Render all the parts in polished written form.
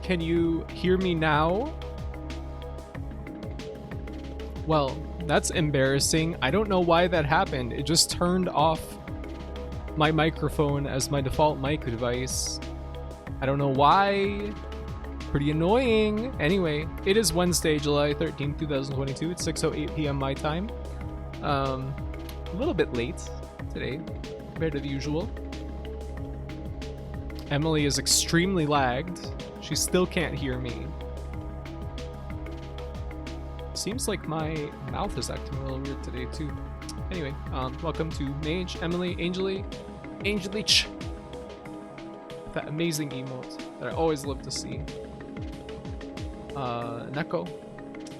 Can you hear me now? Well, that's embarrassing. I don't know why that happened. It just turned off my microphone as my default mic device. I don't know why. Pretty annoying. Anyway, it is Wednesday, July 13th, 2022. It's 6:08 p.m. my time. A little bit late today compared to the usual. Emily is extremely lagged. She still can't hear me. Seems like my mouth is acting a little weird today too. Anyway, welcome to Mage, Emily, Angelich. That amazing emote that I always love to see. Neko,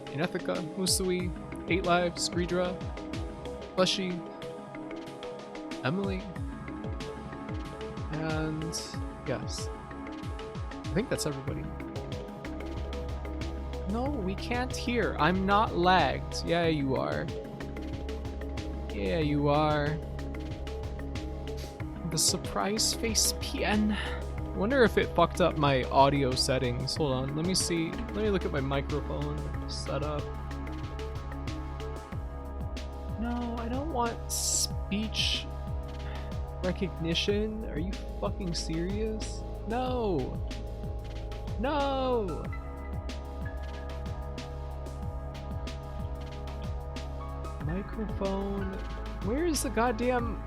Inethica, Musui, 8 Lives, Screedra, Fleshy, Emily, and yes, I think that's everybody. No, we can't hear. I'm not lagged. Yeah, you are. Yeah, you are. The surprise face PN. I wonder if it fucked up my audio settings. Hold on, let me see. Let me look at my microphone setup. No, I don't want speech recognition. Are you fucking serious? No. No. Microphone. Where is the goddamn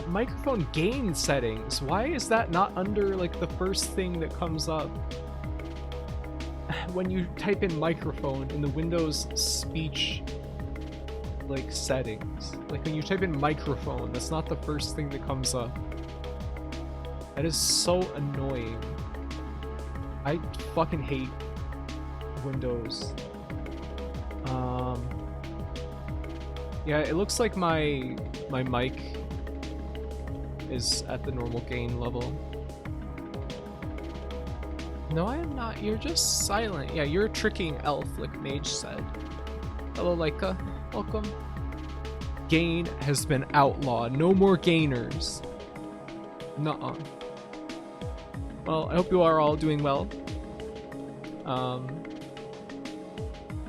microphone gain settings? Why is that not under like the first thing that comes up when you type in microphone in the Windows speech like settings? Like when you type in microphone, that's not the first thing that comes up. That is so annoying. I fucking hate Windows. Yeah, it looks like my mic is at the normal gain level. No, I am not. You're just silent. Yeah, you're a tricking elf, like Mage said. Hello, Laika. Welcome. Gain has been outlawed. No more gainers. Nuh-uh. Well, I hope you are all doing well.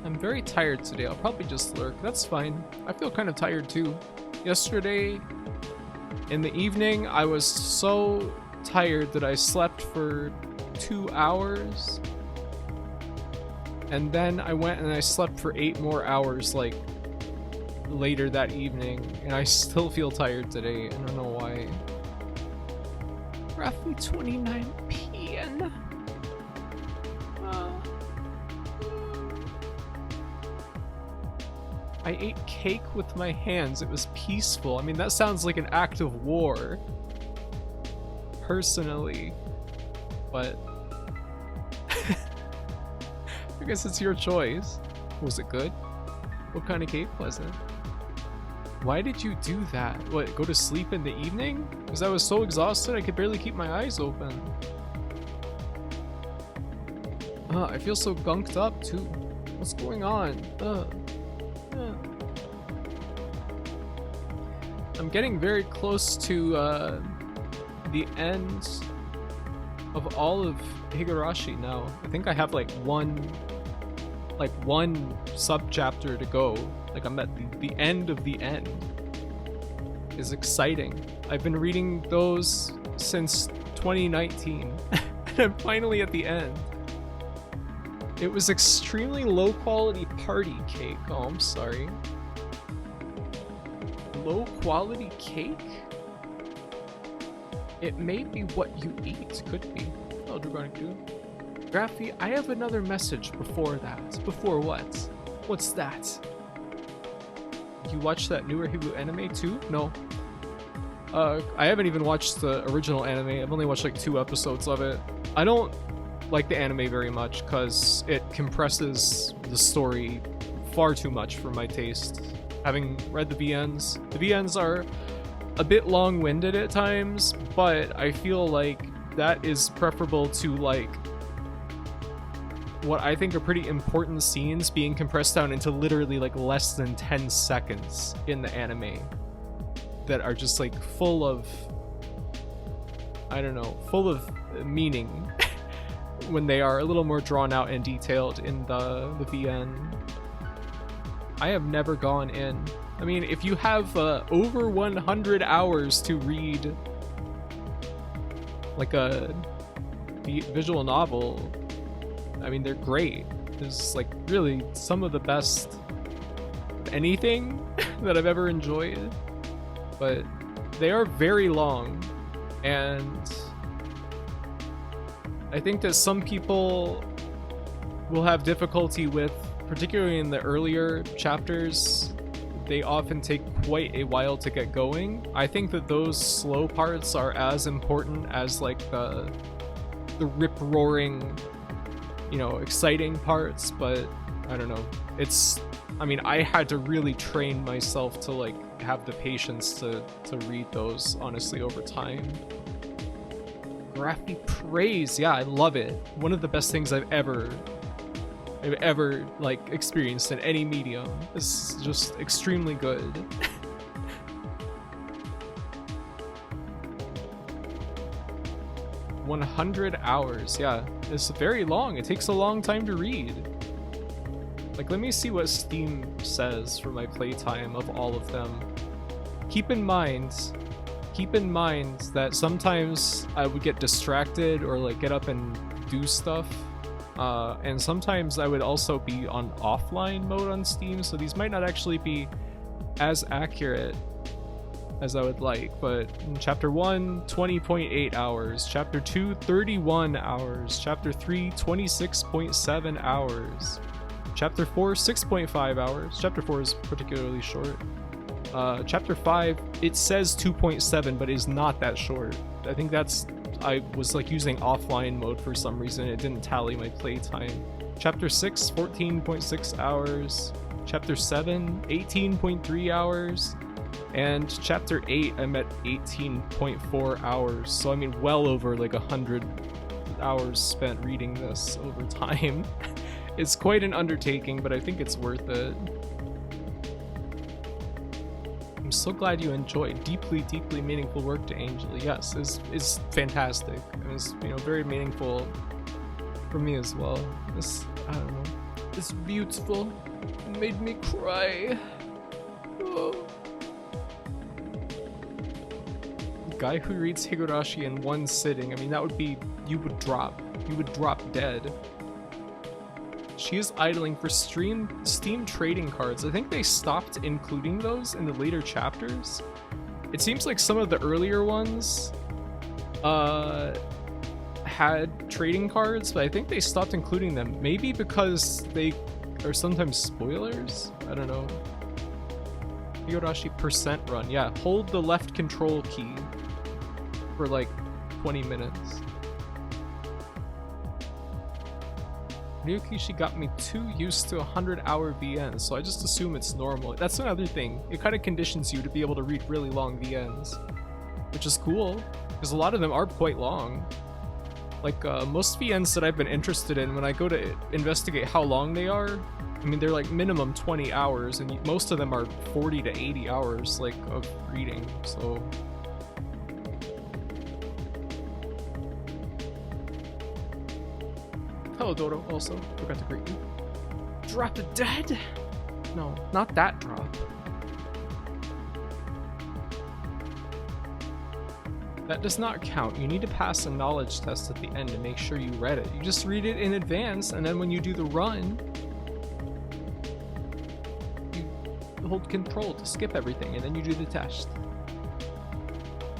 I'm very tired today. I'll probably just lurk. That's fine. I feel kind of tired too. Yesterday in the evening, I was so tired that I slept for 2 hours. And then I went and I slept for 8 more hours like later that evening. And I still feel tired today. I don't know why. Roughly 29 p.m. I ate cake with my hands. It was peaceful. I mean, that sounds like an act of war. Personally. But I guess it's your choice. Was it good? What kind of cake was it? Why did you do that? What, go to sleep in the evening? Because I was so exhausted I could barely keep my eyes open. I feel so gunked up too. What's going on? I'm getting very close to the end of all of Higurashi now. I think I have like one sub-chapter to go. Like I'm at the end of the end. It's exciting. I've been reading those since 2019 and I'm finally at the end. It was extremely low quality party cake. Oh, I'm sorry. Low quality cake? It may be what you eat. Could be. Oh, Dragonic Dude. Graphy, I have another message before that. Before what? What's that? You watched that newer Hibu anime too? No. I haven't even watched the original anime. I've only watched like 2 episodes of it. I don't like the anime very much because it compresses the story far too much for my taste. Having read the VNs are a bit long-winded at times, but I feel like that is preferable to like what I think are pretty important scenes being compressed down into literally like less than 10 seconds in the anime that are just like full of, I don't know, full of meaning. when they are a little more drawn out and detailed in the VN. I have never gone in. I mean, if you have over 100 hours to read like a visual novel, I mean, they're great. There's like really some of the best anything that I've ever enjoyed, but they are very long, and I think that some people will have difficulty with, particularly in the earlier chapters, they often take quite a while to get going. I think that those slow parts are as important as like the rip-roaring, you know, exciting parts, but I don't know. I mean, I had to really train myself to like have the patience to read those, honestly, over time. Graphy praise, yeah, I love it. One of the best things I've ever like experienced in any medium. This is just extremely good. 100 hours, yeah. It's very long. It takes a long time to read. Like, let me see what Steam says for my playtime of all of them. Keep in mind that sometimes I would get distracted or like get up and do stuff. And sometimes I would also be on offline mode on Steam, so these might not actually be as accurate as I would like. But in Chapter 1, 20.8 hours. Chapter 2, 31 hours. Chapter 3, 26.7 hours. Chapter 4, 6.5 hours. Chapter 4 is particularly short. Chapter 5, it says 2.7, but is not that short. I think I was like using offline mode for some reason. It didn't tally my playtime. Chapter 6, 14.6 hours. Chapter 7, 18.3 hours. And Chapter 8, I'm at 18.4 hours. So I mean, well over like 100 hours spent reading this over time. It's quite an undertaking, but I think it's worth it. I'm so glad you enjoyed. Deeply, deeply meaningful work to Angel. Yes, is fantastic. It was, you know, very meaningful for me as well. I don't know. It's beautiful. It made me cry. Oh. The guy who reads Higurashi in one sitting, I mean, that would be, you would drop dead. She is idling for Steam trading cards. I think they stopped including those in the later chapters. It seems like some of the earlier ones had trading cards, but I think they stopped including them. Maybe because they are sometimes spoilers? I don't know. Higurashi % run. Yeah, hold the left control key for like 20 minutes. Ryukishi got me too used to 100-hour VNs, so I just assume it's normal. That's another thing. It kind of conditions you to be able to read really long VNs, which is cool, because a lot of them are quite long. Like, most VNs that I've been interested in, when I go to investigate how long they are, I mean, they're like minimum 20 hours, and most of them are 40 to 80 hours, like, of reading, so... Hello, Dodo, also. Forgot to greet you. Drop dead? No, not that drop. That does not count. You need to pass a knowledge test at the end to make sure you read it. You just read it in advance, and then when you do the run, you hold control to skip everything, and then you do the test.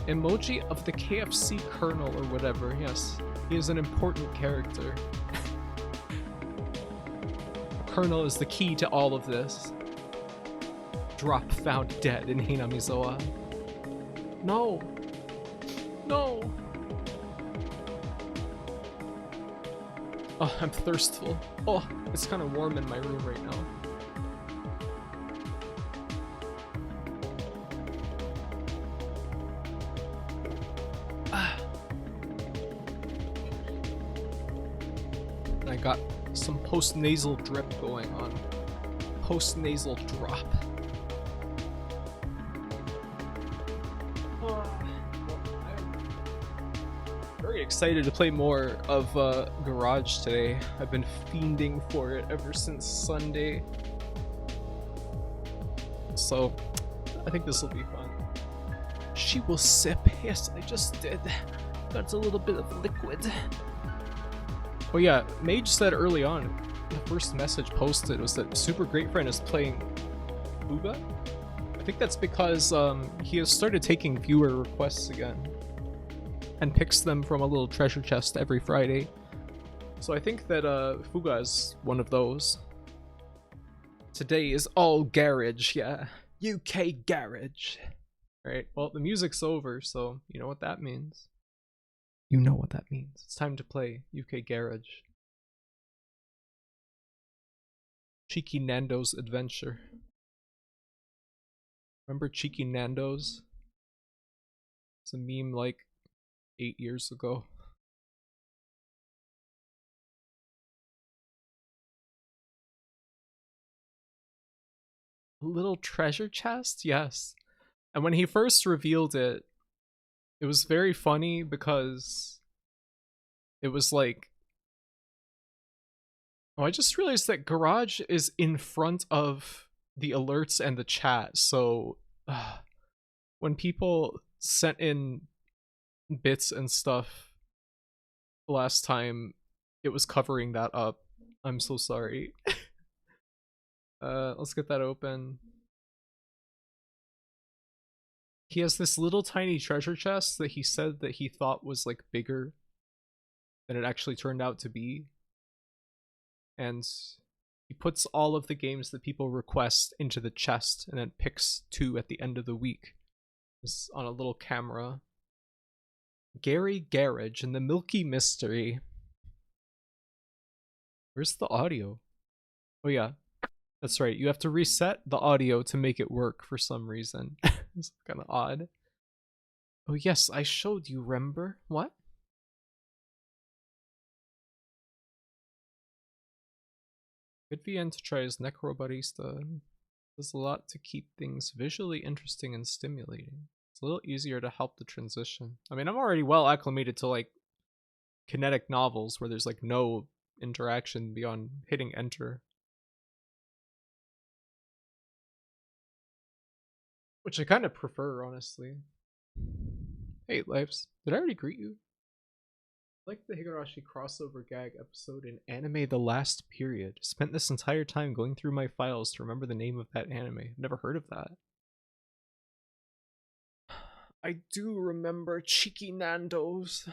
Emoji of the KFC Colonel or whatever, yes. He is an important character. Colonel is the key to all of this. Drop found dead in Hinamizawa. No! No! Oh, I'm thirstful. Oh, it's kind of warm in my room right now. I got some post-nasal drip going on. Post-nasal drop. Very very excited to play more of Garage today. I've been fiending for it ever since Sunday. So, I think this will be fun. She will sip. Yes, I just did. Got a little bit of liquid. Oh yeah, Mage said early on, the first message posted was that Super Great Friend is playing Fuga. I think that's because he has started taking viewer requests again and picks them from a little treasure chest every Friday. So I think that Fuga is one of those. Today is all garage, yeah. UK garage. Right, well, the music's over, so you know what that means. You know what that means. It's time to play UK garage. Cheeky Nando's Adventure. Remember Cheeky Nando's? It's a meme like 8 years ago. A little treasure chest? Yes. And when he first revealed it, it was very funny because it was like, oh, I just realized that Garage is in front of the alerts and the chat. So when people sent in bits and stuff last time, it was covering that up. I'm so sorry. Let's get that open. He has this little tiny treasure chest that he said that he thought was like bigger than it actually turned out to be. And he puts all of the games that people request into the chest and then picks 2 at the end of the week. It's on a little camera. Gary Garage and the Milky Mystery. Where's the audio? Oh yeah, that's right. You have to reset the audio to make it work for some reason. It's kind of odd. Oh yes, I showed you, remember? What? Good VN to try as Necrobarista. Does a lot to keep things visually interesting and stimulating. It's a little easier to help the transition. I mean, I'm already well acclimated to like kinetic novels where there's like no interaction beyond hitting enter. Which I kind of prefer, honestly. Hey, Lives. Did I already greet you? Like the Higurashi crossover gag episode in Anime The Last Period. Spent this entire time going through my files to remember the name of that anime. Never heard of that. I do remember Cheeky Nando's.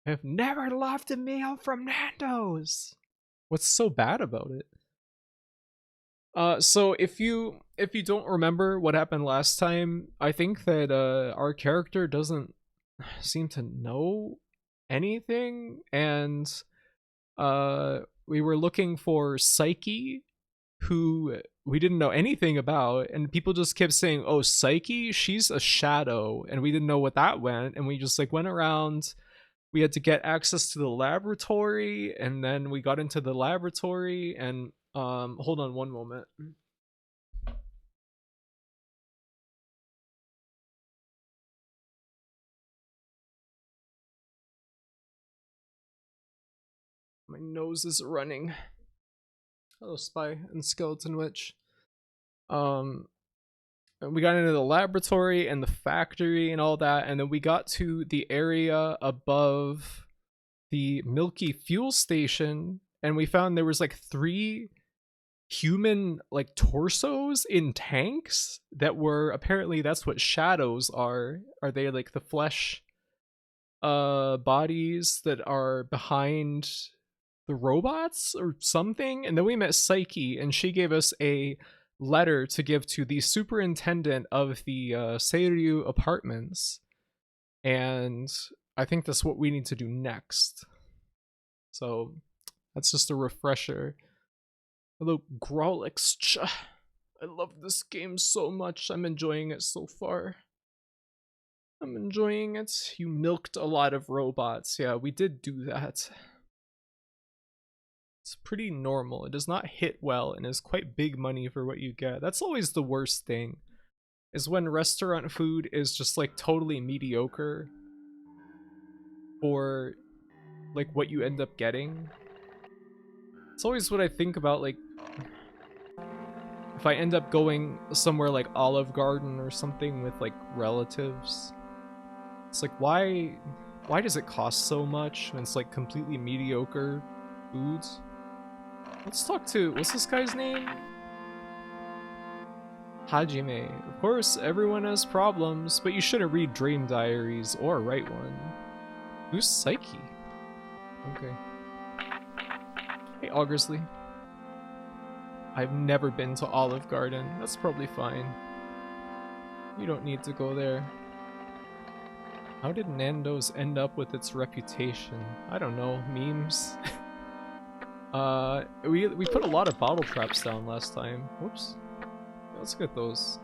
I've never loved a meal from Nando's. What's so bad about it? So if you don't remember what happened last time, I think that our character doesn't seem to know anything, and we were looking for Psyche, who we didn't know anything about, and people just kept saying, "Oh, Psyche, she's a shadow," and we didn't know what that meant, and we just like went around. We had to get access to the laboratory, and then we got into the laboratory, and hold on one moment. My nose is running. Hello, Spy and Skeleton Witch. We got into the laboratory and the factory and all that, and then we got to the area above the Milky Fuel Station, and we found there was like 3 human like torsos in tanks that were apparently, that's what shadows are. Are they like the flesh bodies that are behind the robots or something? And then we met Psyche, and she gave us a letter to give to the superintendent of the Seiryu apartments, and I think that's what we need to do next. So that's just a refresher. Hello, Grolix. I love this game so much. I'm enjoying it so far. I'm enjoying it. You milked a lot of robots. Yeah, we did do that. It's pretty normal. It does not hit well and is quite big money for what you get. That's always the worst thing, is when restaurant food is just like totally mediocre for like what you end up getting. It's always what I think about, like if I end up going somewhere like Olive Garden or something with like relatives. It's like, why does it cost so much when it's like completely mediocre foods? Let's talk to, what's this guy's name? Hajime. Of course, everyone has problems, but you shouldn't read Dream Diaries or write one. Who's Psyche? Okay. Hey, Augersley. I've never been to Olive Garden. That's probably fine. You don't need to go there. How did Nando's end up with its reputation? I don't know. Memes? We put a lot of bottle traps down last time. Whoops. Let's get those.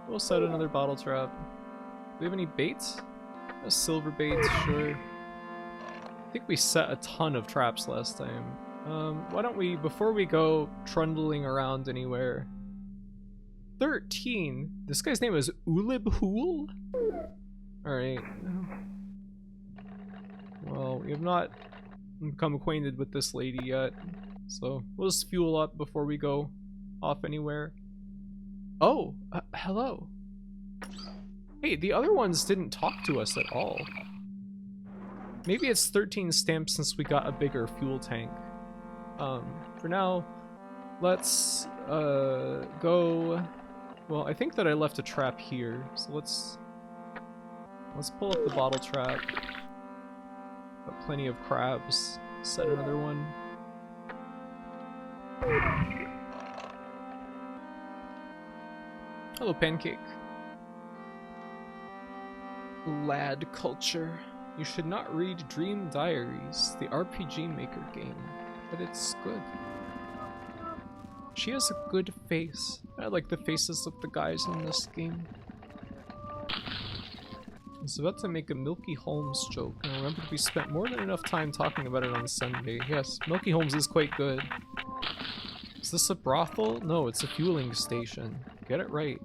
We'll set another bottle trap. Do we have any baits? A silver bait, sure. I think we set a ton of traps last time. Why don't we, before we go trundling around anywhere... 13? This guy's name is Ulibhul? Alright. Well, we have not become acquainted with this lady yet. So, we'll just fuel up before we go off anywhere. Oh, hello. Hey, the other ones didn't talk to us at all. Maybe it's 13 stamps since we got a bigger fuel tank. For now, let's go... Well, I think that I left a trap here, so let's pull up the bottle trap. Got plenty of crabs. Set another one. Hello, Pancake. Lad culture. You should not read Dream Diaries, the RPG Maker game, but it's good. She has a good face. I like the faces of the guys in this game. I was about to make a Milky Holmes joke, and I remembered we spent more than enough time talking about it on Sunday. Yes, Milky Holmes is quite good. Is this a brothel? No, it's a fueling station. Get it right.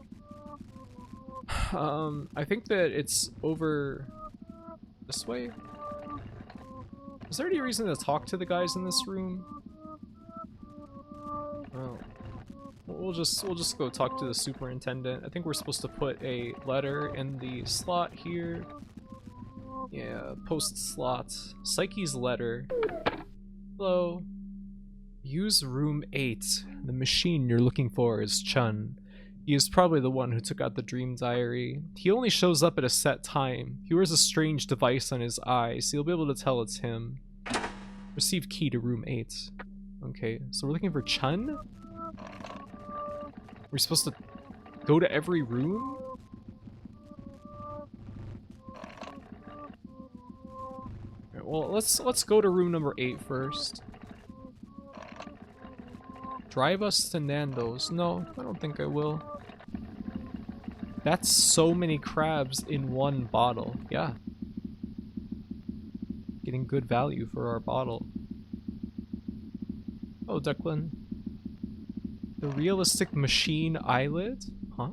I think that it's over this way. Is there any reason to talk to the guys in this room? Oh. We'll just go talk to the superintendent. I think we're supposed to put a letter in the slot here. Yeah, post slot. Psyche's letter. Hello. Use room 8. The machine you're looking for is Chun. He is probably the one who took out the dream diary. He only shows up at a set time. He wears a strange device on his eye, so you'll be able to tell it's him. Receive key to room 8. Okay, so we're looking for Chun? We're supposed to go to every room? Alright, well, let's go to room number 8 first. Drive us to Nando's. No, I don't think I will. That's so many crabs in one bottle. Yeah. Getting good value for our bottle. Oh, Declan. The realistic machine eyelid? Huh?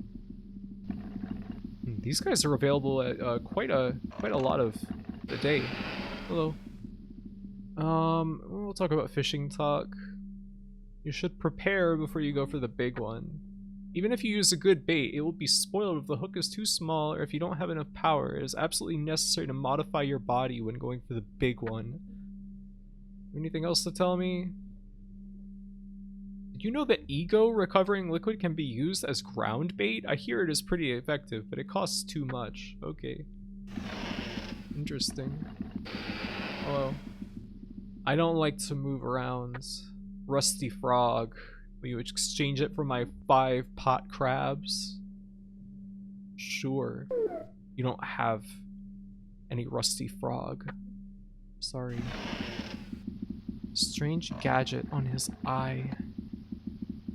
These guys are available at quite a lot of the day. Hello. We'll talk about fishing talk. You should prepare before you go for the big one. Even if you use a good bait, it will be spoiled if the hook is too small or if you don't have enough power. It is absolutely necessary to modify your body when going for the big one. Anything else to tell me? Did you know that ego recovering liquid can be used as ground bait? I hear it is pretty effective, but it costs too much. Okay. Interesting. Hello. I don't like to move around. Rusty frog. Will you exchange it for my 5 pot crabs? Sure. You don't have any rusty frog. Sorry. Strange gadget on his eye.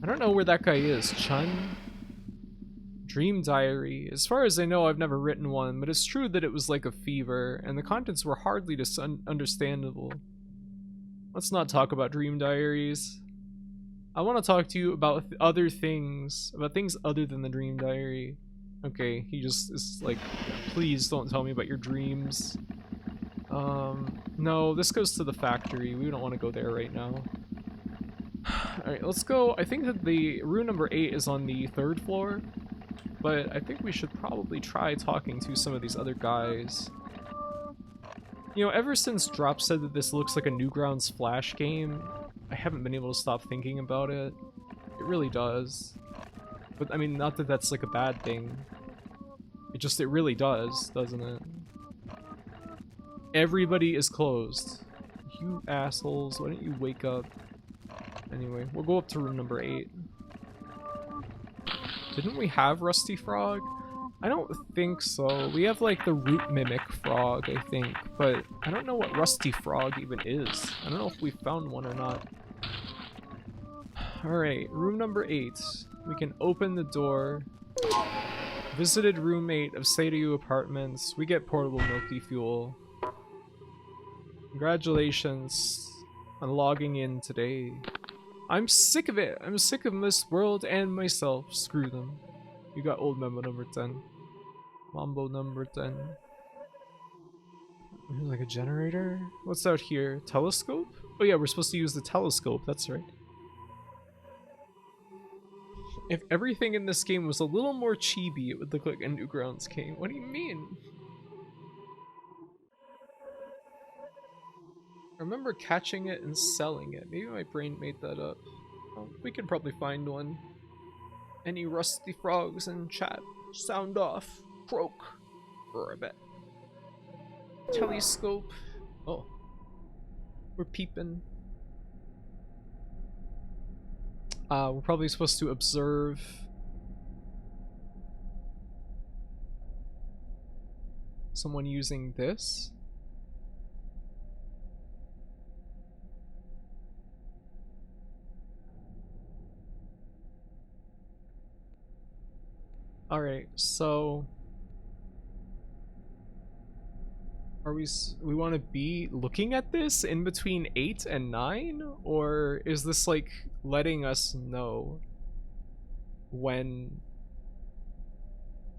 I don't know where that guy is. Chun? Dream diary. As far as I know, I've never written one, but it's true that it was like a fever, and the contents were hardly understandable. Let's not talk about dream diaries. I want to talk to you about other things, about things other than the dream diary. Okay, he just is like, please don't tell me about your dreams. No, this goes to the factory. We don't want to go there right now. Alright, let's go. I think that the room number 8 is on the 3rd floor, but I think we should probably try talking to some of these other guys. You know, ever since Drop said that this looks like a Newgrounds Flash game, I haven't been able to stop thinking about it. It really does. But I mean, not that that's like a bad thing. It really does, doesn't it? Everybody is closed. You assholes, why don't you wake up? Anyway, we'll go up to room number 8. Didn't we have Rusty Frog? I don't think so. We have like the Root Mimic Frog, I think, but I don't know what Rusty Frog even is. I don't know if we found one or not. Alright, room number 8. We can open the door. Visited roommate of Seiyu Apartments. We get portable milky fuel. Congratulations on logging in today. I'm sick of it. I'm sick of this world and myself. Screw them. You got old memo number 10. Mambo number 10. Like a generator? What's out here? Telescope? Oh yeah, we're supposed to use the telescope. That's right. If everything in this game was a little more chibi, it would look like a Newgrounds game. What do you mean? I remember catching it and selling it. Maybe my brain made that up. Oh, we could probably find one. Any rusty frogs in chat? Sound off. Croak. For a bit. Telescope. Oh. We're peeping. We're probably supposed to observe. Someone using this. Alright, so are we want to be looking at this in between 8 and 9? Or is this like letting us know when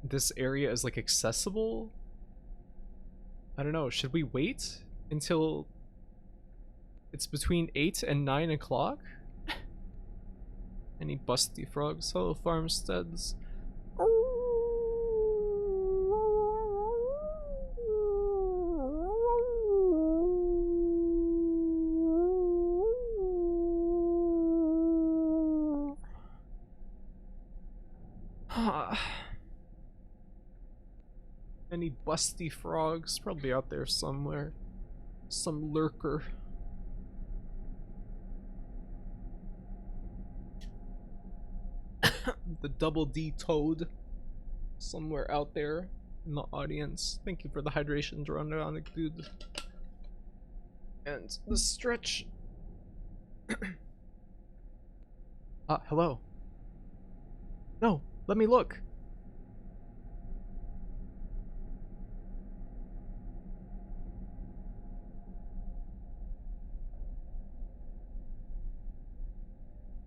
this area is like accessible? I don't know, should we wait until it's between 8 and 9 o'clock? Any busty frogs? Hello, farmsteads. Any busty frogs? Probably out there somewhere. Some lurker. The double D toad. Somewhere out there in the audience. Thank you for the hydration, Dronic dude. And the stretch. Hello. No, let me look.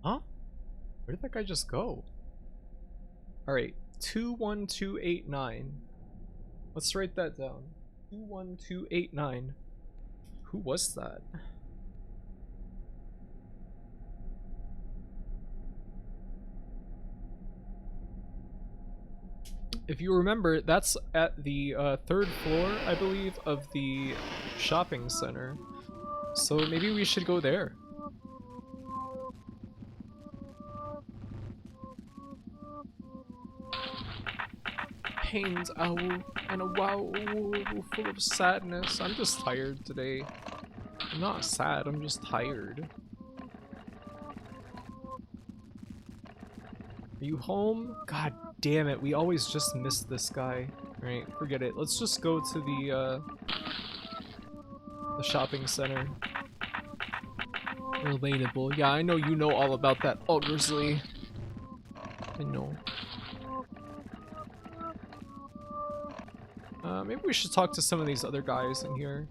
Huh? Where did that guy just go? Alright, 21289. Let's write that down. 21289. Who was that? If you remember, that's at the 3rd floor, I believe, of the shopping center. So maybe we should go there. Pain's owl and a wow full of sadness. I'm just tired today. I'm not sad, I'm just tired. Are you home? God damn it, we always just miss this guy. Alright, forget it. Let's just go to the shopping center. Relatable. Yeah, I know you know all about that, Grizzly. I know. Maybe we should talk to some of these other guys in here.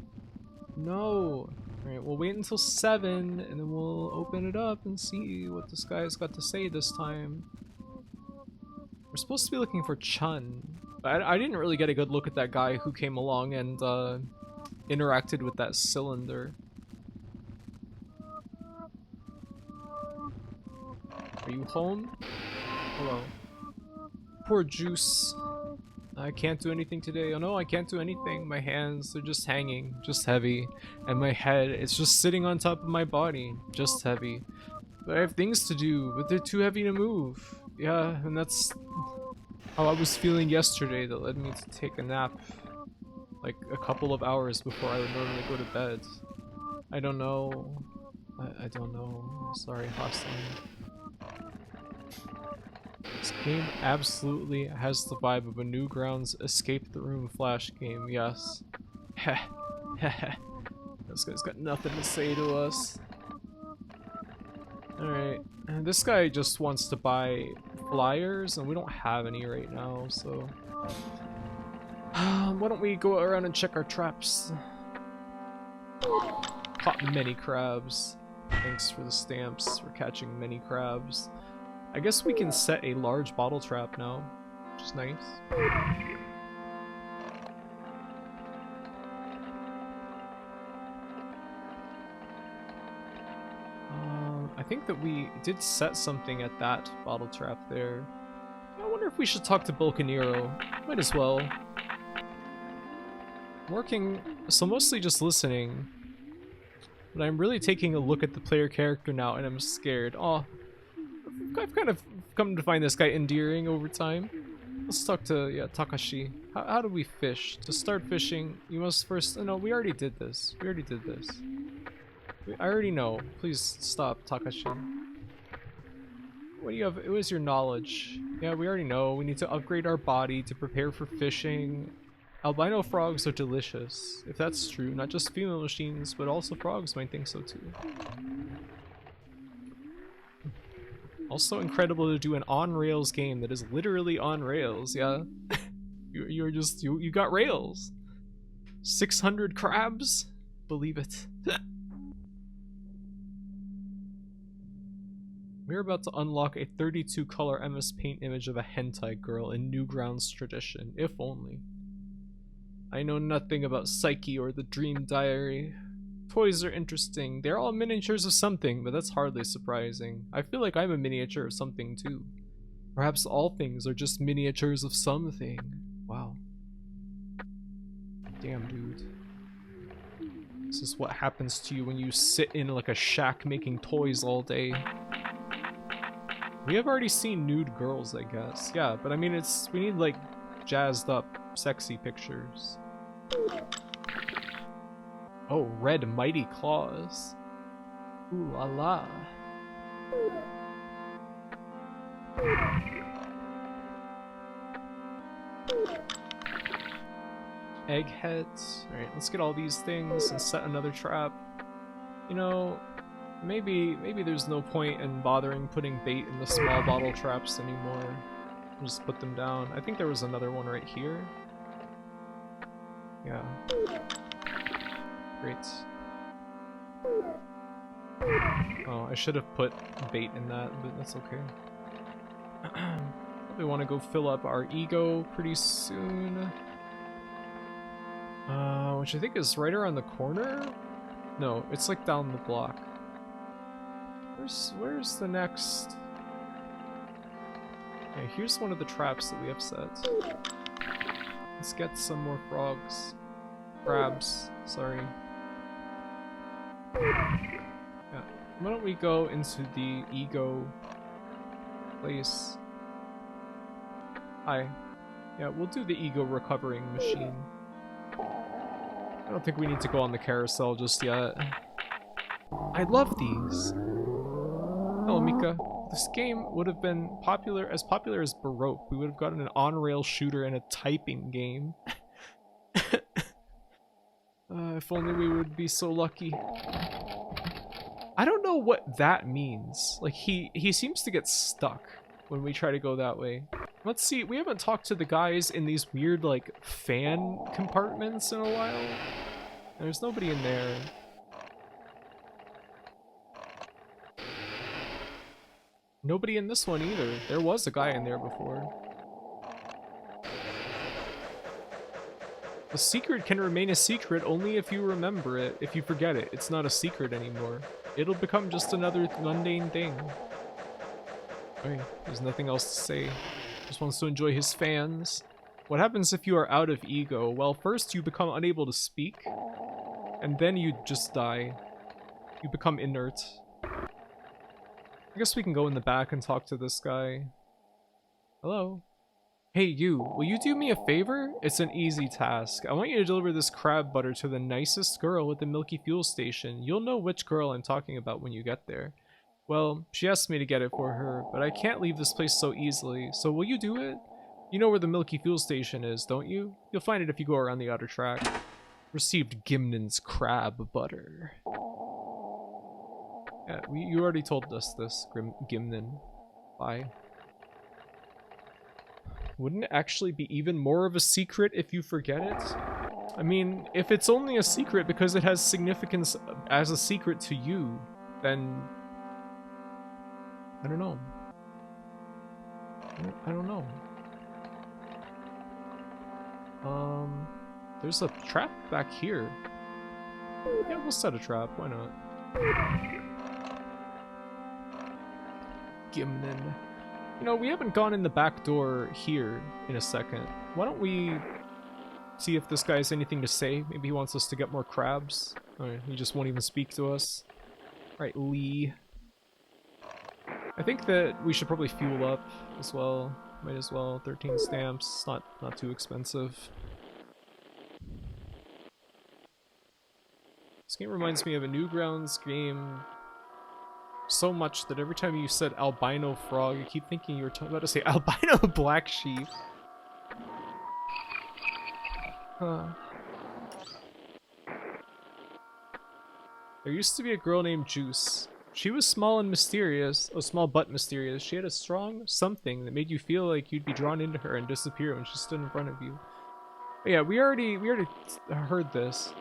No. Alright, we'll wait until 7, and then we'll open it up and see what this guy's got to say this time. We're supposed to be looking for Chun. I didn't really get a good look at that guy who came along and interacted with that cylinder. Are you home? Hello. Poor Juice. I can't do anything today. Oh no, I can't do anything. My hands, they're just hanging, just heavy. And my head, it's just sitting on top of my body, just heavy. But I have things to do, but they're too heavy to move. Yeah, and that's how I was feeling yesterday that led me to take a nap. Like a couple of hours before I would normally go to bed. I don't know. I don't know. I'm sorry, Hostile. This game absolutely has the vibe of a Newgrounds Escape the Room Flash game, yes. Heh. Heh. This guy's got nothing to say to us. Alright, and this guy just wants to buy flyers, and we don't have any right now, so... why don't we go around and check our traps? Caught many crabs. Thanks for the stamps for catching many crabs. I guess we can set a large bottle trap now, which is nice. I think that we did set something at that bottle trap there. I wonder if we should talk to Volcanero. Might as well. Working, so mostly just listening. But I'm really taking a look at the player character now and I'm scared. Oh, I've kind of come to find this guy endearing over time. Let's talk to, yeah, Takashi. How do we fish? To start fishing, you must first... No, we already did this. We already did this. I already know. Please stop, Takashi. What do you have? What is your knowledge? Yeah, we already know. We need to upgrade our body to prepare for fishing. Albino frogs are delicious. If that's true, not just female machines, but also frogs might think so too. Also incredible to do an on-rails game that is literally on rails, yeah? you got rails. 600 crabs? Believe it. We're about to unlock a 32 color MS Paint image of a hentai girl in Newgrounds tradition, if only. I know nothing about Psyche or the Dream Diary. Toys are interesting. They're all miniatures of something, but that's hardly surprising. I feel like I'm a miniature of something too. Perhaps all things are just miniatures of something. Wow. Damn, dude. This is what happens to you when you sit in like a shack making toys all day. We have already seen nude girls, I guess. Yeah, but I mean, we need like jazzed up, sexy pictures. Oh, red mighty claws. Ooh la la. Eggheads. Alright, let's get all these things and set another trap. You know, maybe there's no point in bothering putting bait in the small bottle traps anymore. We'll just put them down. I think there was another one right here. Yeah. Great. Oh, I should have put bait in that, but that's okay. We want to go fill up our ego pretty soon. Which I think is right around the corner? No, it's like down the block. Where's the next? Okay, here's one of the traps that we have set. Let's get some more frogs. Crabs, sorry. Yeah, why don't we go into the ego place? Hi. Yeah, we'll do the ego recovering machine. I don't think we need to go on the carousel just yet. I love these. Hello, Mika. This game would have been as popular as Baroque. We would have gotten an on-rail shooter and a typing game. If only we would be so lucky. I don't know what that means. Like, he seems to get stuck when we try to go that way. Let's see, we haven't talked to the guys in these weird, like, fan compartments in a while. There's nobody in there. Nobody in this one either. There was a guy in there before. A secret can remain a secret only if you remember it. If you forget it, it's not a secret anymore. It'll become just another mundane thing. Okay, there's nothing else to say. Just wants to enjoy his fans. What happens if you are out of ego? Well, first you become unable to speak, and then you just die. You become inert. I guess we can go in the back and talk to this guy. Hello? Hey you, will you do me a favor? It's an easy task. I want you to deliver this crab butter to the nicest girl at the Milky Fuel Station. You'll know which girl I'm talking about when you get there. Well, she asked me to get it for her, but I can't leave this place so easily, so will you do it? You know where the Milky Fuel Station is, don't you? You'll find it if you go around the outer track. Received Gimnin's crab butter. Yeah, you already told us this, Gimnin. Bye. Wouldn't it actually be even more of a secret if you forget it? I mean, if it's only a secret because it has significance as a secret to you, then... I don't know. I don't know. There's a trap back here. Yeah, we'll set a trap, why not? Gimnin. You know, we haven't gone in the back door here in a second. Why don't we see if this guy has anything to say? Maybe he wants us to get more crabs. Alright, he just won't even speak to us. Alright, Lee. I think that we should probably fuel up as well. Might as well. 13 stamps. Not too expensive. This game reminds me of a Newgrounds game so much that every time you said albino frog, you keep thinking you were about to say albino black sheep. Huh. There used to be a girl named Juice. She was small and mysterious. Oh, small but mysterious. She had a strong something that made you feel like you'd be drawn into her and disappear when she stood in front of you. But yeah, we already heard this.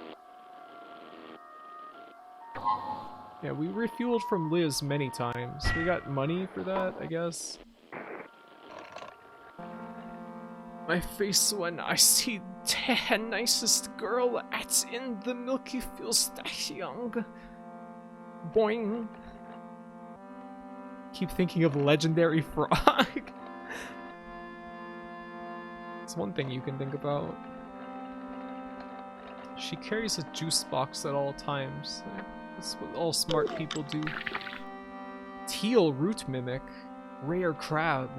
Yeah, we refueled from Liz many times. We got money for that, I guess. My face when I see the nicest girl in the Milky Fuel Station. Boing. Keep thinking of legendary frog. It's one thing you can think about. She carries a juice box at all times. That's what all smart people do. Teal root mimic. Rare crab.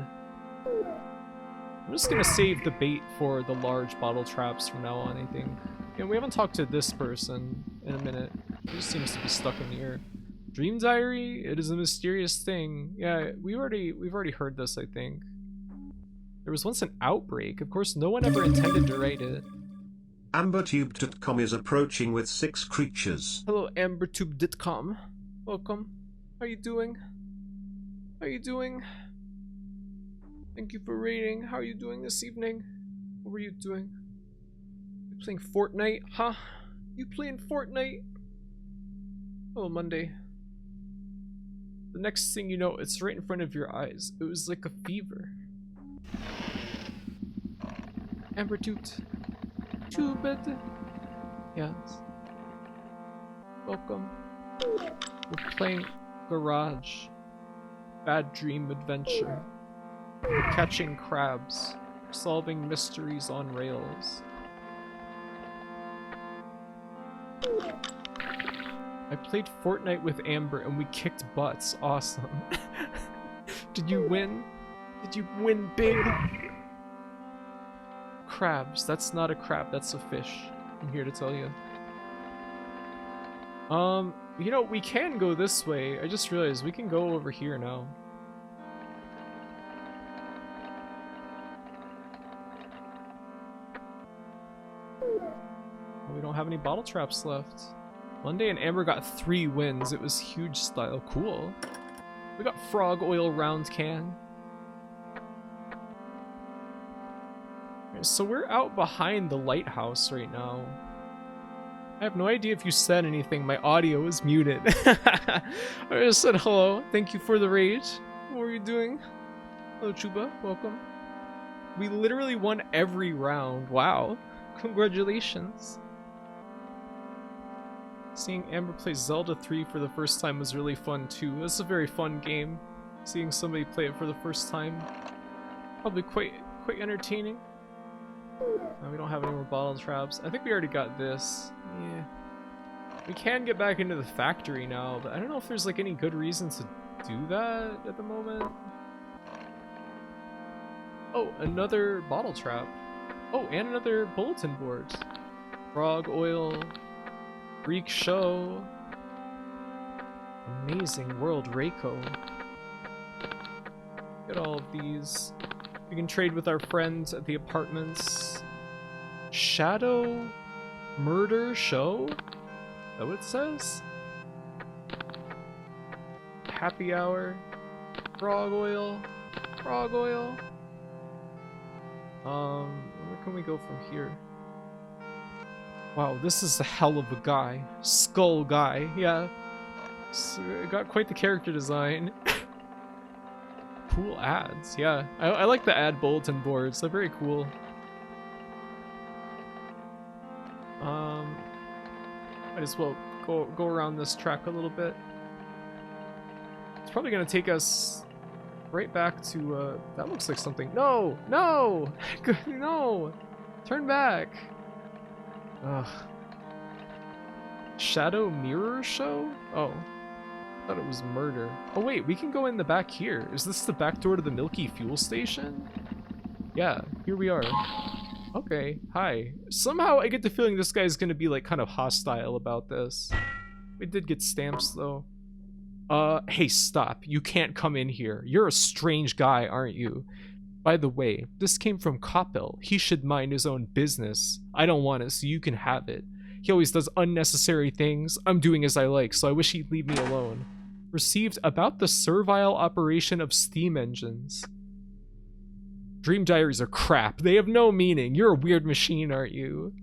I'm just gonna save the bait for the large bottle traps from now on, I think. And we haven't talked to this person in a minute. He just seems to be stuck in the air. Dream diary? It is a mysterious thing. Yeah, we've already heard this, I think. There was once an outbreak. Of course, no one ever intended to write it. Ambertube.com is approaching with 6 creatures. Hello, Ambertube.com. Welcome. How you doing? How you doing? Thank you for raiding. How are you doing this evening? What were you doing? You playing Fortnite? Huh? You playing Fortnite? Oh, Monday. The next thing you know, it's right in front of your eyes. It was like a fever. Ambertube. Tubed. Yes. Welcome. We're playing Garage. Bad Dream Adventure. We're catching crabs. Solving mysteries on rails. I played Fortnite with Amber and we kicked butts. Awesome. Did you win? Did you win big? Crabs. That's not a crab, that's a fish. I'm here to tell you. You know, we can go this way. I just realized we can go over here now. We don't have any bottle traps left. Monday and Amber got 3 wins. It was huge style. Cool. We got frog oil round can. So we're out behind the lighthouse right now. I have no idea if you said anything. My audio is muted. I just said hello. Thank you for the raid. What are you doing? Hello, Chuba. Welcome. We literally won every round. Wow. Congratulations. Seeing Amber play Zelda 3 for the first time was really fun too. This is a very fun game. Seeing somebody play it for the first time. Probably quite entertaining. We don't have any more bottle traps. I think we already got this. Yeah. We can get back into the factory now, but I don't know if there's like any good reason to do that at the moment. Oh, another bottle trap. Oh, and another bulletin board. Frog oil. Greek show. Amazing World Reiko. Get all of these. We can trade with our friends at the apartments. Shadow Murder Show? Is that what it says? Happy hour. Frog oil. Frog oil. Where can we go from here? Wow, this is a hell of a guy. Skull guy, yeah. So got quite the character design. Cool ads, yeah. I like the ad bulletin boards, they're very cool. Might as well go around this track a little bit. It's probably gonna take us right back to, that looks like something. No! No! No! Turn back! Ugh. Shadow Mirror Show? Oh. I thought it was murder. Oh wait, we can go in the back here. Is this the back door to the Milky Fuel Station? Yeah, here we are. Okay, hi. Somehow I get the feeling this guy's gonna be like kind of hostile about this. We did get stamps though. Hey, stop. You can't come in here. You're a strange guy, aren't you? By the way, this came from Koppel. He should mind his own business. I don't want it, so you can have it. He always does unnecessary things. I'm doing as I like, so I wish he'd leave me alone. Received about the servile operation of steam engines. Dream diaries are crap. They have no meaning. You're a weird machine, aren't you?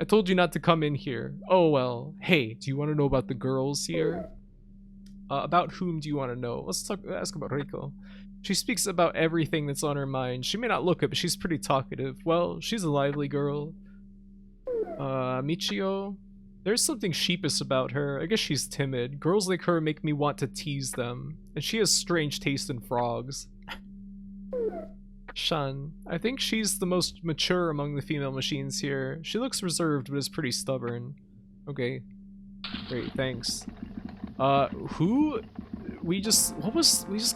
I told you not to come in here. Oh well. Hey, do you want to know about the girls here? About whom do you want to know? Let's ask about Reiko. She speaks about everything that's on her mind. She may not look it, but she's pretty talkative. Well, she's a lively girl. Michio? There's something sheepish about her. I guess she's timid. Girls like her make me want to tease them. And she has strange taste in frogs. Shun. I think she's the most mature among the female machines here. She looks reserved, but is pretty stubborn. Okay. Great, thanks. Who? We just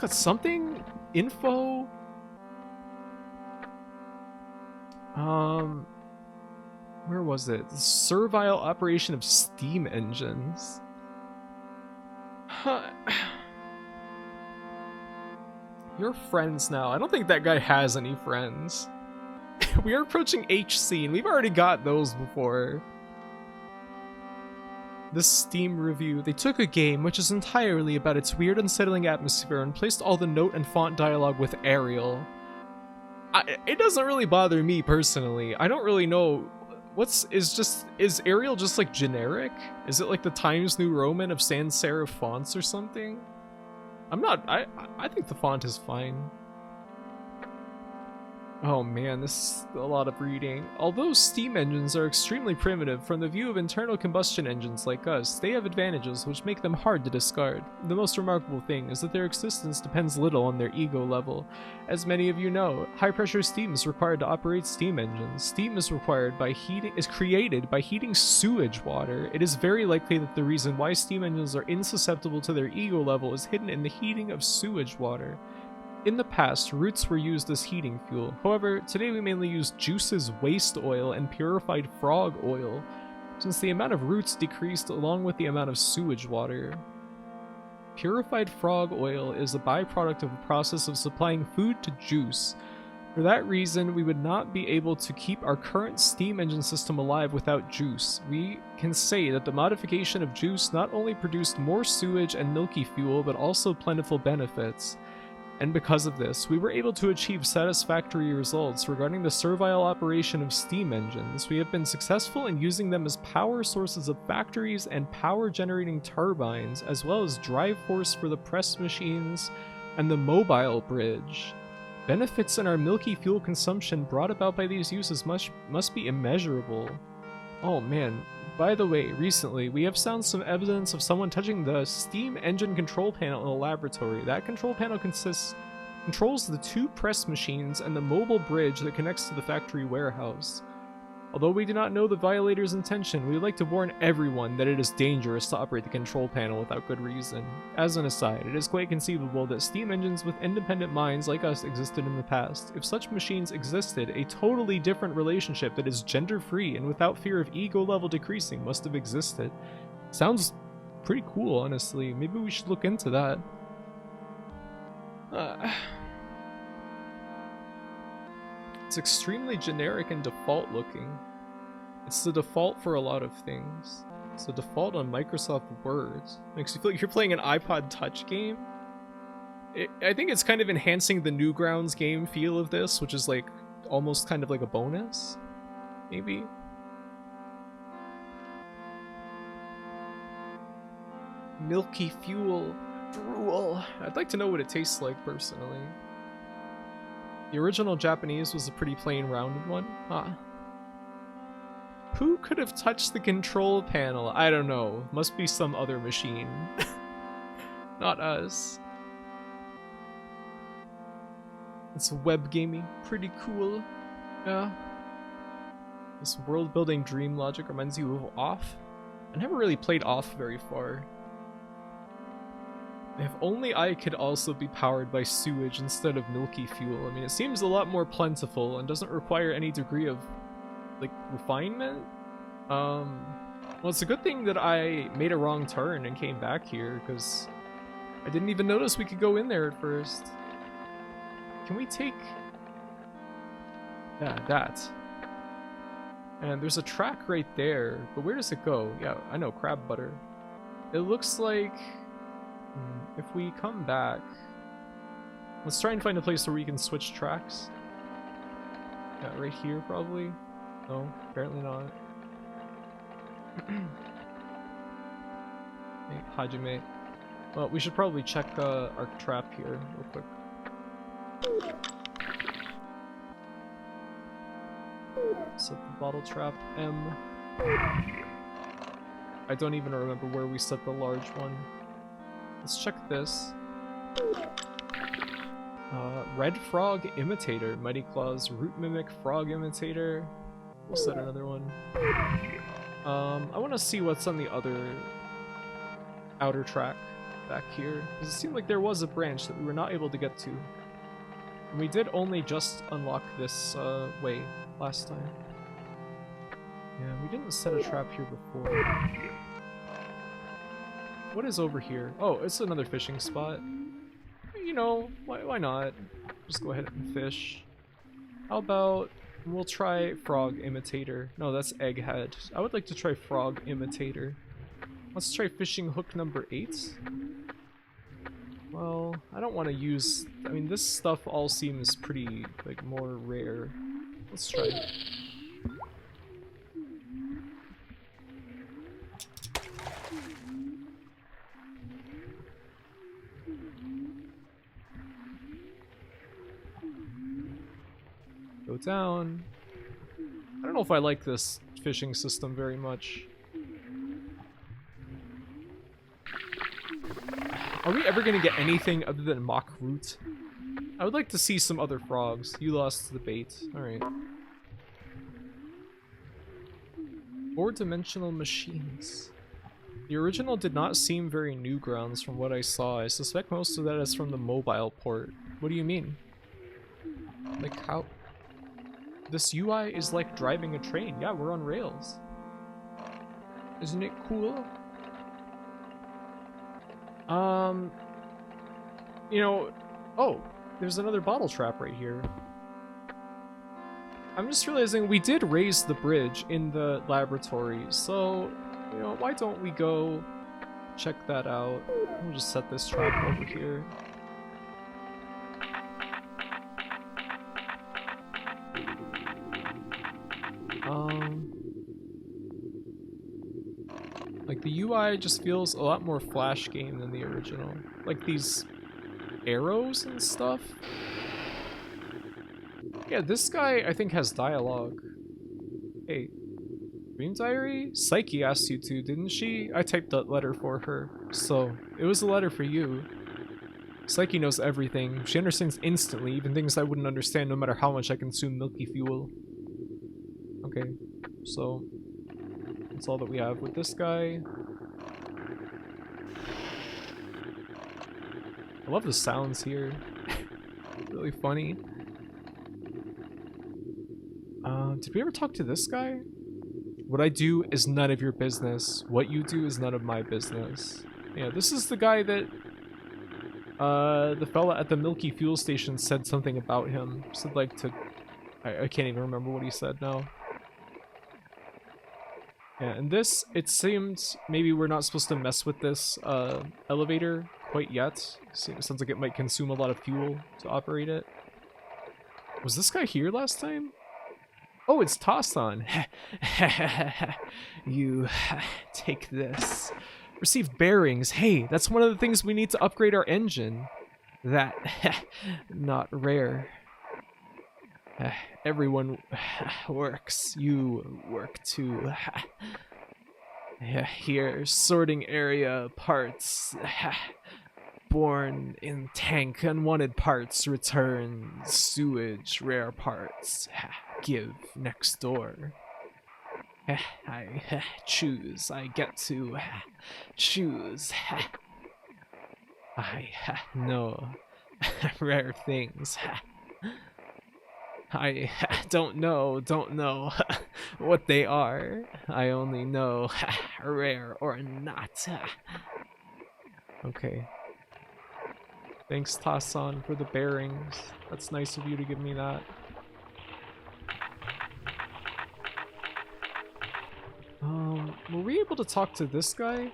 got something? Info? Where was it? The servile operation of steam engines. Huh. You're friends now. I don't think that guy has any friends. We are approaching HC, and we've already got those before. This Steam review, they took a game which is entirely about its weird, unsettling atmosphere and placed all the note and font dialogue with Arial. It doesn't really bother me personally. I don't really know. Is Arial just like generic? Is it like the Times New Roman of sans serif fonts or something? I think the font is fine. Oh man, this is a lot of reading. Although steam engines are extremely primitive, from the view of internal combustion engines like us, they have advantages which make them hard to discard. The most remarkable thing is that their existence depends little on their ego level. As many of you know, high-pressure steam is required to operate steam engines. Steam is created by heating sewage water. It is very likely that the reason why steam engines are insusceptible to their ego level is hidden in the heating of sewage water. In the past, roots were used as heating fuel. However, today we mainly use juices, waste oil, and purified frog oil, since the amount of roots decreased along with the amount of sewage water. Purified frog oil is a byproduct of the process of supplying food to juice. For that reason, we would not be able to keep our current steam engine system alive without juice. We can say that the modification of juice not only produced more sewage and milky fuel, but also plentiful benefits. And because of this, we were able to achieve satisfactory results regarding the servile operation of steam engines. We have been successful in using them as power sources of factories and power generating turbines, as well as drive force for the press machines and the mobile bridge. Benefits in our milky fuel consumption brought about by these uses must be immeasurable. Oh man, by the way, recently we have found some evidence of someone touching the steam engine control panel in a laboratory. That control panel controls the 2 press machines and the mobile bridge that connects to the factory warehouse. Although we do not know the violator's intention, we would like to warn everyone that it is dangerous to operate the control panel without good reason. As an aside, it is quite conceivable that steam engines with independent minds like us existed in the past. If such machines existed, a totally different relationship that is gender-free and without fear of ego level decreasing must have existed. Sounds pretty cool, honestly. Maybe we should look into that. It's extremely generic and default looking. It's the default for a lot of things. It's the default on Microsoft Word. Makes you feel like you're playing an iPod Touch game. I think it's kind of enhancing the Newgrounds game feel of this, which is like almost kind of like a bonus, maybe. Milky fuel. Drool. I'd like to know what it tastes like personally. The original Japanese was a pretty plain rounded one. Huh. Who could have touched the control panel? I don't know. Must be some other machine. Not us. It's web gaming. Pretty cool. Yeah. This world building dream logic reminds you of Off? I never really played Off very far. If only I could also be powered by sewage instead of milky fuel. I mean, it seems a lot more plentiful and doesn't require any degree of, like, refinement. Well, it's a good thing that I made a wrong turn and came back here, because I didn't even notice we could go in there at first. Can we take... Yeah, that. And there's a track right there, but where does it go? Yeah, I know, crab butter. It looks like... if we come back, let's try and find a place where we can switch tracks. Yeah, right here probably. No, apparently not. Hey, Hajime. Well, we should probably check our trap here real quick. Set the bottle trap M. I don't even remember where we set the large one. Let's check this. Red Frog Imitator. Mighty Claw's Root Mimic Frog Imitator. We'll set another one. I want to see what's on the other outer track back here. Because it seemed like there was a branch that we were not able to get to. And we did only just unlock this way last time. Yeah, we didn't set a trap here before. What is over here? Oh, it's another fishing spot. You know, why not? Just go ahead and fish. How about we'll try Frog Imitator. No, that's Egghead. I would like to try Frog Imitator. Let's try fishing hook number 8. Well, I don't want to use... I mean, this stuff all seems pretty, like, more rare. Let's try it. Go down. I don't know if I like this fishing system very much. Are we ever gonna get anything other than mock root? I would like to see some other frogs. You lost the bait. Alright. 4-dimensional machines. The original did not seem very Newgrounds from what I saw. I suspect most of that is from the mobile port. What do you mean? Like how... This UI is like driving a train. Yeah, we're on rails. Isn't it cool? You know... Oh, there's another bottle trap right here. I'm just realizing we did raise the bridge in the laboratory, so, you know, why don't we go check that out? We'll just set this trap over here. Like, the UI just feels a lot more Flash game than the original. Like, these arrows and stuff. Yeah, this guy, I think, has dialogue. Hey, Dream Diary? Psyche asked you to, didn't she? I typed that letter for her. So, it was a letter for you. Psyche knows everything. She understands instantly, even things I wouldn't understand no matter how much I consume milky fuel. Okay, so that's all that we have with this guy. I love the sounds here. Really funny. Did we ever talk to this guy? What I do is none of your business. What you do is none of my business. Yeah, this is the guy that the fella at the Milky Fuel Station said something about him. Said like to... I can't even remember what he said now. Yeah, and this, it seems maybe we're not supposed to mess with this elevator quite yet. It sounds like it might consume a lot of fuel to operate it. Was this guy here last time? Oh, it's Tassan. You take this. Receive bearings. Hey, that's one of the things we need to upgrade our engine. That, not rare. Everyone works. You work too. Here, sorting area parts. Born in tank, unwanted parts return. Sewage, rare parts. Give next door. I choose. I get to choose. I know rare things. I don't know what they are. I only know rare or not. Okay. Thanks, Tassan, for the bearings. That's nice of you to give me that. Were we able to talk to this guy?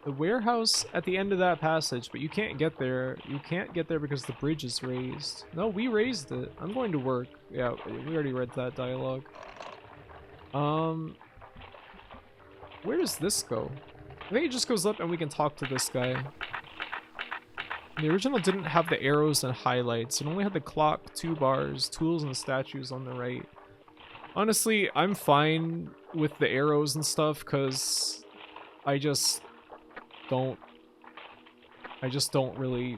The warehouse at the end of that passage, but you can't get there. You can't get there because the bridge is raised. No, we raised it. I'm going to work. Yeah, we already read that dialogue. Where does this go? I think it just goes up and we can talk to this guy. The original didn't have the arrows and highlights. It only had the clock, 2 bars, tools, and statues on the right. Honestly, I'm fine with the arrows and stuff because I just don't really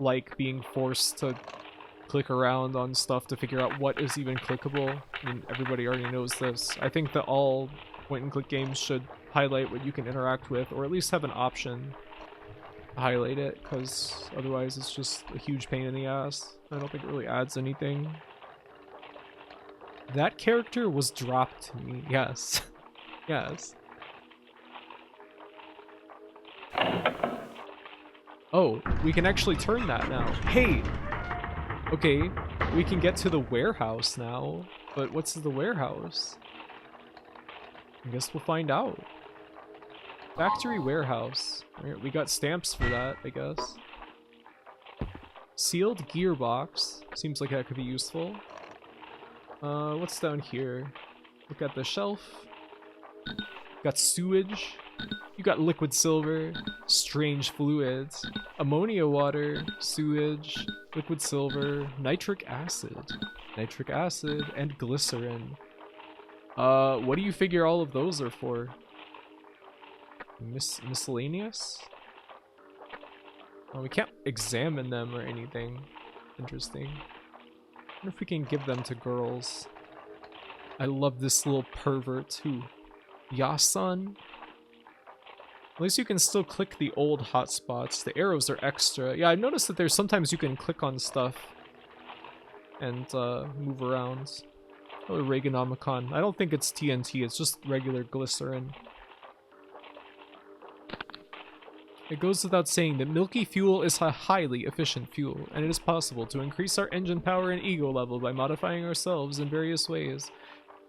like being forced to click around on stuff to figure out what is even clickable. I mean, everybody already knows this. I think that all point-and-click games should highlight what you can interact with, or at least have an option to highlight it, because otherwise it's just a huge pain in the ass. I don't think it really adds anything. That character was dropped to me, yes. Yes. Oh, we can actually turn that now. Hey! Okay, we can get to the warehouse now, but what's the warehouse? I guess we'll find out. Factory warehouse. Alright, we got stamps for that, I guess. Sealed gearbox. Seems like that could be useful. What's down here? Look at the shelf. Got sewage. You got liquid silver. Strange fluids. Ammonia water. Sewage. Liquid silver. Nitric acid. Nitric acid and glycerin. What do you figure all of those are for? Miscellaneous? Oh, we can't examine them or anything. Interesting. I wonder if we can give them to girls. I love this little pervert who... Yasun? At least you can still click the old hotspots. The arrows are extra. Yeah, I've noticed that there's sometimes you can click on stuff and move around. Oh, Reaganomicon. I don't think it's TNT, it's just regular glycerin. It goes without saying that milky fuel is a highly efficient fuel, and it is possible to increase our engine power and ego level by modifying ourselves in various ways.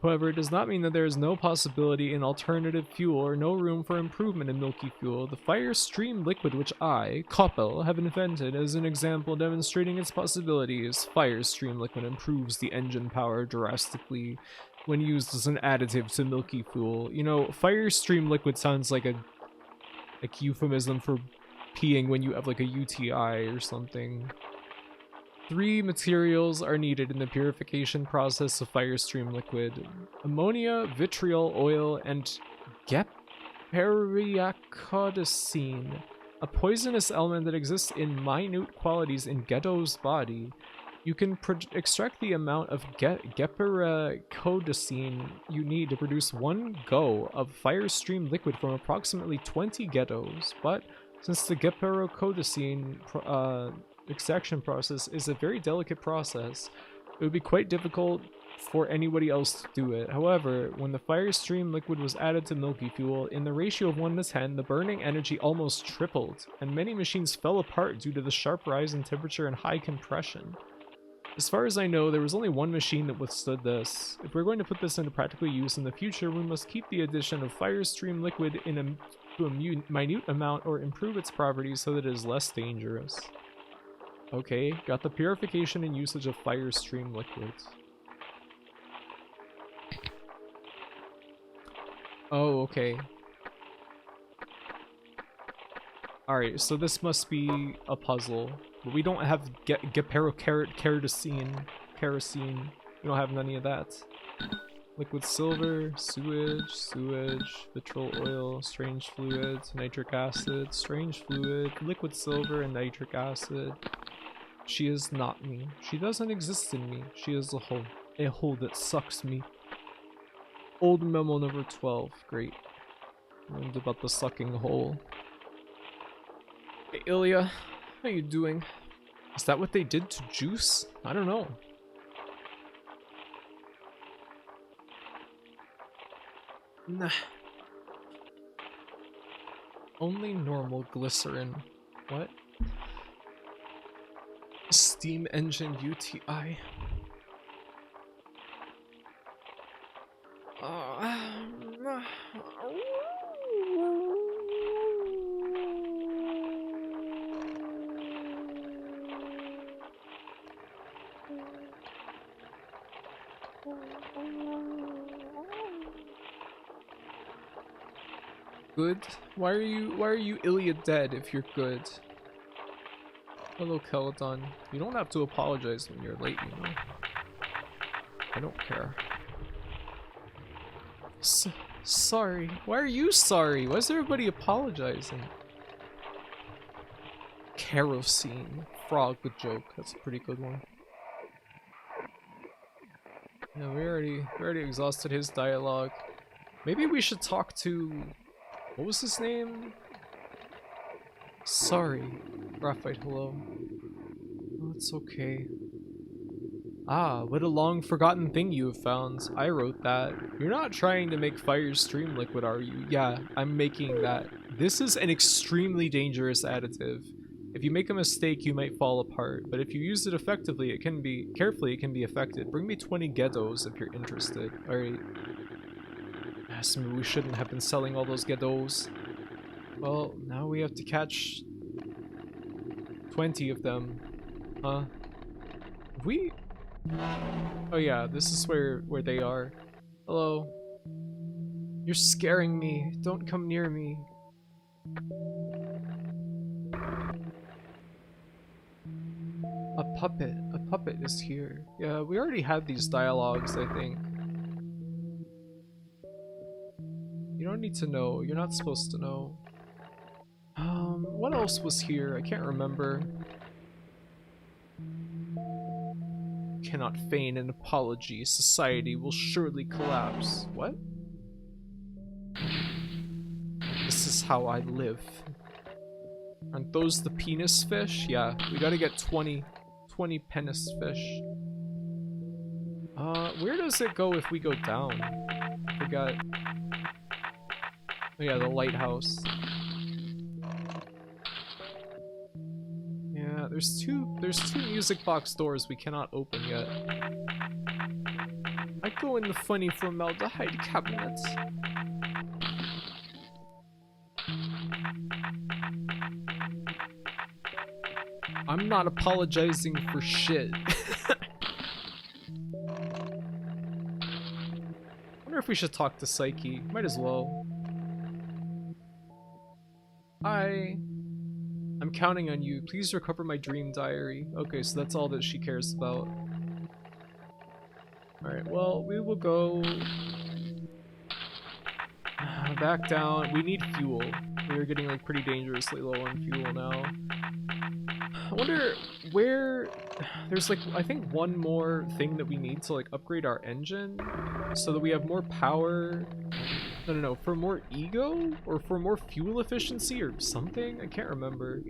However, it does not mean that there is no possibility in alternative fuel or no room for improvement in milky fuel. The fire stream liquid which I, Koppel, have invented as an example demonstrating its possibilities. Fire stream liquid improves the engine power drastically when used as an additive to milky fuel. You know, fire stream liquid sounds like a euphemism for peeing when you have like a UTI or something. 3 materials are needed in the purification process of Firestream liquid: ammonia, vitriol oil, and geperiacodacine, a poisonous element that exists in minute quantities in Ghetto's body. You can extract the amount of geperiacodacine you need to produce 1 go of Firestream liquid from approximately 20 Ghettos, but since the geperiacodacine extraction process is a very delicate process, it would be quite difficult for anybody else to do it. However, when the Firestream liquid was added to Milky Fuel, in the ratio of 1 to 10, the burning energy almost tripled, and many machines fell apart due to the sharp rise in temperature and high compression. As far as I know, there was only 1 machine that withstood this. If we're going to put this into practical use in the future, we must keep the addition of Firestream liquid to a minute amount or improve its properties so that it is less dangerous. Okay, got the purification and usage of Firestream liquids. Oh, okay. Alright, so this must be a puzzle. But we don't have kerosene. We don't have none of that. Liquid silver, sewage, vitriol oil, strange fluid, nitric acid, strange fluid, liquid silver, and nitric acid. She is not me. She doesn't exist in me. She is a hole that sucks me. Old memo number 12. Great. Learned about the sucking hole. Hey Ilya, how you doing? Is that what they did to Juice? I don't know. Nah. Only normal glycerin. What? Steam engine UTI. Good? Why are you Ilya dead if you're good? Hello, Keladon. You don't have to apologize when you're late, you know. I don't care. Sorry. Why are you sorry? Why is everybody apologizing? Kerosene. Frog, good joke. That's a pretty good one. Yeah, we already exhausted his dialogue. Maybe we should talk to... What was his name? Sorry. Graphite, hello. Oh, it's okay. Ah, what a long forgotten thing you have found. I wrote that. You're not trying to make Firestream liquid, are you? Yeah, I'm making that. This is an extremely dangerous additive. If you make a mistake, you might fall apart, but if you use it effectively, it can be affected. Bring me 20 ghettos if you're interested. Alright. Yes, maybe we shouldn't have been selling all those ghettos. Well, now we have to catch 20 of them. Huh? We... Oh yeah, this is where they are. Hello. You're scaring me. Don't come near me. A puppet. A puppet is here. Yeah, we already had these dialogues, I think. You don't need to know. You're not supposed to know. What else was here? I can't remember. Cannot feign an apology. Society will surely collapse. What? This is how I live. Aren't those the penis fish? Yeah, we gotta get 20 penis fish. Where does it go if we go down? I forgot. Oh yeah, the lighthouse. Yeah, there's two music box doors we cannot open yet. I go in the funny formaldehyde cabinet. I'm not apologizing for shit. Wonder if we should talk to Psyche. Might as well. Hi. I'm counting on you. Please recover my dream diary. Okay, so that's all that she cares about. Alright, well, we will go back down. We need fuel. We are getting like pretty dangerously low on fuel now. I wonder where... There's like, I think one more thing that we need to like upgrade our engine so that we have more power. No, for more ego? Or for more fuel efficiency or something? I can't remember.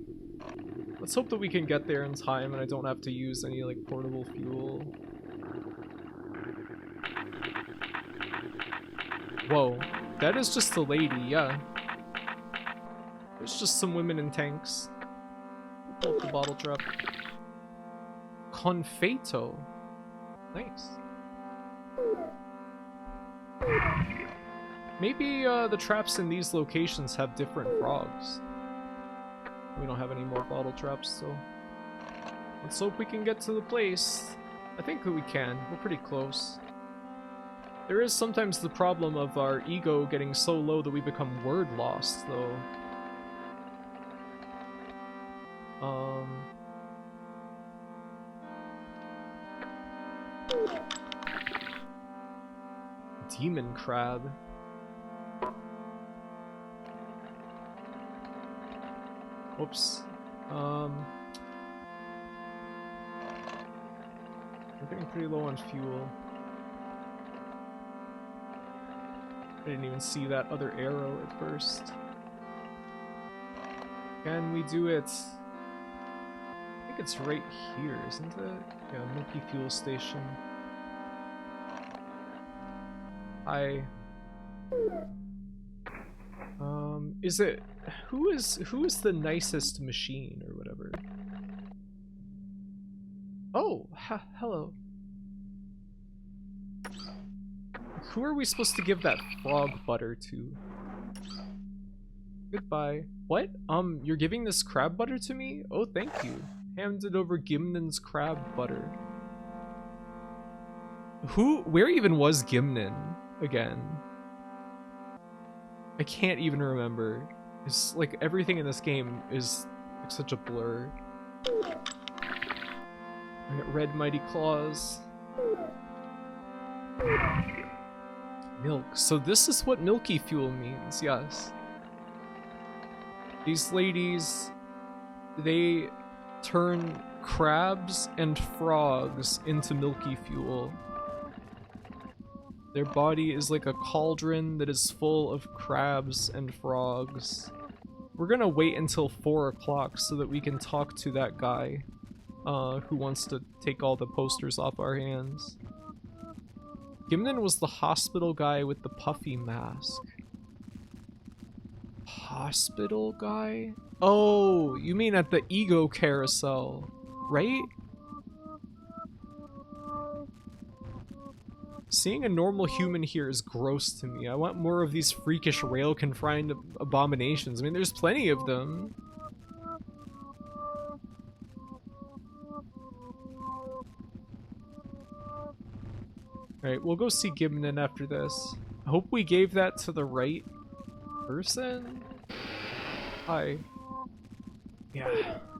Let's hope that we can get there in time and I don't have to use any like portable fuel. Whoa, that is just a lady, yeah. There's just some women in tanks. Pull up the bottle trap. Confeito. Nice. Maybe the traps in these locations have different frogs. We don't have any more bottle traps, so let's hope we can get to the place. I think that we can. We're pretty close. There is sometimes the problem of our ego getting so low that we become word lost, though. Demon crab. Whoops. We're getting pretty low on fuel. I didn't even see that other arrow at first. Can we do it? I think it's right here, isn't it? Yeah, Milky Fuel Station. Is it... Who is the nicest machine, or whatever? Oh, hello. Who are we supposed to give that frog butter to? Goodbye. What? You're giving this crab butter to me? Oh, thank you. Handed over Gimnin's crab butter. Where even was Gimnin again? I can't even remember. It's like everything in this game is like such a blur. I got red mighty claws. Milk. So this is what milky fuel means, yes. These ladies, they turn crabs and frogs into milky fuel. Their body is like a cauldron that is full of crabs and frogs. We're gonna wait until 4 o'clock so that we can talk to that guy who wants to take all the posters off our hands. Gimnin was the hospital guy with the puffy mask. Hospital guy? Oh, you mean at the ego carousel, right? Seeing a normal human here is gross to me. I want more of these freakish rail-confined abominations. I mean, there's plenty of them. Alright, we'll go see Gimnin after this. I hope we gave that to the right person? Hi. Yeah,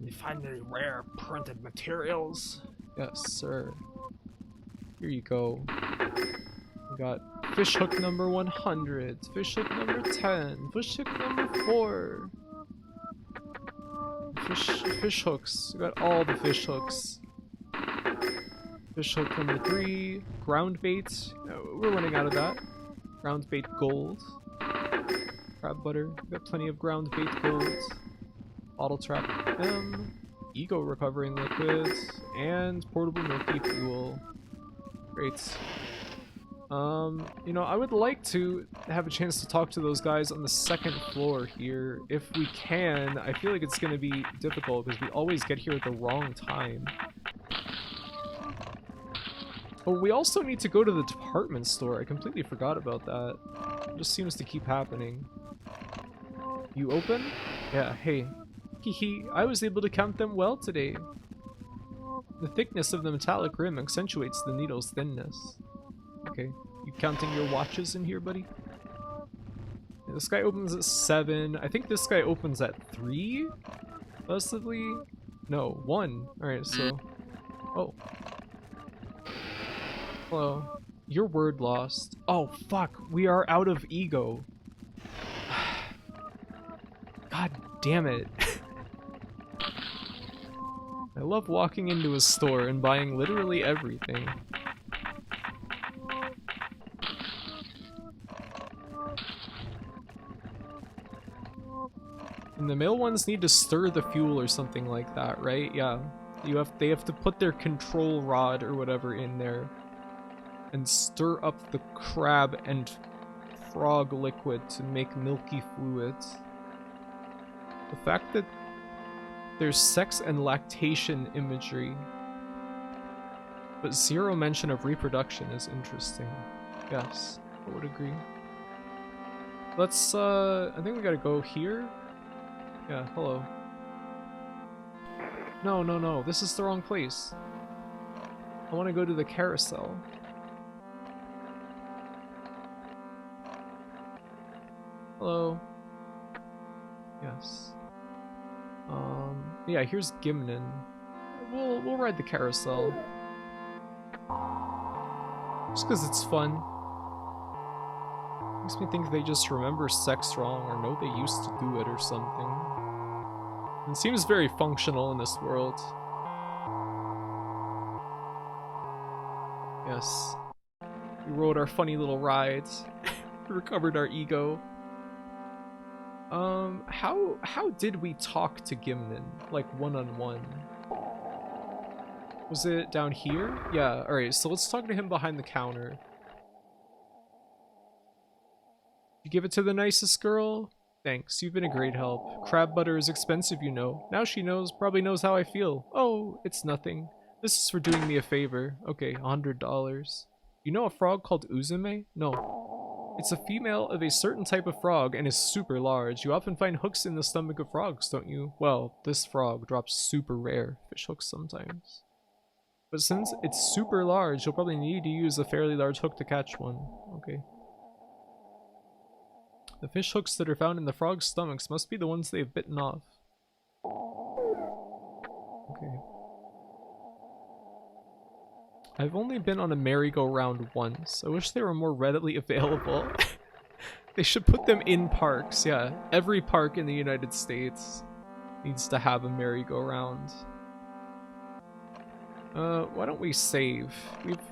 you find any rare printed materials? Yes, sir. Here you go. We got fish hook number 100, fish hook number 10, fish hook number 4. Fish hooks. We got all the fish hooks. Fish hook number 3, ground bait. No, we're running out of that. Ground bait gold. Crab butter. We got plenty of ground bait gold. Bottle trap M. Ego recovering liquids. And portable milky fuel. Great. You know, I would like to have a chance to talk to those guys on the 2nd floor here. If we can, I feel like it's going to be difficult because we always get here at the wrong time. Oh, we also need to go to the department store. I completely forgot about that. It just seems to keep happening. You open? Yeah, hey. Hehe, I was able to count them well today. The thickness of the metallic rim accentuates the needle's thinness. Okay, you counting your watches in here, buddy? Yeah, this guy opens at 7. I think this guy opens at 3? Possibly? No, 1. Alright, so... Oh. Hello. Your word lost. Oh, fuck. We are out of ego. God damn it. I love walking into a store and buying literally everything. And the male ones need to stir the fuel or something like that, right? Yeah. They have to put their control rod or whatever in there and stir up the crab and frog liquid to make milky fluids. The fact that there's sex and lactation imagery, but zero mention of reproduction is interesting. Yes, I would agree. Let's, I think we gotta go here. Yeah, hello. No, no, no, this is the wrong place. I want to go to the carousel. Hello. Yes. Yeah, here's Gimnon. We'll ride the carousel. Just because it's fun. Makes me think they just remember sex wrong or know they used to do it or something. It seems very functional in this world. Yes. We rode our funny little rides. We recovered our ego. How did we talk to Gimnon? Like one-on-one? Was it down here? Yeah, alright, so let's talk to him behind the counter. You give it to the nicest girl? Thanks, you've been a great help. Crab butter is expensive, you know. Now she probably knows how I feel. Oh, it's nothing. This is for doing me a favor. Okay, $100. You know a frog called Uzume? No. It's a female of a certain type of frog and is super large. You often find hooks in the stomach of frogs, don't you? Well, this frog drops super rare fish hooks sometimes. But since it's super large, you'll probably need to use a fairly large hook to catch one. Okay. The fish hooks that are found in the frog's stomachs must be the ones they've bitten off. Okay. I've only been on a merry-go-round once. I wish they were more readily available. They should put them in parks, yeah. Every park in the United States needs to have a merry-go-round. Why don't we save?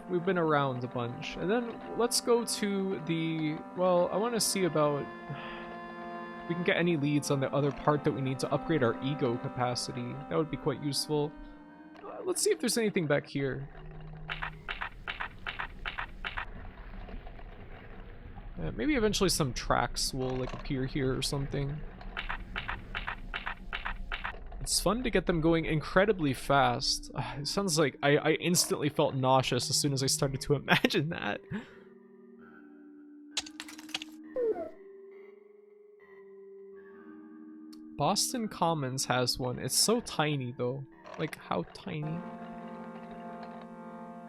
We've been around a bunch. And then let's go to the... Well, I want to see about... If we can get any leads on the other part that we need to upgrade our ego capacity. That would be quite useful. Let's see if there's anything back here. Maybe eventually some tracks will like appear here or something. It's fun to get them going incredibly fast. It sounds like I instantly felt nauseous as soon as I started to imagine that. Boston Commons has one. It's so tiny though. Like, how tiny?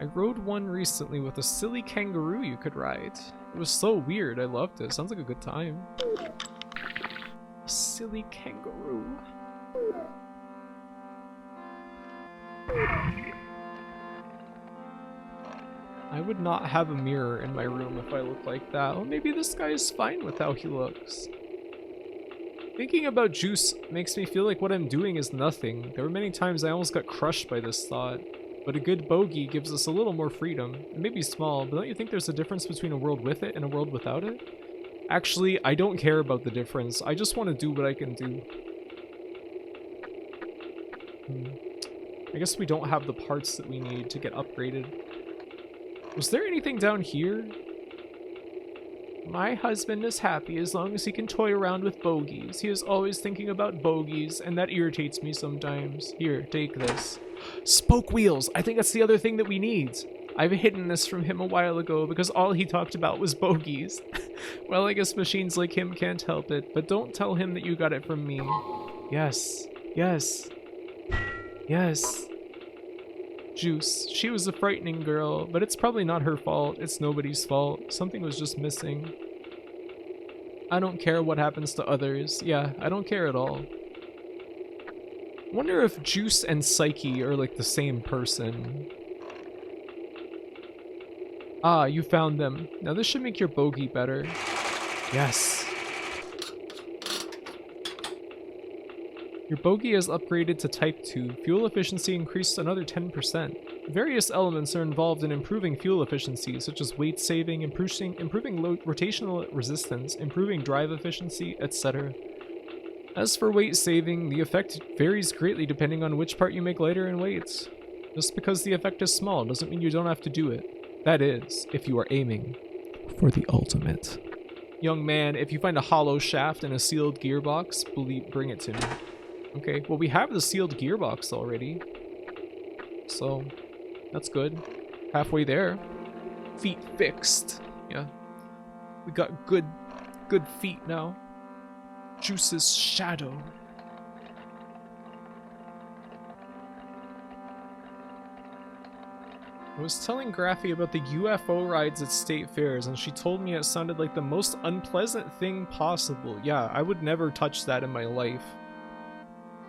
I rode one recently with a silly kangaroo you could ride. It was so weird. I loved it. Sounds like a good time. A silly kangaroo. I would not have a mirror in my room if I looked like that. Well, maybe this guy is fine with how he looks. Thinking about juice makes me feel like what I'm doing is nothing. There were many times I almost got crushed by this thought. But a good bogey gives us a little more freedom. It may be small, but don't you think there's a difference between a world with it and a world without it? Actually, I don't care about the difference. I just want to do what I can do. I guess we don't have the parts that we need to get upgraded. Was there anything down here? My husband is happy as long as he can toy around with bogeys. He is always thinking about bogeys, and that irritates me sometimes. Here, take this. Spoke wheels! I think that's the other thing that we need. I've hidden this from him a while ago because all he talked about was bogeys. Well, I guess machines like him can't help it, but don't tell him that you got it from me. Yes. Yes. Yes. Juice. She was a frightening girl, but it's probably not her fault. It's nobody's fault. Something was just missing. I don't care what happens to others. Yeah, I don't care at all. wonder if Juice and Psyche are like the same person. Ah, you found them. Now this should make your bogey better. Yes. Your bogey is upgraded to Type 2. Fuel efficiency increased another 10%. Various elements are involved in improving fuel efficiency, such as weight saving, improving rotational resistance, improving drive efficiency, etc. As for weight saving, the effect varies greatly depending on which part you make lighter in weight. Just because the effect is small doesn't mean you don't have to do it. That is, if you are aiming for the ultimate. Young man, if you find a hollow shaft and a sealed gearbox, bring it to me. Okay, well we have the sealed gearbox already. So, that's good. Halfway there. Feet fixed. Yeah. We got good feet now. Juice's shadow. I was telling Graphy about the UFO rides at state fairs, and she told me it sounded like the most unpleasant thing possible. Yeah, I would never touch that in my life.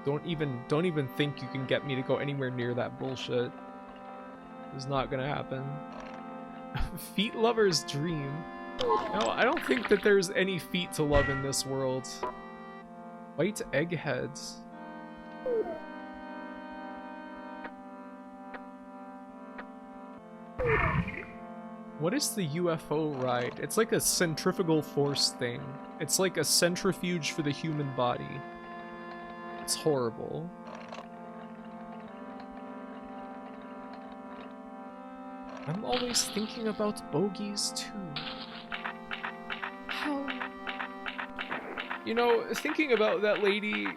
Don't even think you can get me to go anywhere near that bullshit. It's not gonna happen. Feet lover's dream. No, I don't think that there's any feet to love in this world. White eggheads. What is the UFO ride? It's like a centrifugal force thing. It's like a centrifuge for the human body. It's horrible. I'm always thinking about bogeys too. How? You know, thinking about that lady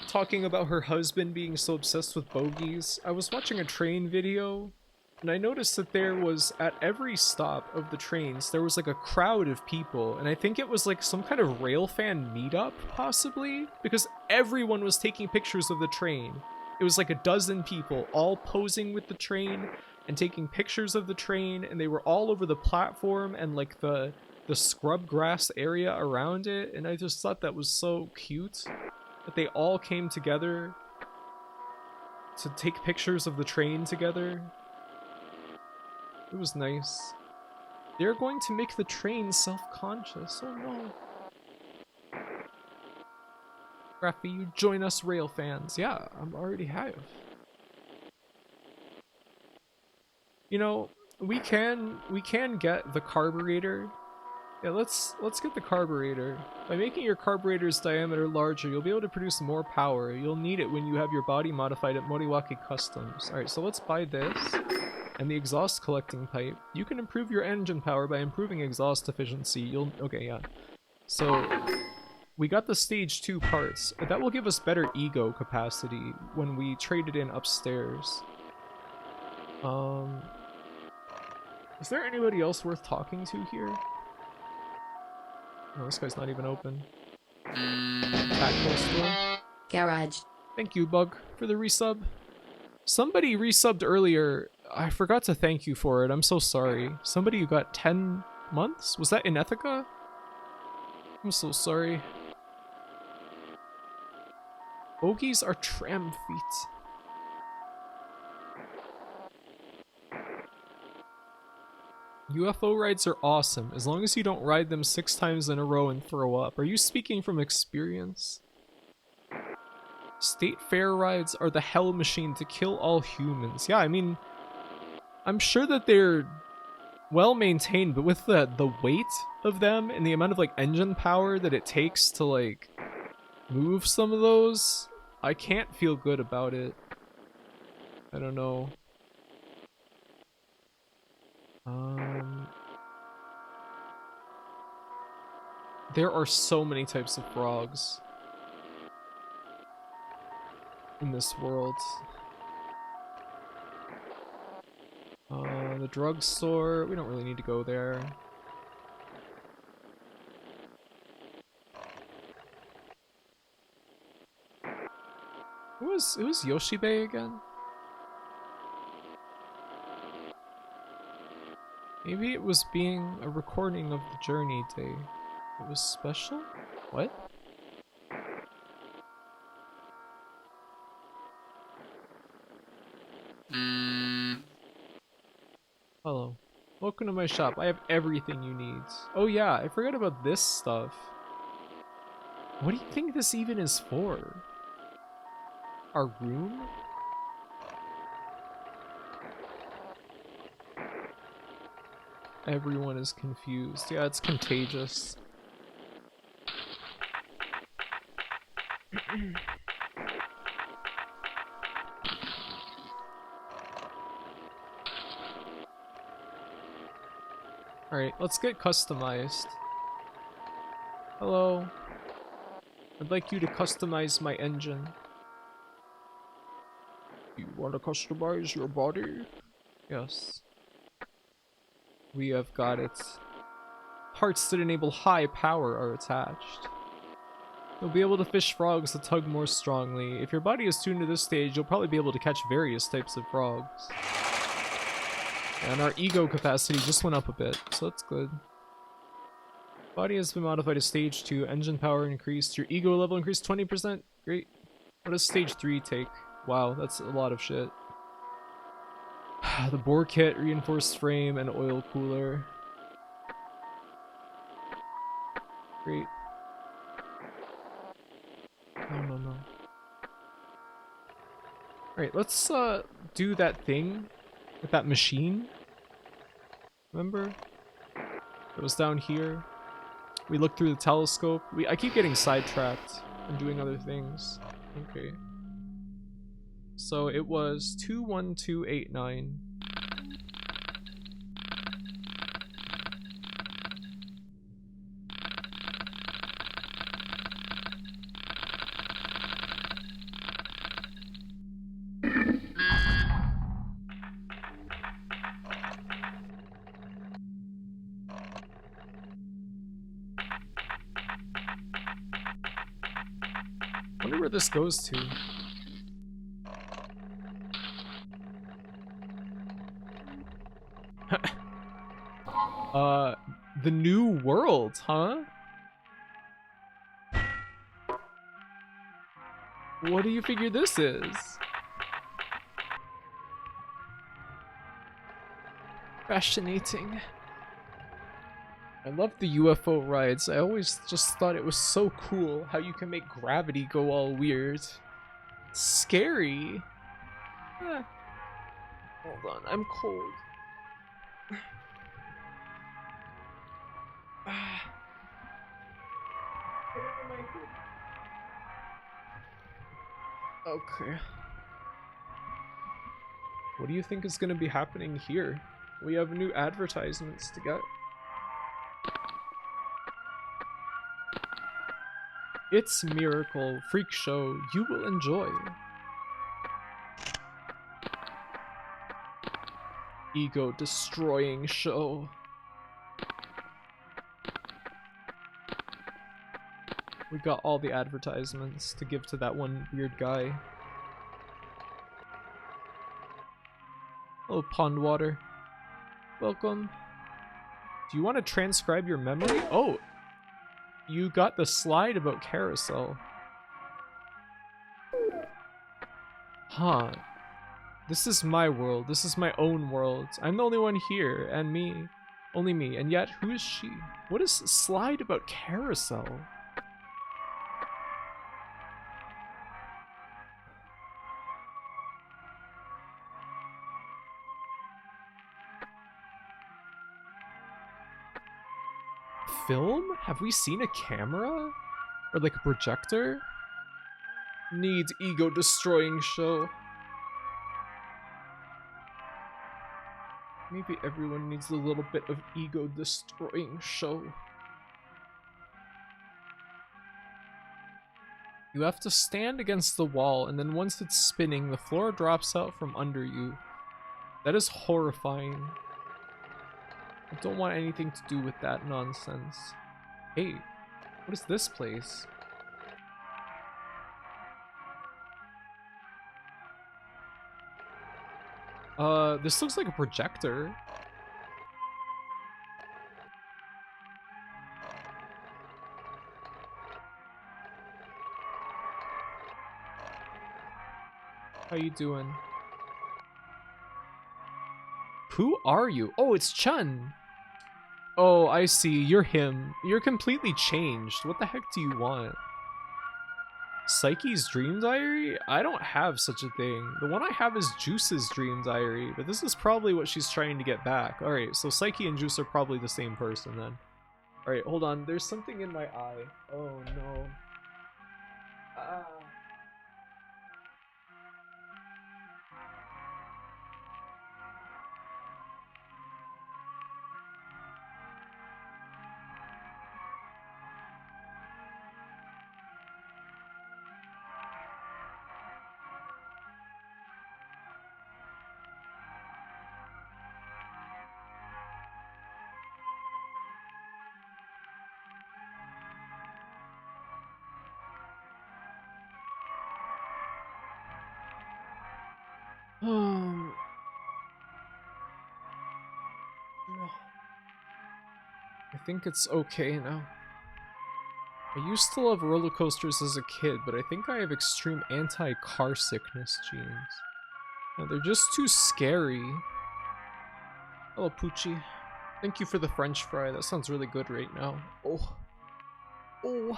talking about her husband being so obsessed with bogeys, I was watching a train video and I noticed that there was, at every stop of the trains, there was like a crowd of people, and I think it was like some kind of railfan meetup, possibly? Because everyone was taking pictures of the train. It was like a dozen people, all posing with the train, and taking pictures of the train, and they were all over the platform and like the scrub grass area around it, and I just thought that was so cute, that they all came together to take pictures of the train together. It was nice. They're going to make the train self-conscious. Oh no. Raffy, you join us rail fans. Yeah, I already have. You know, we can get the carburetor. Yeah, let's get the carburetor. By making your carburetor's diameter larger, you'll be able to produce more power. You'll need it when you have your body modified at Moriwaki Customs. Alright, so let's buy this. And the exhaust collecting pipe. You can improve your engine power by improving exhaust efficiency. Okay, yeah. So, we got the stage 2 parts. That will give us better ego capacity when we trade it in upstairs. Is there anybody else worth talking to here? Oh, this guy's not even open. Tactile store. Garage. Thank you, Bug, for the resub. Somebody resubbed earlier. I forgot to thank you for it. I'm so sorry. Somebody who got 10 months? Was that in Ithaca? I'm so sorry. Bogies are tram feet. UFO rides are awesome, as long as you don't ride them 6 times in a row and throw up. Are you speaking from experience? State fair rides are the hell machine to kill all humans. Yeah, I mean, I'm sure that they're well maintained, but with the weight of them and the amount of like engine power that it takes to like move some of those, I can't feel good about it. I don't know. There are so many types of frogs in this world. The drugstore, we don't really need to go there. Who was Yoshibe again? Maybe it was being a recording of the journey day. It was special? What? Hello. Welcome to my shop. I have everything you need. Oh yeah, I forgot about this stuff. What do you think this even is for? Our room? Everyone is confused. Yeah, it's contagious. Alright, let's get customized. Hello. I'd like you to customize my engine. You want to customize your body? Yes. We have got it. Parts that enable high power are attached. You'll be able to fish frogs that tug more strongly. If your body is tuned to this stage, you'll probably be able to catch various types of frogs. And our ego capacity just went up a bit, so that's good. Body has been modified to stage 2. Engine power increased. Your ego level increased 20%. Great. What does stage 3 take? Wow, that's a lot of shit. The bore kit, reinforced frame, and oil cooler. Great. No. Alright, let's do that thing with that machine. Remember? It was down here. We looked through the telescope. I keep getting sidetracked and doing other things. Okay. So it was 21289. Wonder where this goes to. The new world, huh? What do you figure this is? Fascinating. I love the UFO rides. I always just thought it was so cool how you can make gravity go all weird. Scary. Hold on, I'm cold. Okay. What do you think is going to be happening here? We have new advertisements to get. It's Miracle Freak Show you will enjoy. Ego destroying show. We got all the advertisements to give to that one weird guy. Oh, pond water. Welcome. Do you want to transcribe your memory? Oh, you got the slide about carousel. Huh. This is my world. This is my own world. I'm the only one here, and me. Only me. And yet, who is she? What is slide about carousel? Film? Have we seen a camera? Or like a projector? Needs ego destroying show. Maybe everyone needs a little bit of ego destroying show. You have to stand against the wall, and then once it's spinning, the floor drops out from under you. That is horrifying. I don't want anything to do with that nonsense. Hey, what is this place? This looks like a projector. How you doing? Who are you? Oh, it's Chun. Oh, I see. You're him. You're completely changed. What the heck do you want? Psyche's dream diary? I don't have such a thing. The one I have is Juice's dream diary, but this is probably what she's trying to get back. Alright, so Psyche and Juice are probably the same person then. Alright, hold on. There's something in my eye. Oh no. I think it's okay now. I used to love roller coasters as a kid, but I think I have extreme anti-car sickness genes. No, they're just too scary. Hello, Poochie. Thank you for the French fry. That sounds really good right now. Oh. Oh.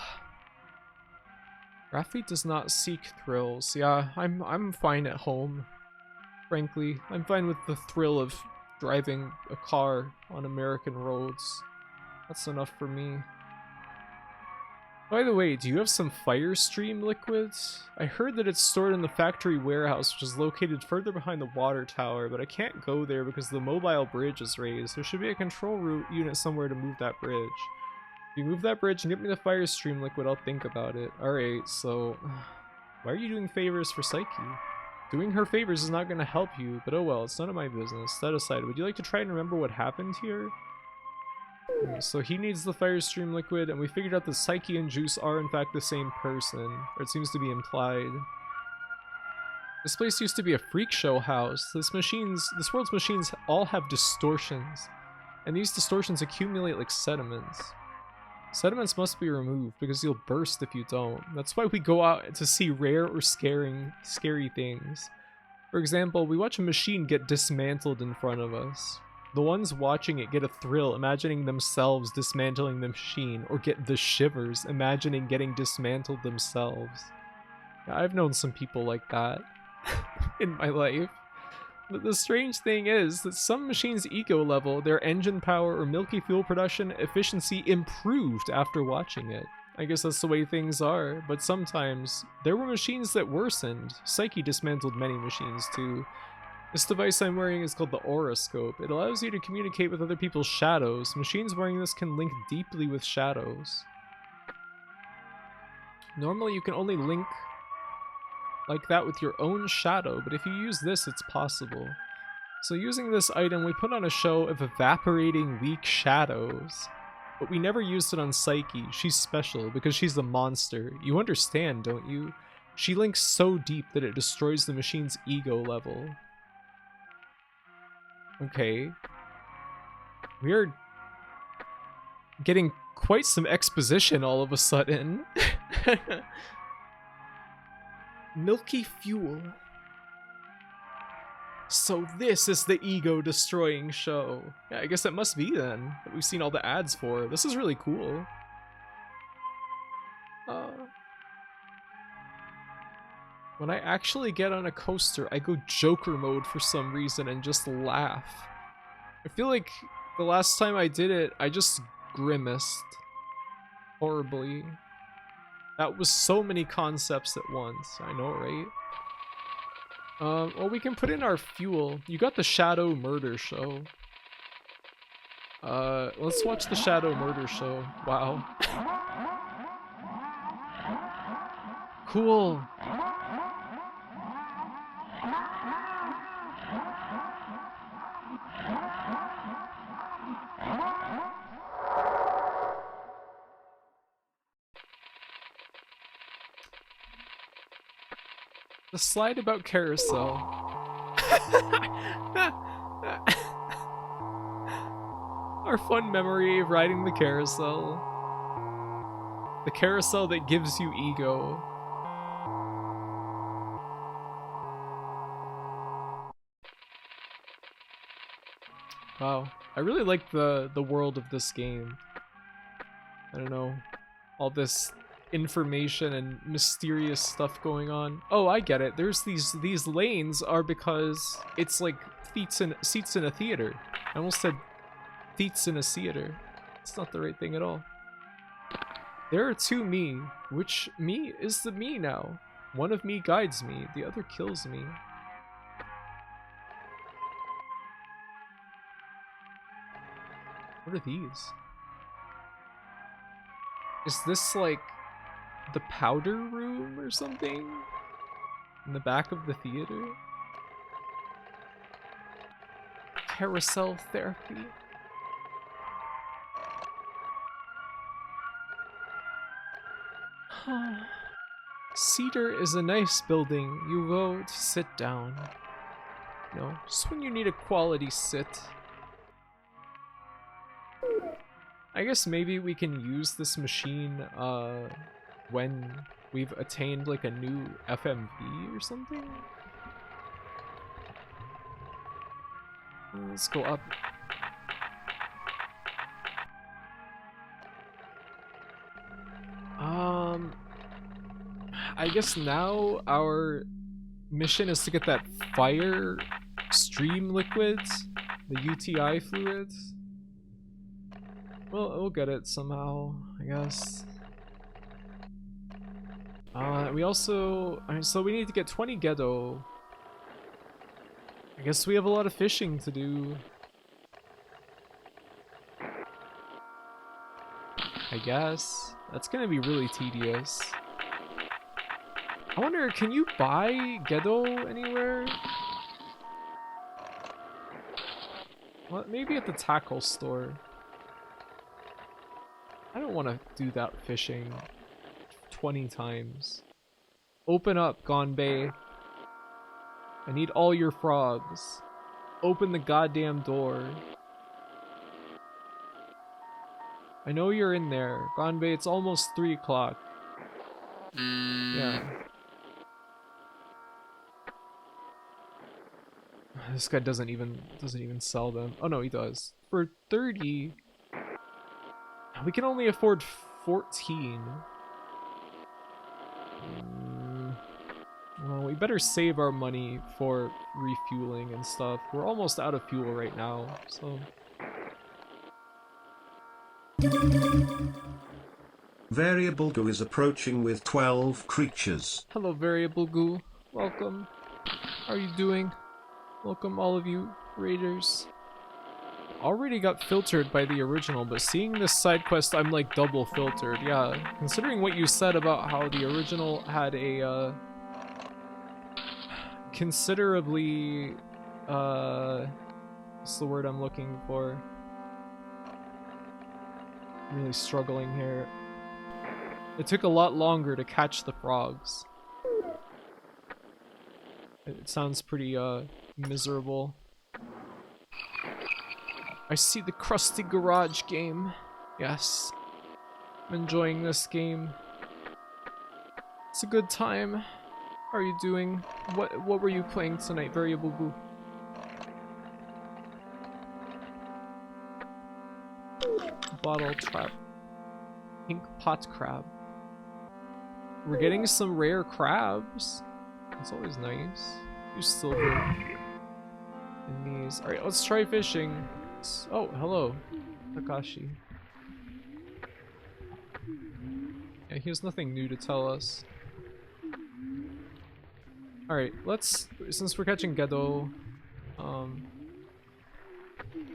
Raffi does not seek thrills. Yeah, I'm fine at home. Frankly, I'm fine with the thrill of driving a car on American roads. That's enough for me. By the way, do you have some Firestream liquids? I heard that it's stored in the factory warehouse, which is located further behind the water tower, but I can't go there because the mobile bridge is raised. There should be a control route unit somewhere to move that bridge. If you move that bridge and get me the Firestream liquid, I'll think about it. Alright, so... why are you doing favors for Psyche? Doing her favors is not going to help you, but oh well, it's none of my business. That aside, would you like to try and remember what happened here? Okay, so he needs the Firestream liquid, and we figured out that Psyche and Juice are in fact the same person, or it seems to be implied. This place used to be a freak show house. This world's machines all have distortions, and these distortions accumulate like sediments. Sediments must be removed because you'll burst if you don't. That's why we go out to see rare or scary things. For example, we watch a machine get dismantled in front of us. The ones watching it get a thrill imagining themselves dismantling the machine, or get the shivers imagining getting dismantled themselves. Yeah, I've known some people like that in my life. But the strange thing is that some machines' ego level, their engine power or milky fuel production efficiency improved after watching it. I guess that's the way things are, but sometimes there were machines that worsened. Psyche dismantled many machines too. This device I'm wearing is called the Auroscope. It allows you to communicate with other people's shadows. Machines wearing this can link deeply with shadows. Normally you can only link like that with your own shadow, but if you use this, it's possible. So using this item, we put on a show of evaporating weak shadows. But we never used it on Psyche. She's special because she's a monster. You understand, don't you? She links so deep that it destroys the machine's ego level. Okay. We're getting quite some exposition all of a sudden. Milky fuel. So this is the ego-destroying show. Yeah, I guess it must be then, that we've seen all the ads for. This is really cool. When I actually get on a coaster, I go Joker mode for some reason and just laugh. I feel like the last time I did it, I just grimaced horribly. That was so many concepts at once. I know, right? Well, we can put in our fuel. You got the Shadow Murder Show. Let's watch the Shadow Murder Show. Wow. Cool. The slide about carousel. Our fun memory of riding the carousel. The carousel that gives you ego. Wow. I really like the world of this game. I don't know. All this information and mysterious stuff going on. Oh, I get it. There's these lanes are because it's like seats in a theater. I almost said seats in a theater. It's not the right thing at all. There are two me. Which me is the me now? One of me guides me, the other kills me. What are these? Is this like the powder room or something? In the back of the theater? Carousel therapy. Cedar is a nice building. You go to sit down. No, just when you need a quality sit. I guess maybe we can use this machine when we've attained like a new FMV or something. Let's go up. I guess now our mission is to get that fire stream liquids, the UTI fluids. Well, we'll get it somehow, I guess. We also, so we need to get 20 ghetto. I guess we have a lot of fishing to do. I guess. That's gonna be really tedious. I wonder, can you buy ghetto anywhere? Well, maybe at the tackle store. I don't want to do that fishing 20 times. Open up, Gonbei. I need all your frogs. Open the goddamn door. I know you're in there. Gonbei, it's almost 3 o'clock. Yeah. This guy doesn't even sell them. Oh no, he does. For 30, we can only afford 14. Well, we better save our money for refueling and stuff. We're almost out of fuel right now, so. Variable Goo is approaching with 12 creatures. Hello, Variable Goo. Welcome. How are you doing? Welcome, all of you raiders. Already got filtered by the original, but seeing this side quest, I'm like double filtered. Yeah, considering what you said about how the original had a considerably what's the word I'm looking for? Really struggling here. It took a lot longer to catch the frogs. It sounds pretty miserable. I see the crusty garage game. Yes. I'm enjoying this game. It's a good time. How are you doing? What were you playing tonight, Variable Boo? Bottle trap. Pink pot crab. We're getting some rare crabs. It's always nice. You still good. In these. Alright, let's try fishing. Oh, hello, Takashi. Yeah, he has nothing new to tell us. Alright, since we're catching Gedo,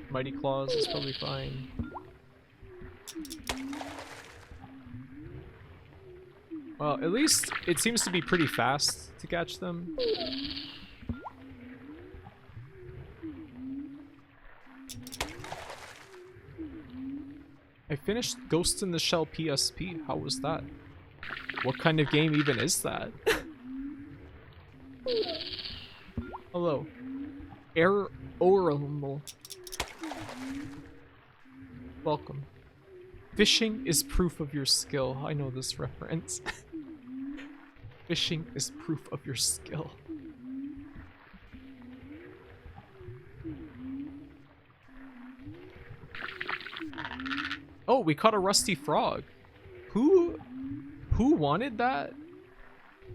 Mighty Claws is probably fine. Well, at least it seems to be pretty fast to catch them. I finished Ghost in the Shell PSP. How was that? What kind of game even is that? Hello. Oral. Welcome. Fishing is proof of your skill. I know this reference. Fishing is proof of your skill. Oh, we caught a rusty frog. Who wanted that?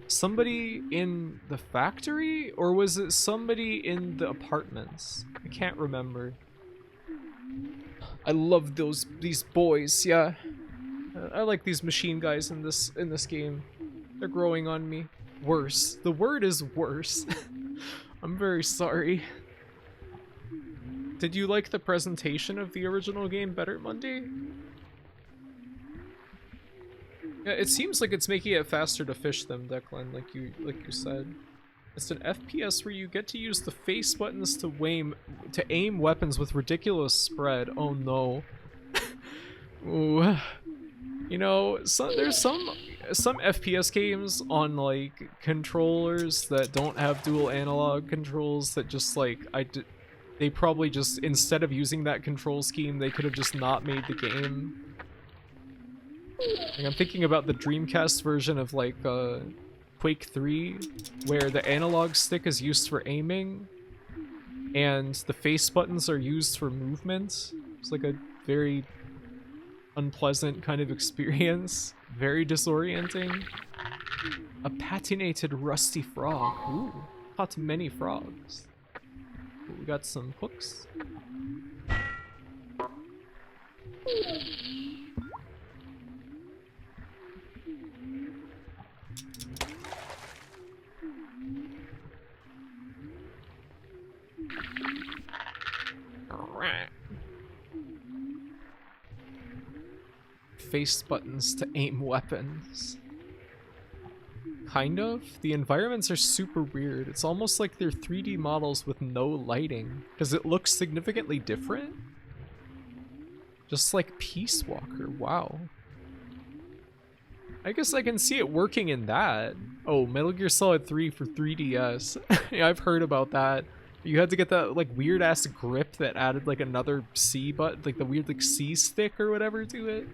Somebody in the factory, or was it somebody in the apartments? I can't remember. I love these boys. Yeah, I like these machine guys in this game. They're growing on me. Worse. The word is worse. I'm very sorry. Did you like the presentation of the original game better, Monday? Yeah, it seems like it's making it faster to fish them, Declan, like you said. It's an FPS where you get to use the face buttons to aim weapons with ridiculous spread. Oh no. Ooh. You know, there's some FPS games on like controllers that don't have dual analog controls that just like they probably just, instead of using that control scheme, they could have just not made the game. Like, I'm thinking about the Dreamcast version of like Quake 3, where the analog stick is used for aiming and the face buttons are used for movement. It's like a very unpleasant kind of experience. Very disorienting. A patinated rusty frog. Ooh, caught many frogs. Ooh, we got some hooks. Face buttons to aim weapons. Kind of. The environments are super weird. It's almost like they're 3D models with no lighting. Does it look significantly different? Just like Peace Walker. Wow. I guess I can see it working in that. Oh, Metal Gear Solid 3 for 3DS. Yeah, I've heard about that. You had to get that like weird ass grip that added like another C button, like the weird like C stick or whatever to it.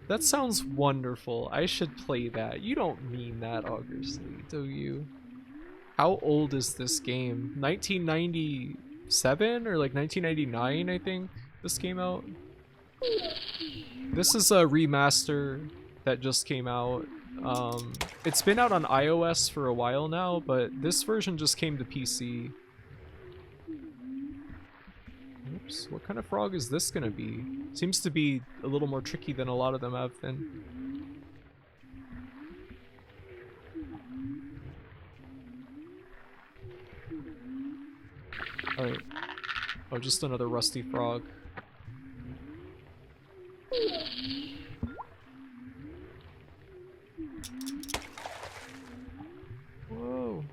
That sounds wonderful. I should play that. You don't mean that, Augersley, do you? How old is this game? 1997 or like 1999, I think this came out. This is a remaster that just came out. It's been out on iOS for a while now, but this version just came to PC. Oops, what kind of frog is this gonna be? Seems to be a little more tricky than a lot of them have been. Alright. Oh, just another rusty frog. Whoa.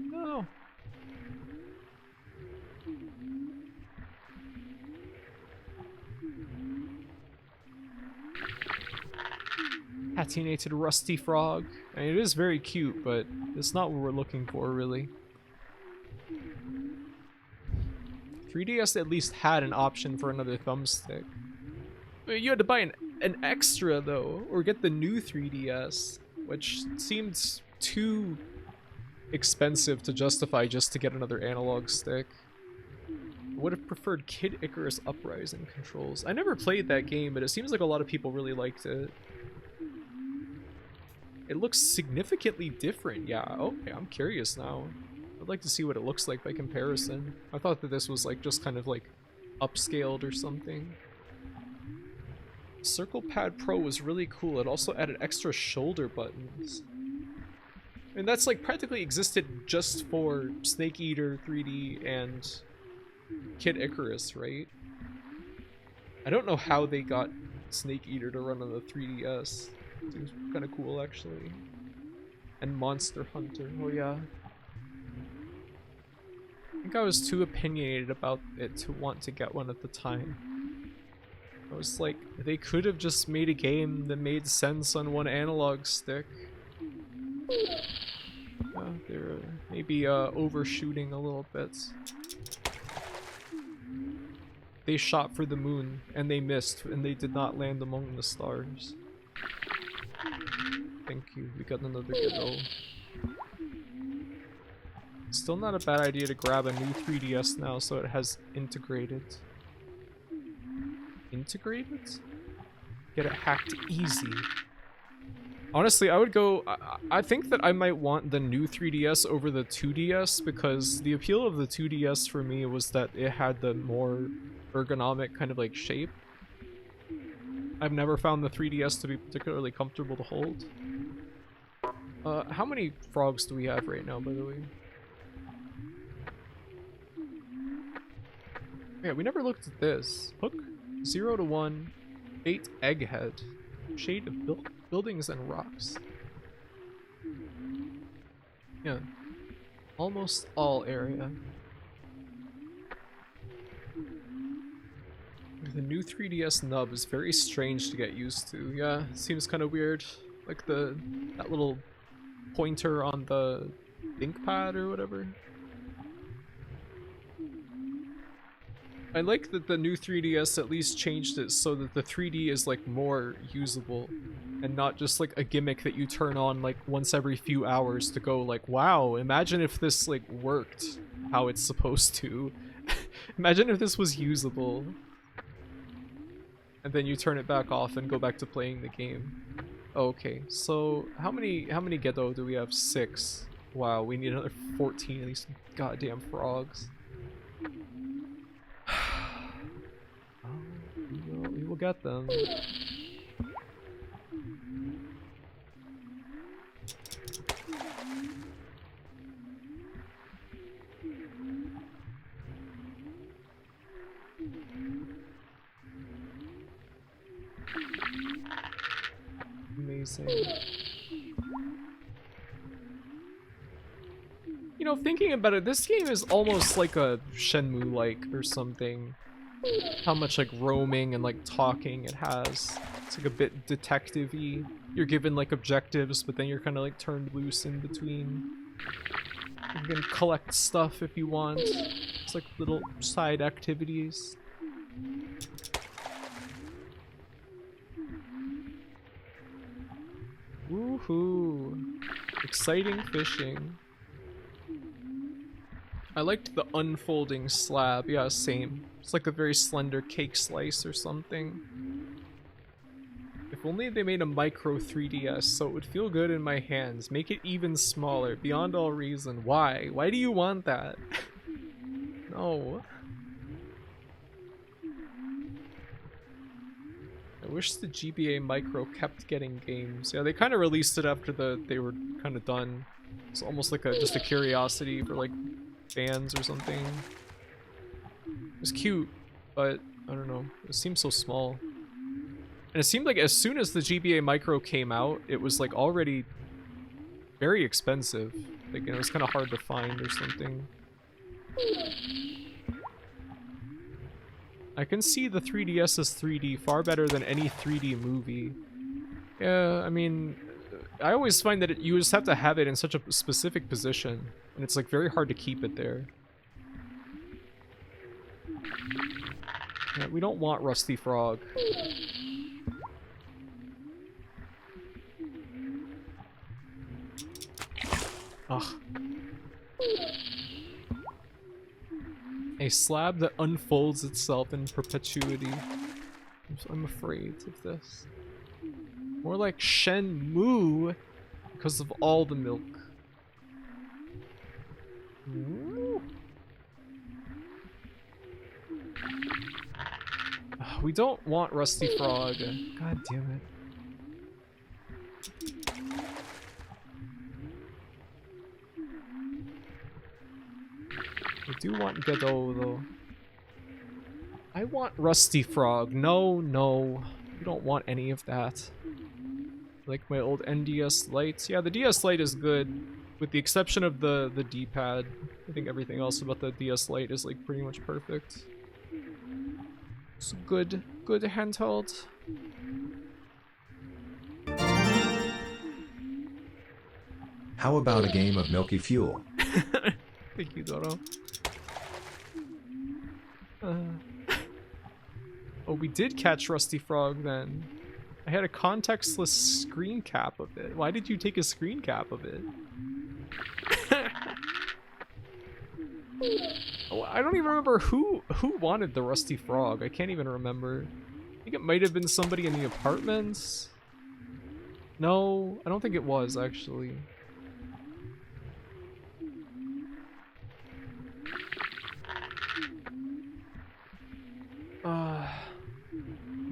No. Patinated rusty frog. I mean, it is very cute, but it's not what we're looking for, really. 3DS at least had an option for another thumbstick. You had to buy an extra, though, or get the new 3DS, which seemed too expensive to justify just to get another analog stick. I would have preferred Kid Icarus Uprising controls. I never played that game, but it seems like a lot of people really liked it. It looks significantly different. Yeah, okay, I'm curious now. I'd like to see what it looks like by comparison. I thought that this was like just kind of like upscaled or something. Circle Pad Pro was really cool. It also added extra shoulder buttons. And that's like practically existed just for Snake Eater 3D and Kid Icarus, right? I don't know how they got Snake Eater to run on the 3DS. Seems kind of cool, actually. And Monster Hunter. Oh yeah. I think I was too opinionated about it to want to get one at the time. I was like, they could have just made a game that made sense on one analog stick. They're maybe overshooting a little bit. They shot for the moon, and they missed, and they did not land among the stars. Thank you, we got another ghetto. Still not a bad idea to grab a new 3DS now so it has integrated. Integrated? Get it hacked easy. Honestly, I would go... I think that I might want the new 3DS over the 2DS because the appeal of the 2DS for me was that it had the more ergonomic kind of like shape. I've never found the 3DS to be particularly comfortable to hold. How many frogs do we have right now, by the way? Yeah, we never looked at this. Hook, 0 to 1, 8 egghead, shade of buildings and rocks. Yeah, almost all area. The new 3DS nub is very strange to get used to. Yeah, it seems kind of weird. Like that little pointer on the ink pad or whatever. I like that the new 3DS at least changed it so that the 3D is like more usable and not just like a gimmick that you turn on like once every few hours to go like, wow, imagine if this like worked how it's supposed to. Imagine if this was usable. And then you turn it back off and go back to playing the game. Okay, so how many Gedo do we have? 6. Wow, we need another 14 of these goddamn frogs. We will get them. Amazing. You know, thinking about it, this game is almost like a Shenmue-like or something. How much like roaming and like talking it has. It's like a bit detective-y. You're given like objectives, but then you're kind of like turned loose in between. You can collect stuff if you want. It's like little side activities. Woohoo! Exciting fishing. I liked the unfolding slab. Yeah, same. It's like a very slender cake slice or something. If only they made a micro 3DS so it would feel good in my hands. Make it even smaller, beyond all reason. Why? Why do you want that? No. I wish the GBA Micro kept getting games. Yeah, they kind of released it after they were kind of done. It's almost like just a curiosity for like fans or something. It was cute, but I don't know. It seemed so small. And it seemed like as soon as the GBA Micro came out, it was like already very expensive. Like, you know, it was kind of hard to find or something. I can see the 3DS's 3D far better than any 3D movie. Yeah, I mean, I always find that you just have to have it in such a specific position, and it's like very hard to keep it there. Yeah, we don't want Rusty Frog. Ugh. A slab that unfolds itself in perpetuity. I'm afraid of this. More like Shenmue because of all the milk. Ooh. We don't want Rusty Frog. God damn it. I do want Gedo though. I want Rusty Frog. No, no. We don't want any of that. Like my old NDS Lite. Yeah, the DS Lite is good. With the exception of the D-pad. I think everything else about the DS Lite is like pretty much perfect. It's good handheld. How about a game of Milky Fuel? Thank you, Doro. Oh, we did catch Rusty Frog then. I had a contextless screen cap of it. Why did you take a screen cap of it? Oh, I don't even remember who wanted the Rusty Frog. I can't even remember. I think it might have been somebody in the apartments. No, I don't think it was, actually.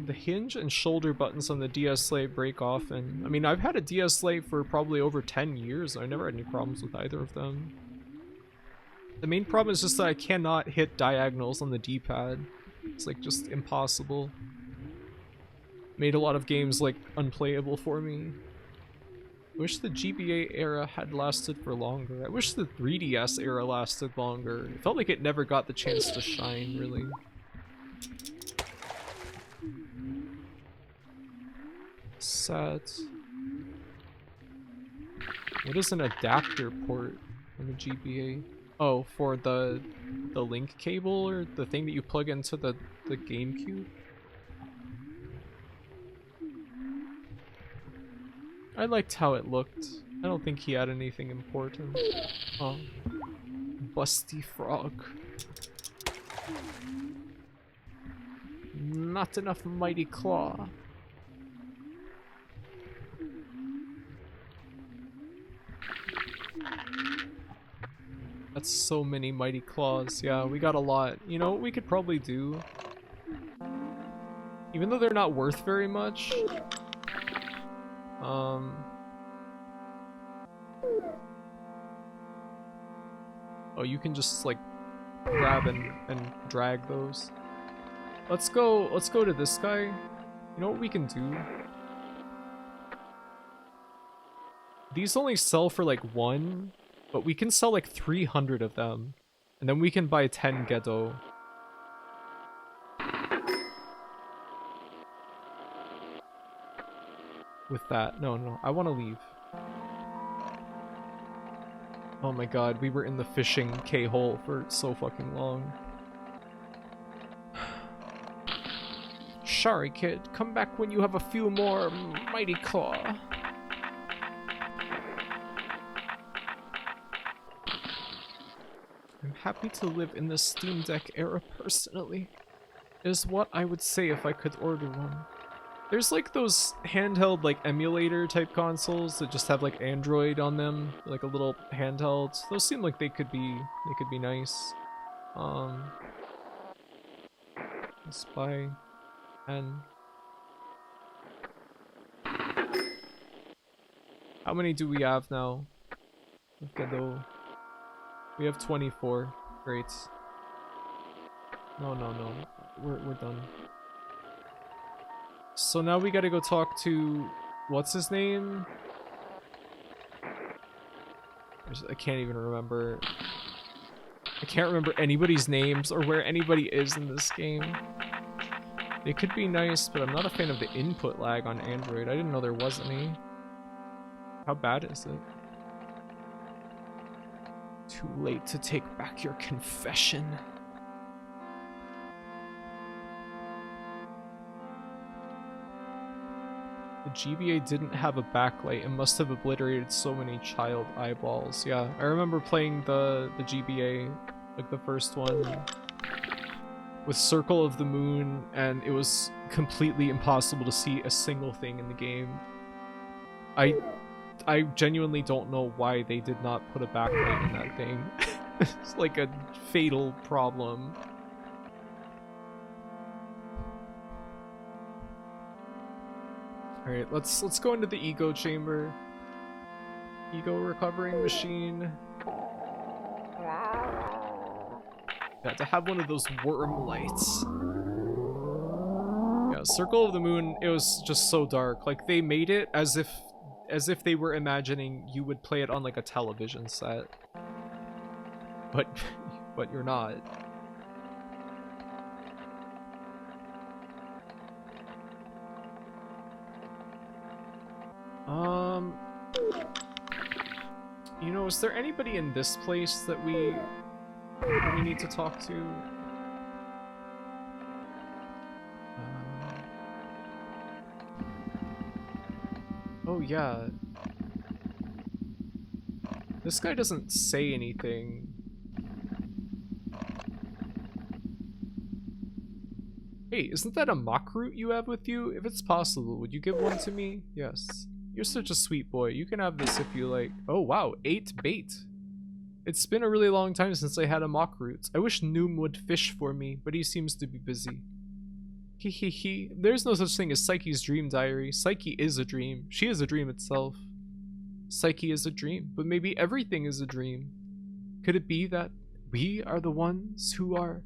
The hinge and shoulder buttons on the DS Lite break often. I mean, I've had a DS Lite for probably over 10 years. I never had any problems with either of them. The main problem is just that I cannot hit diagonals on the D-pad. It's like just impossible. Made a lot of games like unplayable for me. I wish the GBA era had lasted for longer. I wish the 3DS era lasted longer. It felt like it never got the chance to shine, really. Sad. What is an adapter port on the GBA? Oh, for the link cable or the thing that you plug into the GameCube? I liked how it looked. I don't think he had anything important. Oh. Busty frog. Not enough mighty claw. That's so many mighty claws. Yeah, we got a lot. You know what we could probably do? Even though they're not worth very much. Oh, you can just like grab and drag those. Let's go to this guy. You know what we can do? These only sell for like 1, but we can sell like 300 of them. And then we can buy 10 Gedo. With that. No, I want to leave. Oh my god, we were in the fishing K-hole for so fucking long. Sorry, kid. Come back when you have a few more mighty claw. I'm happy to live in the Steam Deck era personally. Is what I would say if I could order one. There's like those handheld like emulator type consoles that just have like Android on them, like a little handheld. Those seem like they could be nice. Let's buy 10. How many do we have now? Gedo. We have 24. Great. No. We're done. So now we gotta go talk to... What's his name? I can't even remember. I can't remember anybody's names or where anybody is in this game. It could be nice, but I'm not a fan of the input lag on Android. I didn't know there was any. How bad is it? Too late to take back your confession. The GBA didn't have a backlight and must have obliterated so many child eyeballs. Yeah, I remember playing the GBA, like the first one, with Circle of the Moon, and it was completely impossible to see a single thing in the game. I genuinely don't know why they did not put a backlight in that thing. It's like a fatal problem. Alright, let's go into the ego chamber. Ego recovering machine. Yeah, to have one of those worm lights. Yeah, Circle of the Moon, it was just so dark. Like, they made it as if they were imagining you would play it on like a television set. But you're not. You know, is there anybody in this place that we need to talk to? Oh yeah. This guy doesn't say anything. Hey, isn't that a mock root you have with you? If it's possible, would you give one to me? Yes. You're such a sweet boy. You can have this if you like. Oh wow, 8 bait. It's been a really long time since I had a mock root. I wish Noom would fish for me, but he seems to be busy. He. There's no such thing as Psyche's dream diary. Psyche is a dream. She is a dream itself. Psyche is a dream, but maybe everything is a dream. Could it be that we are the ones who are...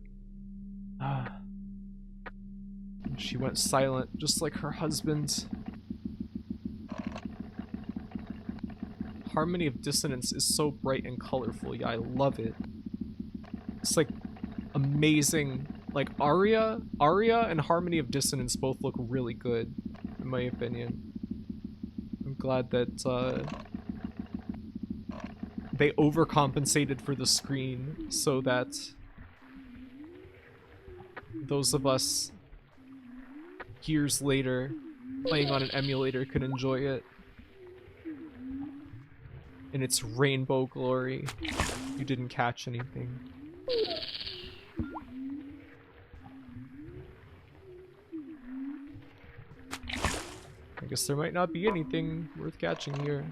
She went silent, just like her husband. Harmony of dissonance is so bright and colorful. Yeah, I love it. It's like amazing. Like aria and harmony of dissonance both look really good, in my opinion. I'm glad that they overcompensated for the screen so that those of us years later playing on an emulator could enjoy it in its rainbow glory. You didn't catch anything. I guess there might not be anything worth catching here.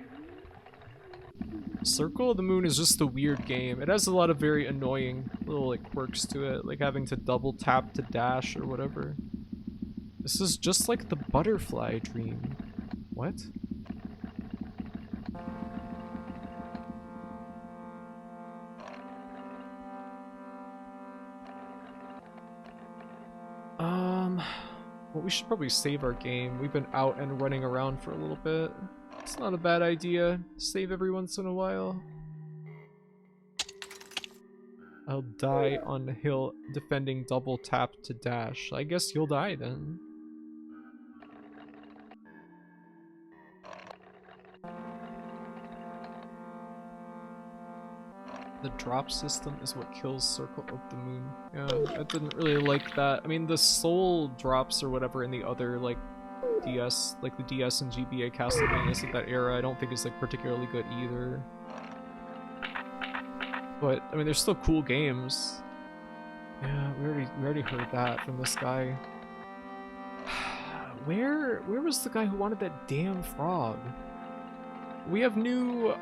Circle of the Moon is just a weird game. It has a lot of very annoying little like quirks to it, like having to double tap to dash or whatever. This is just like the butterfly dream. What? Well, we should probably save our game. We've been out and running around for a little bit. It's not a bad idea. Save every once in a while. I'll die on the hill defending double tap to dash. I guess you'll die then. The drop system is what kills Circle of the Moon. Yeah, I didn't really like that. I mean, the soul drops or whatever in the other, like, DS, like the DS and GBA Castlevanias of that era, I don't think is, like, particularly good either. But, I mean, they're still cool games. Yeah, we already heard that from this guy. Where was the guy who wanted that damn frog? We have new,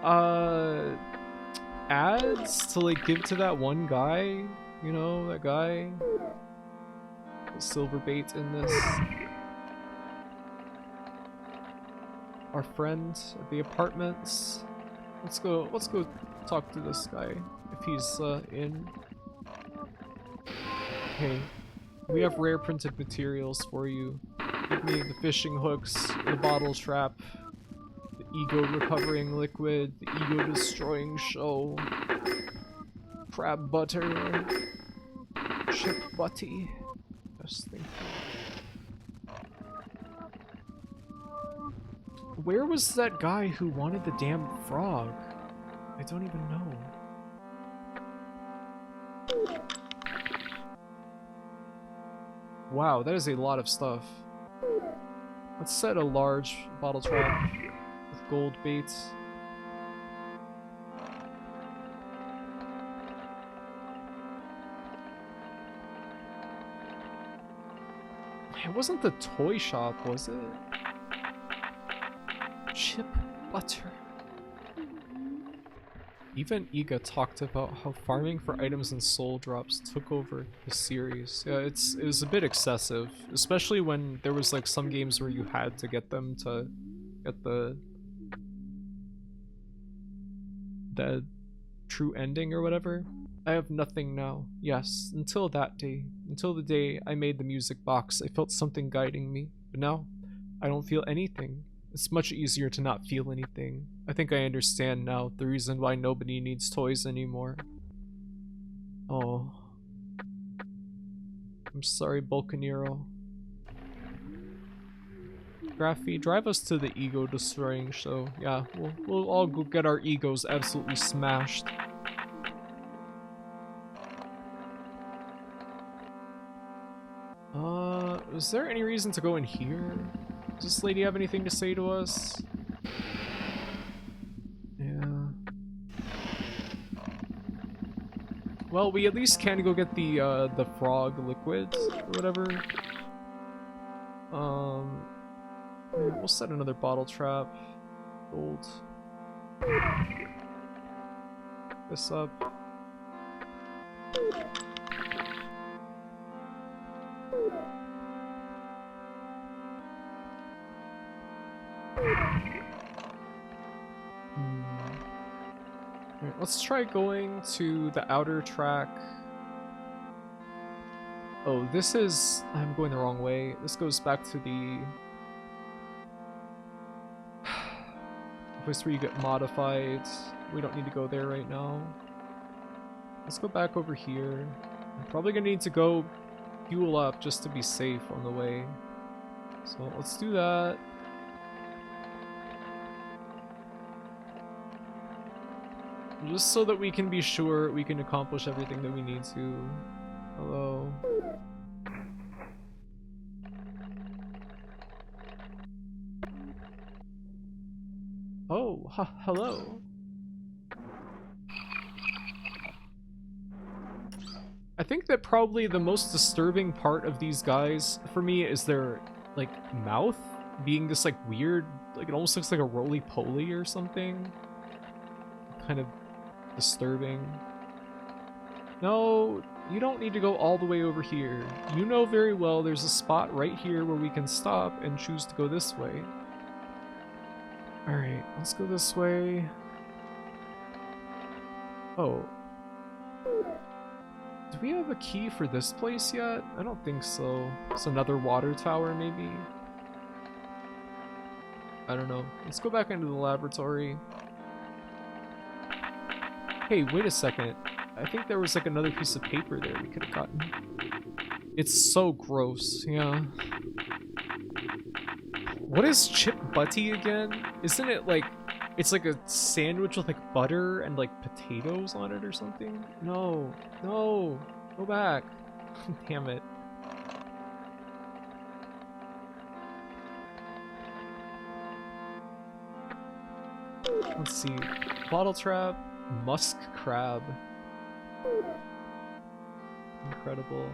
ads to like give to that one guy, you know, that guy, the silver bait in this. Our friend at the apartments. Let's go talk to this guy if he's in. Hey, we have rare printed materials for you. Give me the fishing hooks, the bottle trap, ego recovering liquid, the ego destroying show, crab butter, chip butty. Best thing. Where was that guy who wanted the damn frog? I don't even know. Wow, that is a lot of stuff. Let's set a large bottle trap with gold baits. It wasn't the toy shop, was it? Chip butter. Even Iga talked about how farming for items and soul drops took over the series. Yeah, it was a bit excessive, especially when there was like some games where you had to get them to get the true ending or whatever. I have nothing now. Yes, until that day. Until the day I made the music box, I felt something guiding me. But now, I don't feel anything. It's much easier to not feel anything. I think I understand now the reason why nobody needs toys anymore. Oh. I'm sorry, Volcanero. Graphy, drive us to the ego destroying show. Yeah, we'll all go get our egos absolutely smashed. Is there any reason to go in here? Does this lady have anything to say to us? Yeah. Well, we at least can go get the frog liquids or whatever. We'll set another bottle trap. Gold. This up. Alright, let's try going to the outer track. Oh, this is... I'm going the wrong way. This goes back to the... place where you get modified. We don't need to go there right now. Let's go back over here. I'm probably gonna need to go fuel up just to be safe on the way. So let's do that. Just so that we can be sure we can accomplish everything that we need to. Hello. Oh, hello. I think that probably the most disturbing part of these guys for me is their like mouth being this like weird, like it almost looks like a roly-poly or something. Kind of disturbing. No, you don't need to go all the way over here. You know very well there's a spot right here where we can stop and choose to go this way. Alright, let's go this way. Oh. Do we have a key for this place yet? I don't think so. It's another water tower, maybe? I don't know. Let's go back into the laboratory. Hey, wait a second. I think there was like another piece of paper there we could have gotten. It's so gross, yeah. What is chip butty again? Isn't it like... It's like a sandwich with like butter and like potatoes on it or something? No. No. Go back. Damn it. Let's see. Bottle trap. Musk crab. Incredible.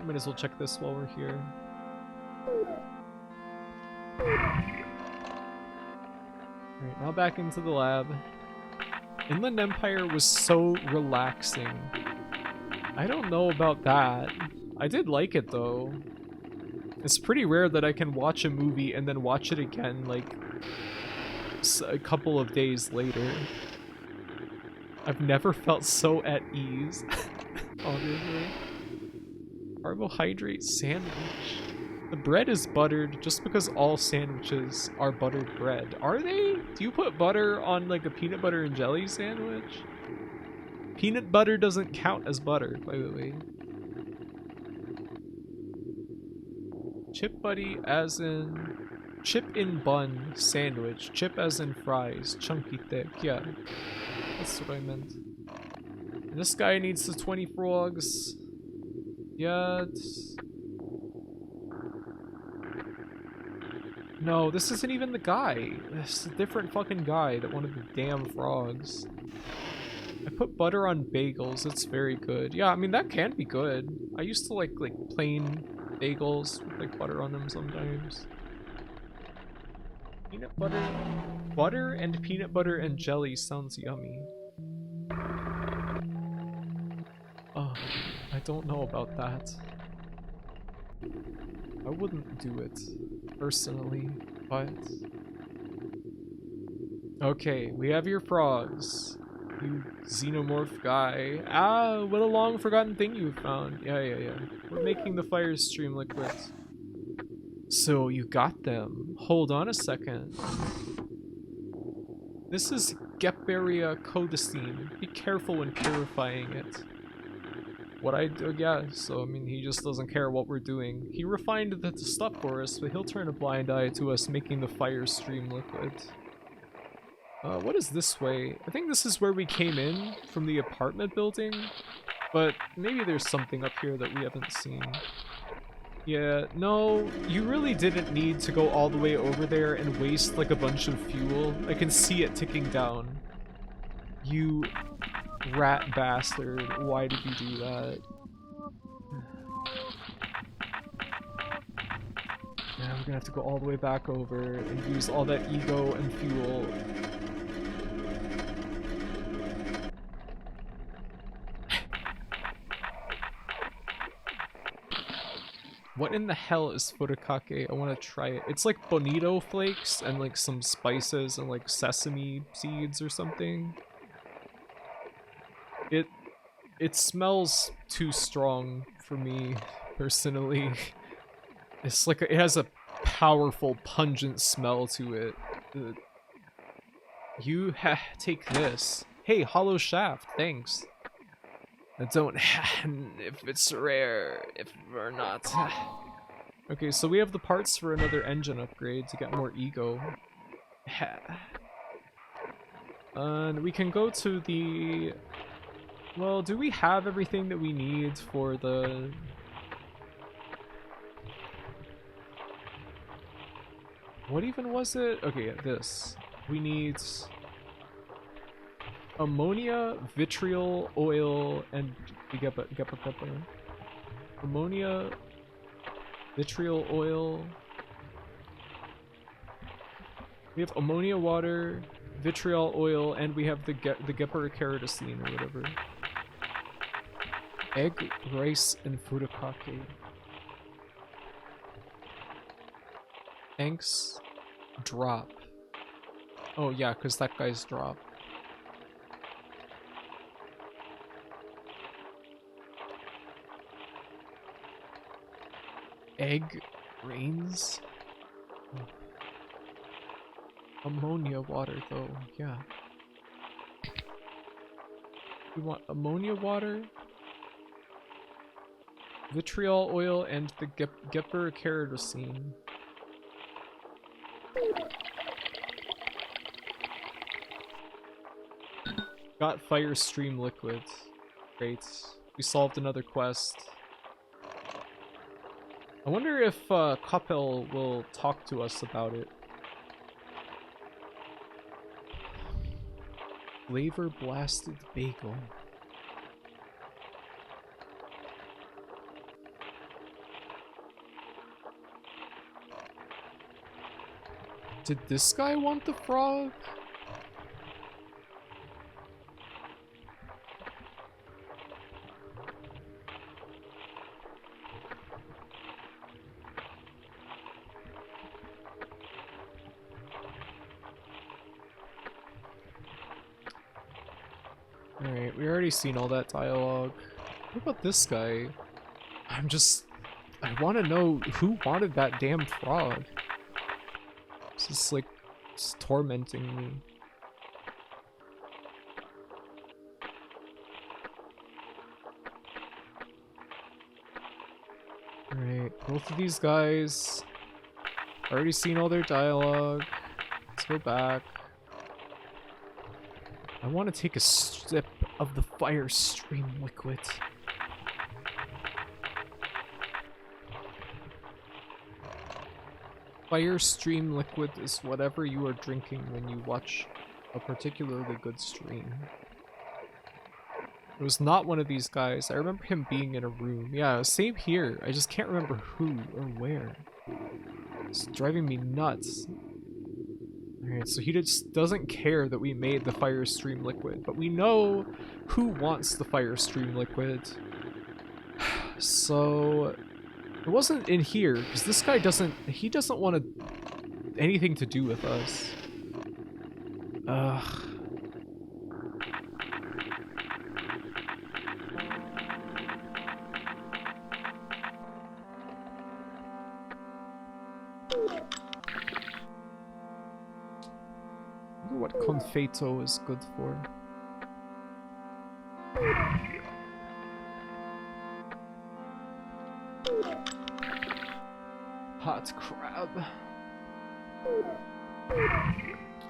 Might as well check this while we're here. Alright, now back into the lab. Inland Empire was so relaxing. I don't know about that. I did like it though. It's pretty rare that I can watch a movie and then watch it again like a couple of days later. I've never felt so at ease. Obviously. Carbohydrate sandwich. The bread is buttered just because all sandwiches are buttered bread. Are they? Do you put butter on like a peanut butter and jelly sandwich? Peanut butter doesn't count as butter, by the way. Chip buddy as in... Chip in bun sandwich. Chip as in fries. Chunky thick. Yeah. That's what I meant. And this guy needs the 20 frogs. Yeah, it's... No, this isn't even the guy. It's a different fucking guy that wanted the damn frogs. I put butter on bagels. It's very good. Yeah, I mean, that can be good. I used to like plain bagels with like butter on them sometimes. Peanut butter. Butter and peanut butter and jelly sounds yummy. Oh, I don't know about that. I wouldn't do it, personally, but... Okay, we have your frogs. You xenomorph guy. Ah, what a long forgotten thing you found. Yeah. We're making the fire stream liquids. So, you got them. Hold on a second. This is Geperia codicine. Be careful when purifying it. What I do, yeah, so I mean, he just doesn't care what we're doing. He refined the stuff for us, but he'll turn a blind eye to us making the fire stream liquid. What is this way? I think this is where we came in from the apartment building, but maybe there's something up here that we haven't seen. Yeah, no, you really didn't need to go all the way over there and waste like a bunch of fuel. I can see it ticking down. You rat bastard, why did you do that? gonna have to go all the way back over and use all that ego and fuel. What in the hell is furikake? I want to try it. It's like bonito flakes and like some spices and like sesame seeds or something. It smells too strong for me personally. It's like it has a powerful, pungent smell to it. You take this. Hey, hollow shaft. Thanks. I don't if it's rare, if or not. Okay, so we have the parts for another engine upgrade to get more ego. And we can go to the... Well, do we have everything that we need for the... What even was it? Okay, this. We need... ammonia, vitriol, oil, and geppa. Ammonia, vitriol, oil. We have ammonia, water, vitriol, oil, and we have the gepparokeratosine or whatever. Egg, rice, and furikake. Thanks. Drop. Oh yeah, because that guy's drop. Egg rains? Oh. Ammonia water though, yeah. We want ammonia water, vitriol oil, and the gepparokeratosine. Got fire stream liquid. Great. We solved another quest. I wonder if Koppel will talk to us about it. Flavor blasted bagel. Did this guy want the frog? Alright, we already seen all that dialogue. What about this guy? I want to know who wanted that damn frog. It's just like, it's tormenting me. Alright, both of these guys. Already seen all their dialogue. Let's go back. I want to take a sip of the fire stream liquid. Fire stream liquid is whatever you are drinking when you watch a particularly good stream. It was not one of these guys. I remember him being in a room. Yeah, same here. I just can't remember who or where. It's driving me nuts. Alright, so he just doesn't care that we made the fire stream liquid, but we know who wants the fire stream liquid. So it wasn't in here, because this guy doesn't want anything to do with us. Ugh. What confeito is good for. Hot crab.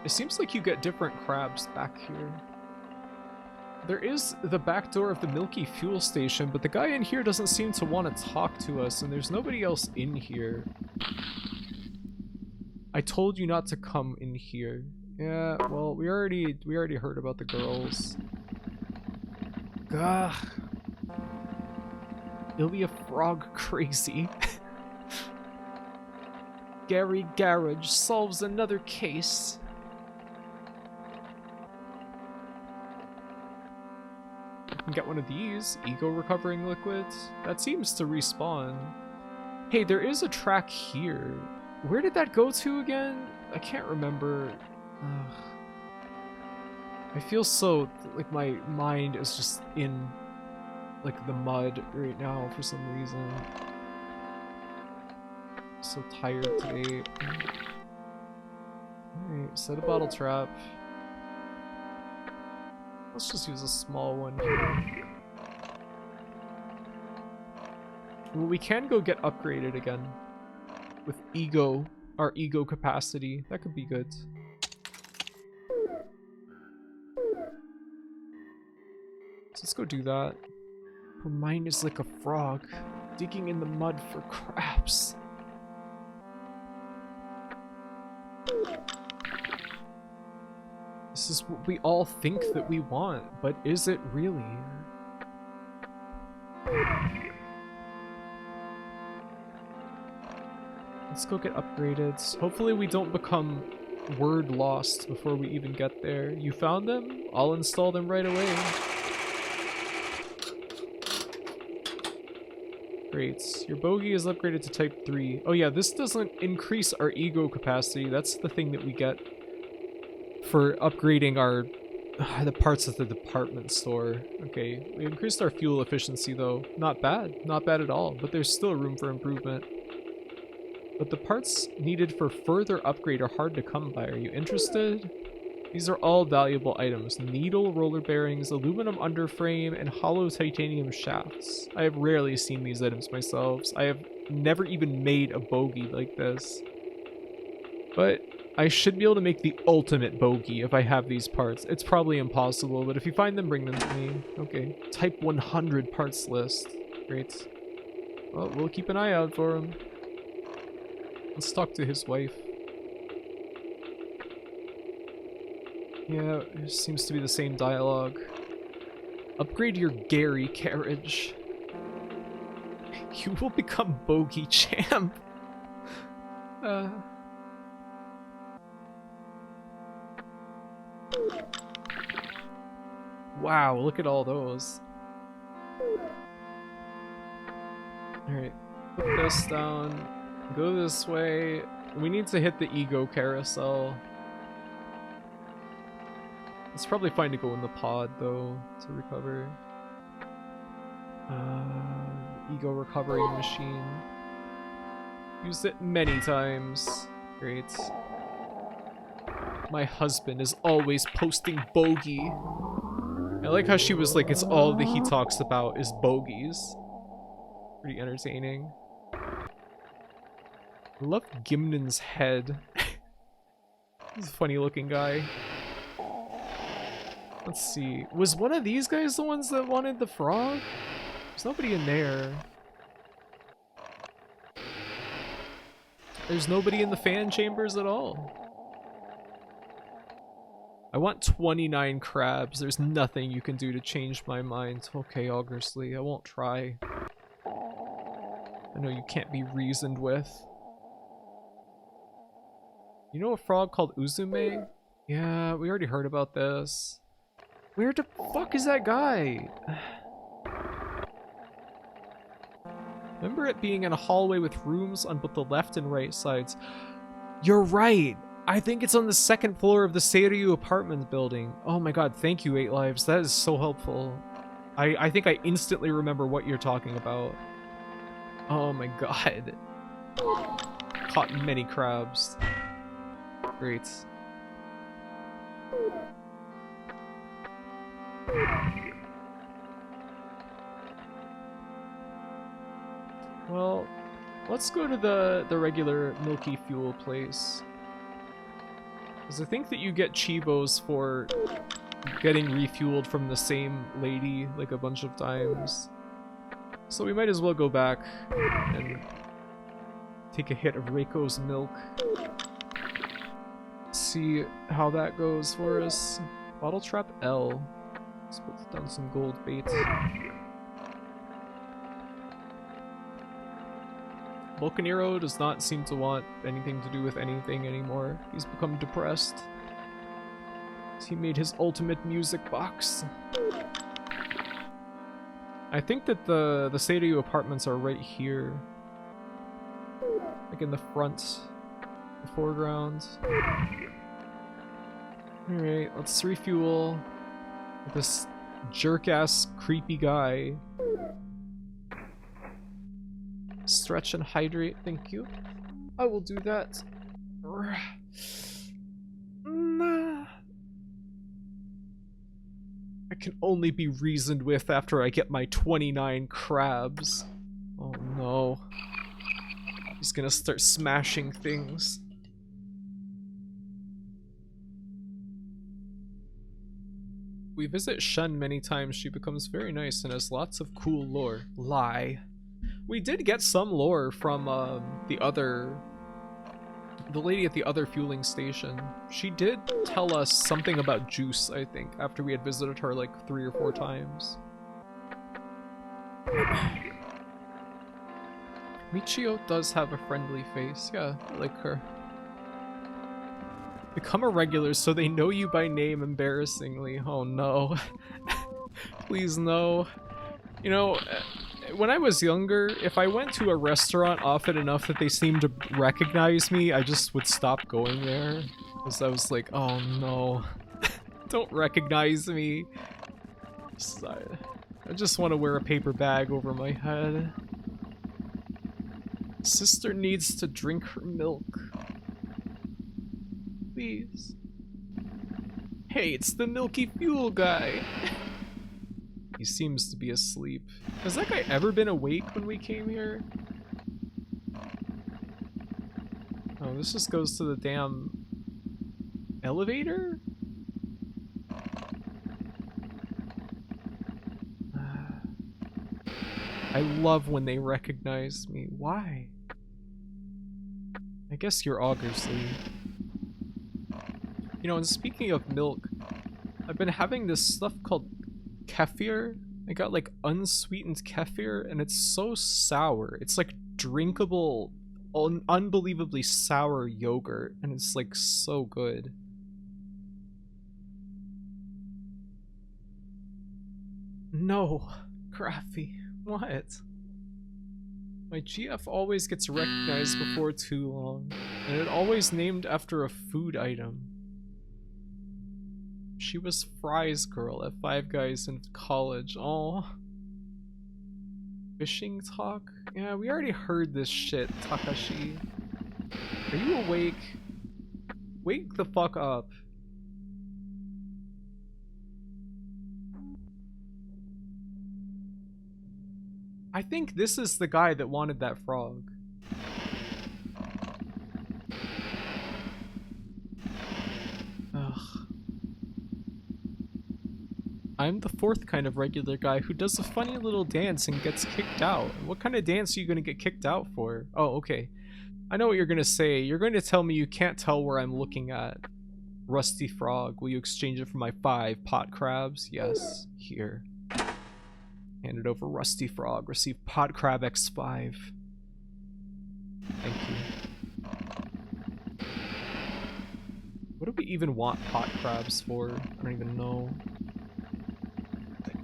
It seems like you get different crabs back here. There is the back door of the Milky Fuel Station, but the guy in here doesn't seem to want to talk to us, and there's nobody else in here. I told you not to come in here. Yeah, well, we already heard about the girls. Gah. Ilya Frog crazy. Gary Garage solves another case. I can get one of these. Ego recovering liquids. That seems to respawn. Hey, there is a track here. Where did that go to again? I can't remember. Ugh. I feel so, like my mind is just in, like, the mud right now for some reason. I'm so tired today. Alright, set a bottle trap. Let's just use a small one here. Well, we can go get upgraded again. With ego, our ego capacity. That could be good. So let's go do that. Her mind is like a frog, digging in the mud for crabs. This is what we all think that we want, but is it really? Let's go get upgraded. Hopefully we don't become word lost before we even get there. You found them? I'll install them right away. Great. Your bogey is upgraded to type 3. Oh yeah, this doesn't increase our ego capacity. That's the thing that we get for upgrading our the parts of the department store. Okay, we increased our fuel efficiency though. Not bad. Not bad at all, but there's still room for improvement. But the parts needed for further upgrade are hard to come by. Are you interested? These are all valuable items. Needle roller bearings, aluminum underframe, and hollow titanium shafts. I have rarely seen these items myself. I have never even made a bogey like this. But I should be able to make the ultimate bogey if I have these parts. It's probably impossible, but if you find them, bring them to me. Okay. Type 100 parts list. Great. Well, we'll keep an eye out for him. Let's talk to his wife. Yeah, it seems to be the same dialogue. Upgrade your Gary carriage. You will become bogey champ. Wow, look at all those. Alright, put this down. Go this way. We need to hit the ego carousel. It's probably fine to go in the pod, though, to recover. Ego recovering machine. Used it many times. Great. My husband is always posting bogey. I like how she was like, it's all that he talks about is bogeys. Pretty entertaining. I love Gimnan's head. He's a funny looking guy. Let's see. Was one of these guys the ones that wanted the frog? There's nobody in there. There's nobody in the fan chambers at all. I want 29 crabs. There's nothing you can do to change my mind. Okay, Augersley, I won't try. I know you can't be reasoned with. You know a frog called Uzume? Yeah, we already heard about this. Where the fuck is that guy? Remember it being in a hallway with rooms on both the left and right sides. You're right. I think it's on the second floor of the Seiryu apartment building. Oh my god, thank you, 8 Lives. That is so helpful. I think I instantly remember what you're talking about. Oh my god. Caught many crabs. Great. Well, let's go to the regular Milky Fuel place. Because I think that you get Chibos for getting refueled from the same lady like a bunch of times. So we might as well go back and take a hit of Reiko's milk. See how that goes for us. Bottle trap L. Let's put down some gold bait. Volcanero does not seem to want anything to do with anything anymore. He's become depressed. He made his ultimate music box. I think that the Seiryuu apartments are right here. Like in the front, the foreground. Alright, let's refuel with this jerk-ass creepy guy. Stretch and hydrate, thank you. I will do that. I can only be reasoned with after I get my 29 crabs. Oh no. He's gonna start smashing things. We visit Shen many times. She becomes very nice and has lots of cool lore. Lie. We did get some lore from the lady at the other fueling station. She did tell us something about juice, I think, after we had visited her like 3 or 4 times. Michio does have a friendly face. Yeah, I like her. Become a regular so they know you by name embarrassingly. Oh no. Please no. You know, when I was younger, if I went to a restaurant often enough that they seemed to recognize me, I just would stop going there. Because I was like, oh no. Don't recognize me. I just want to wear a paper bag over my head. Sister needs to drink her milk. Please. Hey, it's the Milky Fuel guy. He seems to be asleep. Has that guy ever been awake when we came here? Oh, this just goes to the damn elevator? I love when they recognize me. Why? I guess you're Augersley. You know, and speaking of milk, I've been having this stuff called kefir. I got like unsweetened kefir, and it's so sour. It's like drinkable, unbelievably sour yogurt, and it's like so good. No, Graffy, what? My GF always gets recognized before too long, and it always named after a food item. She was Fry's girl at Five Guys in college. Oh. Fishing talk? Yeah, we already heard this shit, Takashi. Are you awake? Wake the fuck up. I think this is the guy that wanted that frog. Ugh. I'm the 4th kind of regular guy who does a funny little dance and gets kicked out. What kind of dance are you gonna get kicked out for? Oh, okay. I know what you're gonna say. You're going to tell me you can't tell where I'm looking at. Rusty frog, will you exchange it for my 5 pot crabs? Yes. Here. Hand it over, Rusty frog. Receive pot crab X5. Thank you. What do we even want pot crabs for? I don't even know.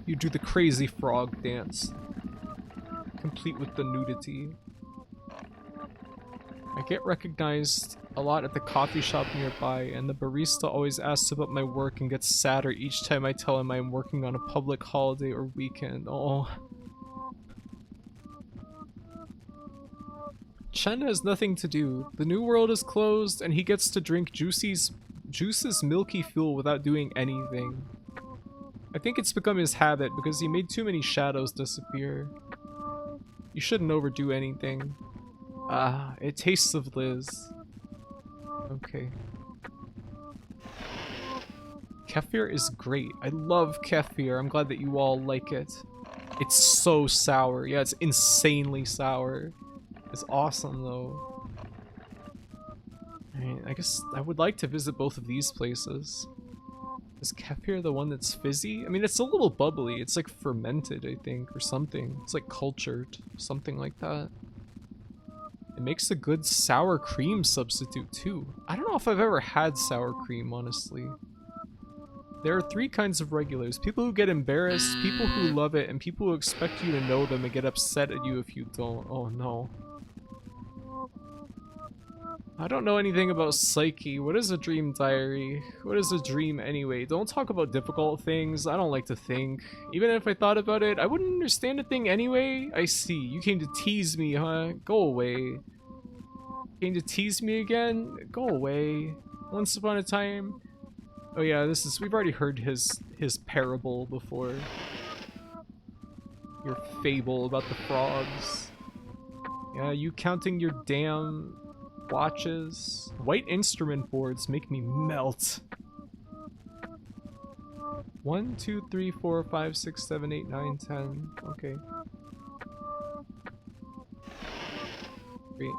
You do the crazy frog dance, complete with the nudity. I get recognized a lot at the coffee shop nearby, and the barista always asks about my work and gets sadder each time I tell him I am working on a public holiday or weekend. Oh. Chen has nothing to do. The new world is closed, and he gets to drink Juice's milky fuel without doing anything. I think it's become his habit because he made too many shadows disappear. You shouldn't overdo anything. Ah, it tastes of Liz. Okay. Kefir is great. I love kefir. I'm glad that you all like it. It's so sour. Yeah, it's insanely sour. It's awesome though. Alright, I guess I would like to visit both of these places. Is kefir the one that's fizzy? I mean, it's a little bubbly. It's like fermented, I think, or something. It's like cultured, something like that. It makes a good sour cream substitute too. I don't know if I've ever had sour cream, honestly. There are 3 kinds of regulars. People who get embarrassed, people who love it, and people who expect you to know them and get upset at you if you don't. Oh no. I don't know anything about Psyche. What is a dream diary? What is a dream anyway? Don't talk about difficult things. I don't like to think. Even if I thought about it, I wouldn't understand a thing anyway. I see. You came to tease me, huh? Go away. Came to tease me again? Go away. Once upon a time. Oh yeah, we've already heard his parable before. Your fable about the frogs. Yeah, you counting your damn watches. White instrument boards make me melt. 1, 2, 3, 4, 5, 6, 7, 8, 9, 10. Okay. Great.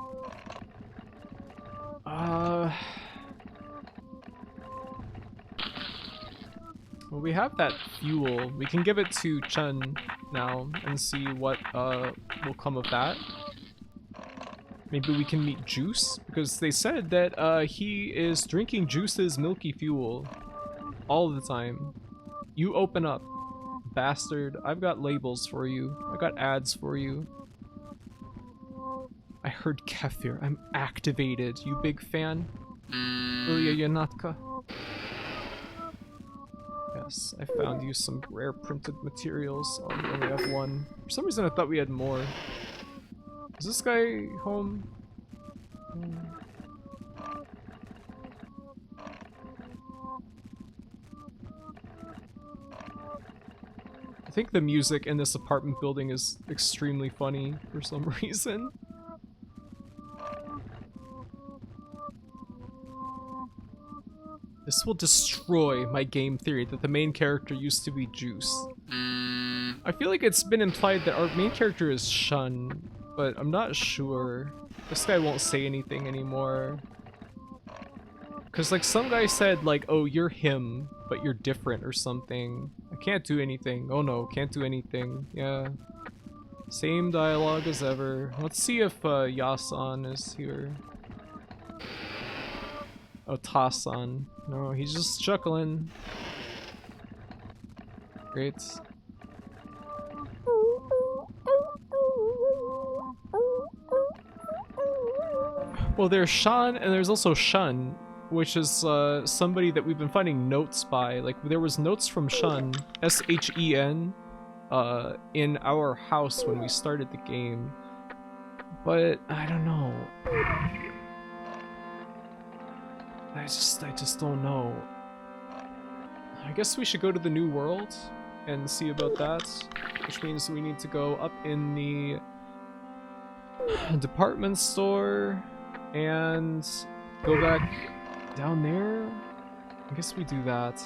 Well, we have that fuel. We can give it to Chen now and see what will come of that. Maybe we can meet Juice, because they said that he is drinking Juice's milky fuel all the time. You open up, bastard. I've got labels for you. I got ads for you. I heard Kefir. I'm activated. You big fan? Ilya Yanatka? Yes, I found you some rare printed materials. Oh, we only have 1. For some reason I thought we had more. Is this guy home? I think the music in this apartment building is extremely funny for some reason. This will destroy my game theory that the main character used to be Juice. I feel like it's been implied that our main character is Shun, but I'm not sure. This guy won't say anything anymore. Cause like some guy said like, oh, you're him, but you're different or something. I can't do anything. Oh no, can't do anything. Yeah. Same dialogue as ever. Let's see if Yasan is here. Oh, Tasan. No, he's just chuckling. Great. Well, there's Shan, and there's also Shun, which is somebody that we've been finding notes by. Like, there was notes from Shun, S-H-E-N, in our house when we started the game. But, I don't know. I just don't know. I guess we should go to the new world and see about that, which means we need to go up in the department store and go back down there. I guess we do that.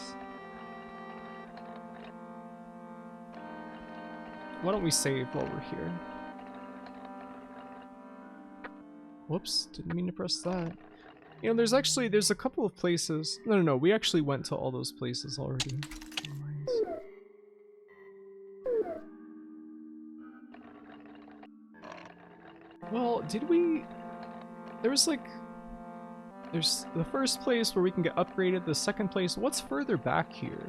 Why don't we save while we're here? Whoops, didn't mean to press that. You know, there's a couple of places. No, we actually went to all those places already. Well, did we... There's the first place where we can get upgraded, the second place. What's further back here?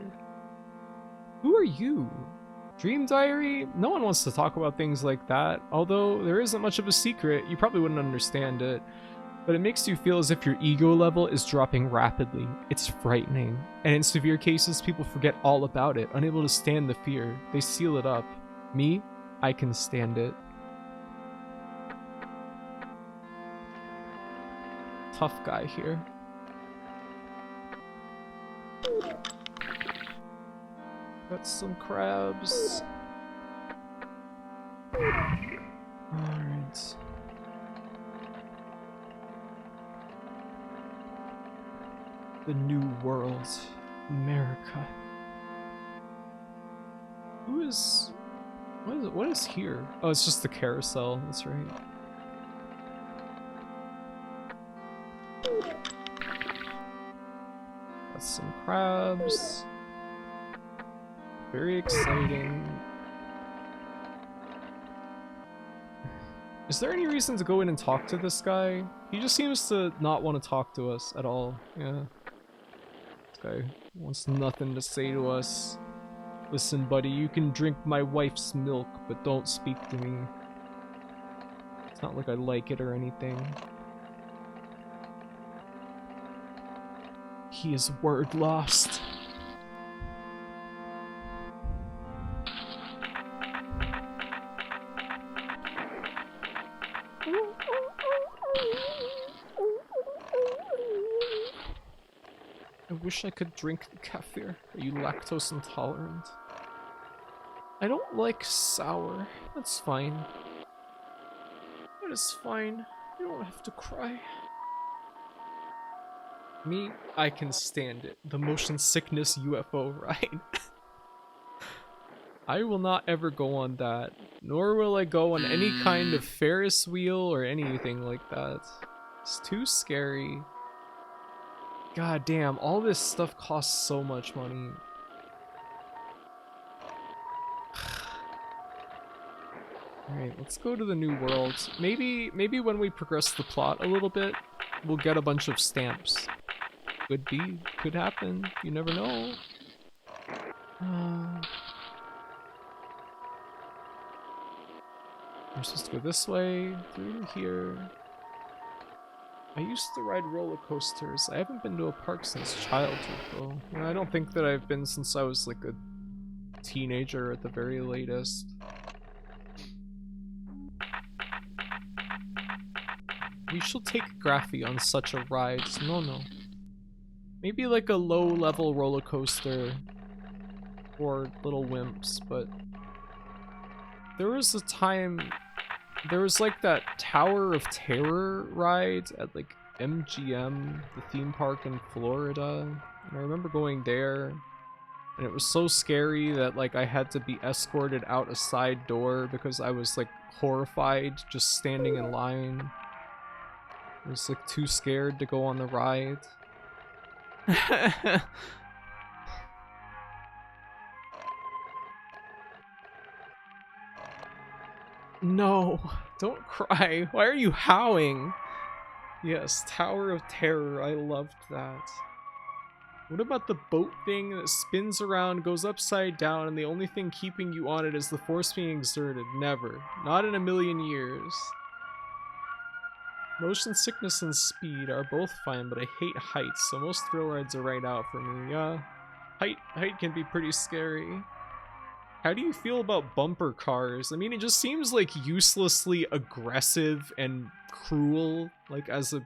Who are you? Dream Diary? No one wants to talk about things like that. Although there isn't much of a secret, you probably wouldn't understand it. But it makes you feel as if your ego level is dropping rapidly. It's frightening. And in severe cases, people forget all about it, unable to stand the fear. They seal it up. Me? I can stand it. Tough guy here. Got some crabs. Alright. The new world. America. What is here? Oh, it's just the carousel, that's right. Got some crabs. Very exciting. Is there any reason to go in and talk to this guy? He just seems to not want to talk to us at all. Yeah. This guy wants nothing to say to us. Listen, buddy, you can drink my wife's milk, but don't speak to me. It's not like I like it or anything. He is word lost. I wish I could drink the kefir. Are you lactose intolerant? I don't like sour. That's fine. That is fine. You don't have to cry. Me, I can stand it. The motion sickness UFO ride. I will not ever go on that. Nor will I go on any kind of Ferris wheel or anything like that. It's too scary. God damn, all this stuff costs so much money. Alright, let's go to the new world. Maybe when we progress the plot a little bit, we'll get a bunch of stamps. Could happen. You never know. I'm supposed to go this way, through here. I used to ride roller coasters. I haven't been to a park since childhood, though. And I don't think that I've been since I was like a teenager at the very latest. We shall take Graffy on such a ride. No. Maybe like a low-level roller coaster for little wimps, but there was a time. There was like that Tower of Terror ride at like MGM, the theme park in Florida. And I remember going there, and it was so scary that like I had to be escorted out a side door because I was like horrified just standing in line. I was like too scared to go on the ride. No, don't cry. Why are you howling? Yes, Tower of Terror. I loved that. What about the boat thing that spins around, goes upside down, and the only thing keeping you on it is the force being exerted? Never. Not in a million years. Motion sickness and speed are both fine, but I hate heights, so most thrill rides are right out for me. Yeah, height can be pretty scary. How do you feel about bumper cars? I mean, it just seems like uselessly aggressive and cruel, like as a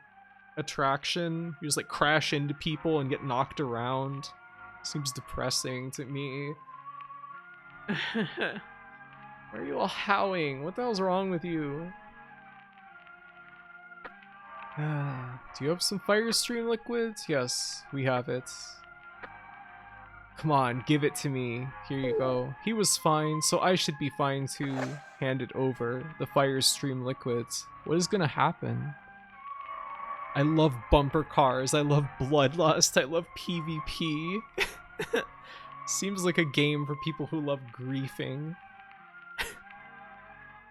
attraction. You just like crash into people and get knocked around. Seems depressing to me. Why are you all howling? What the hell's wrong with you? Do you have some fire stream liquids? Yes, we have it. Come on, give it to me. Here you go. He was fine, so I should be fine too. Hand it over. The fire stream liquids. What is gonna happen? I love bumper cars. I love bloodlust. I love PvP. Seems like a game for people who love griefing.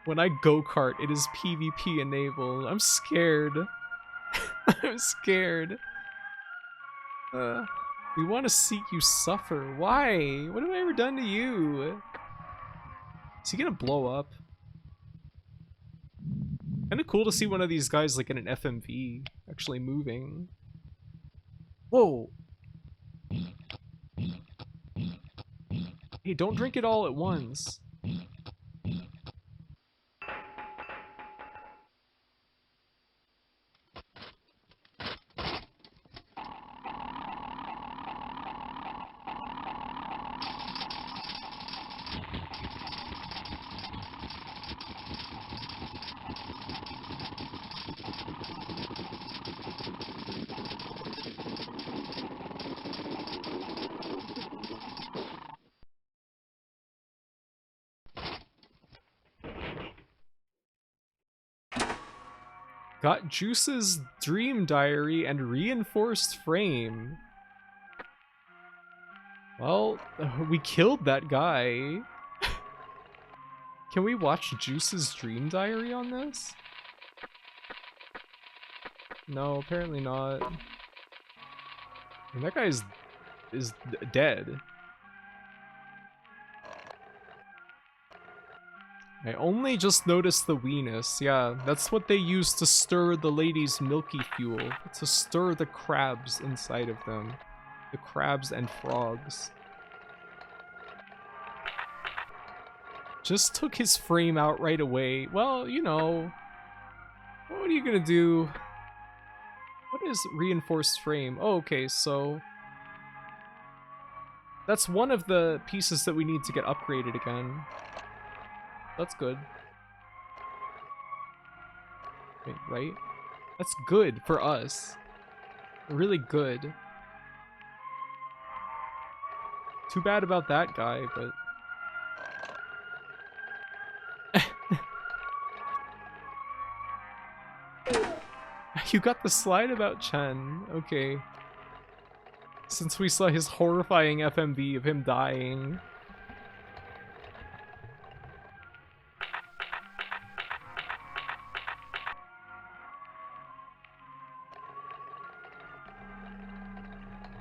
When I go-kart, it is PvP enabled. I'm scared. I'm scared. We want to see you suffer. Why? What have I ever done to you? Is he gonna blow up? Kinda cool to see one of these guys like in an FMV actually moving. Whoa! Hey, don't drink it all at once. Got Juice's Dream Diary and Reinforced Frame. Well, we killed that guy. Can we watch Juice's dream diary on this? No, apparently not. And that guy is dead. I only just noticed the weenus. Yeah, that's what they use to stir the lady's milky fuel. To stir the crabs inside of them. The crabs and frogs. Just took his frame out right away. Well, you know. What are you gonna do? What is reinforced frame? Oh, okay, so... that's one of the pieces that we need to get upgraded again. That's good. Wait, right? That's good for us. Really good. Too bad about that guy, but... You got the slide about Chen. Okay. Since we saw his horrifying FMV of him dying.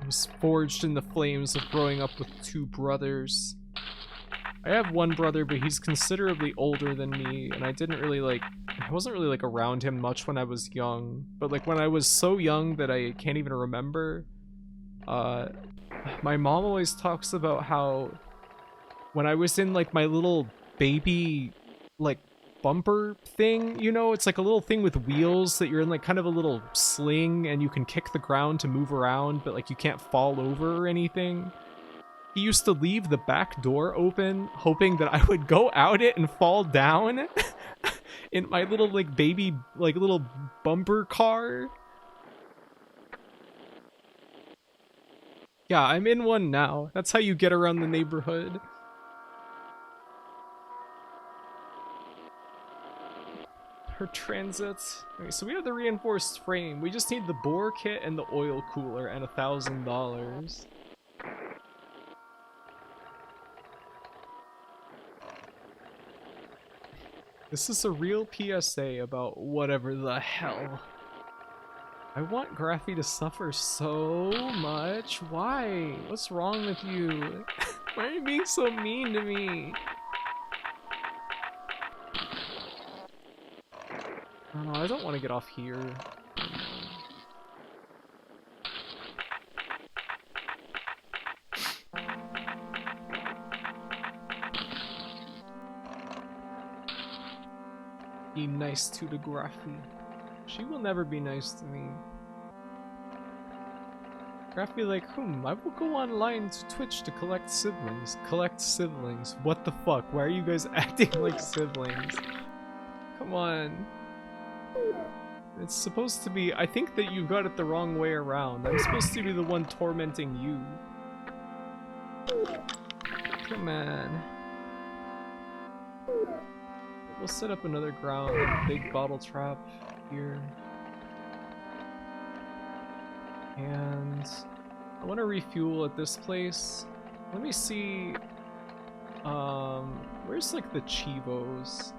I was forged in the flames of growing up with two brothers. I have one brother, but he's considerably older than me, and I wasn't really like around him much when I was young. But like when I was so young that I can't even remember, my mom always talks about how when I was in like my little baby like bumper thing, you know, it's like a little thing with wheels that you're in like kind of a little sling and you can kick the ground to move around, but like you can't fall over or anything. He used to leave the back door open, hoping that I would go out it and fall down in my little like baby like little bumper car. Yeah, I'm in one now. That's how you get around the neighborhood. Her transits. Okay, so we have the reinforced frame. We just need the bore kit and the oil cooler and $1,000. This is a real PSA about whatever the hell. I want Graphy to suffer so much. Why? What's wrong with you? Why are you being so mean to me? I don't know, I don't want to get off here. Be nice to the Graphy. She will never be nice to me. Graphy like, I will go online to Twitch to collect siblings. Collect siblings. What the fuck? Why are you guys acting like siblings? Come on. It's supposed to be... I think that you got it the wrong way around. I'm supposed to be the one tormenting you. Come on. We'll set up another ground, big bottle trap here. And I want to refuel at this place. Let me see. Where's like the Chivos?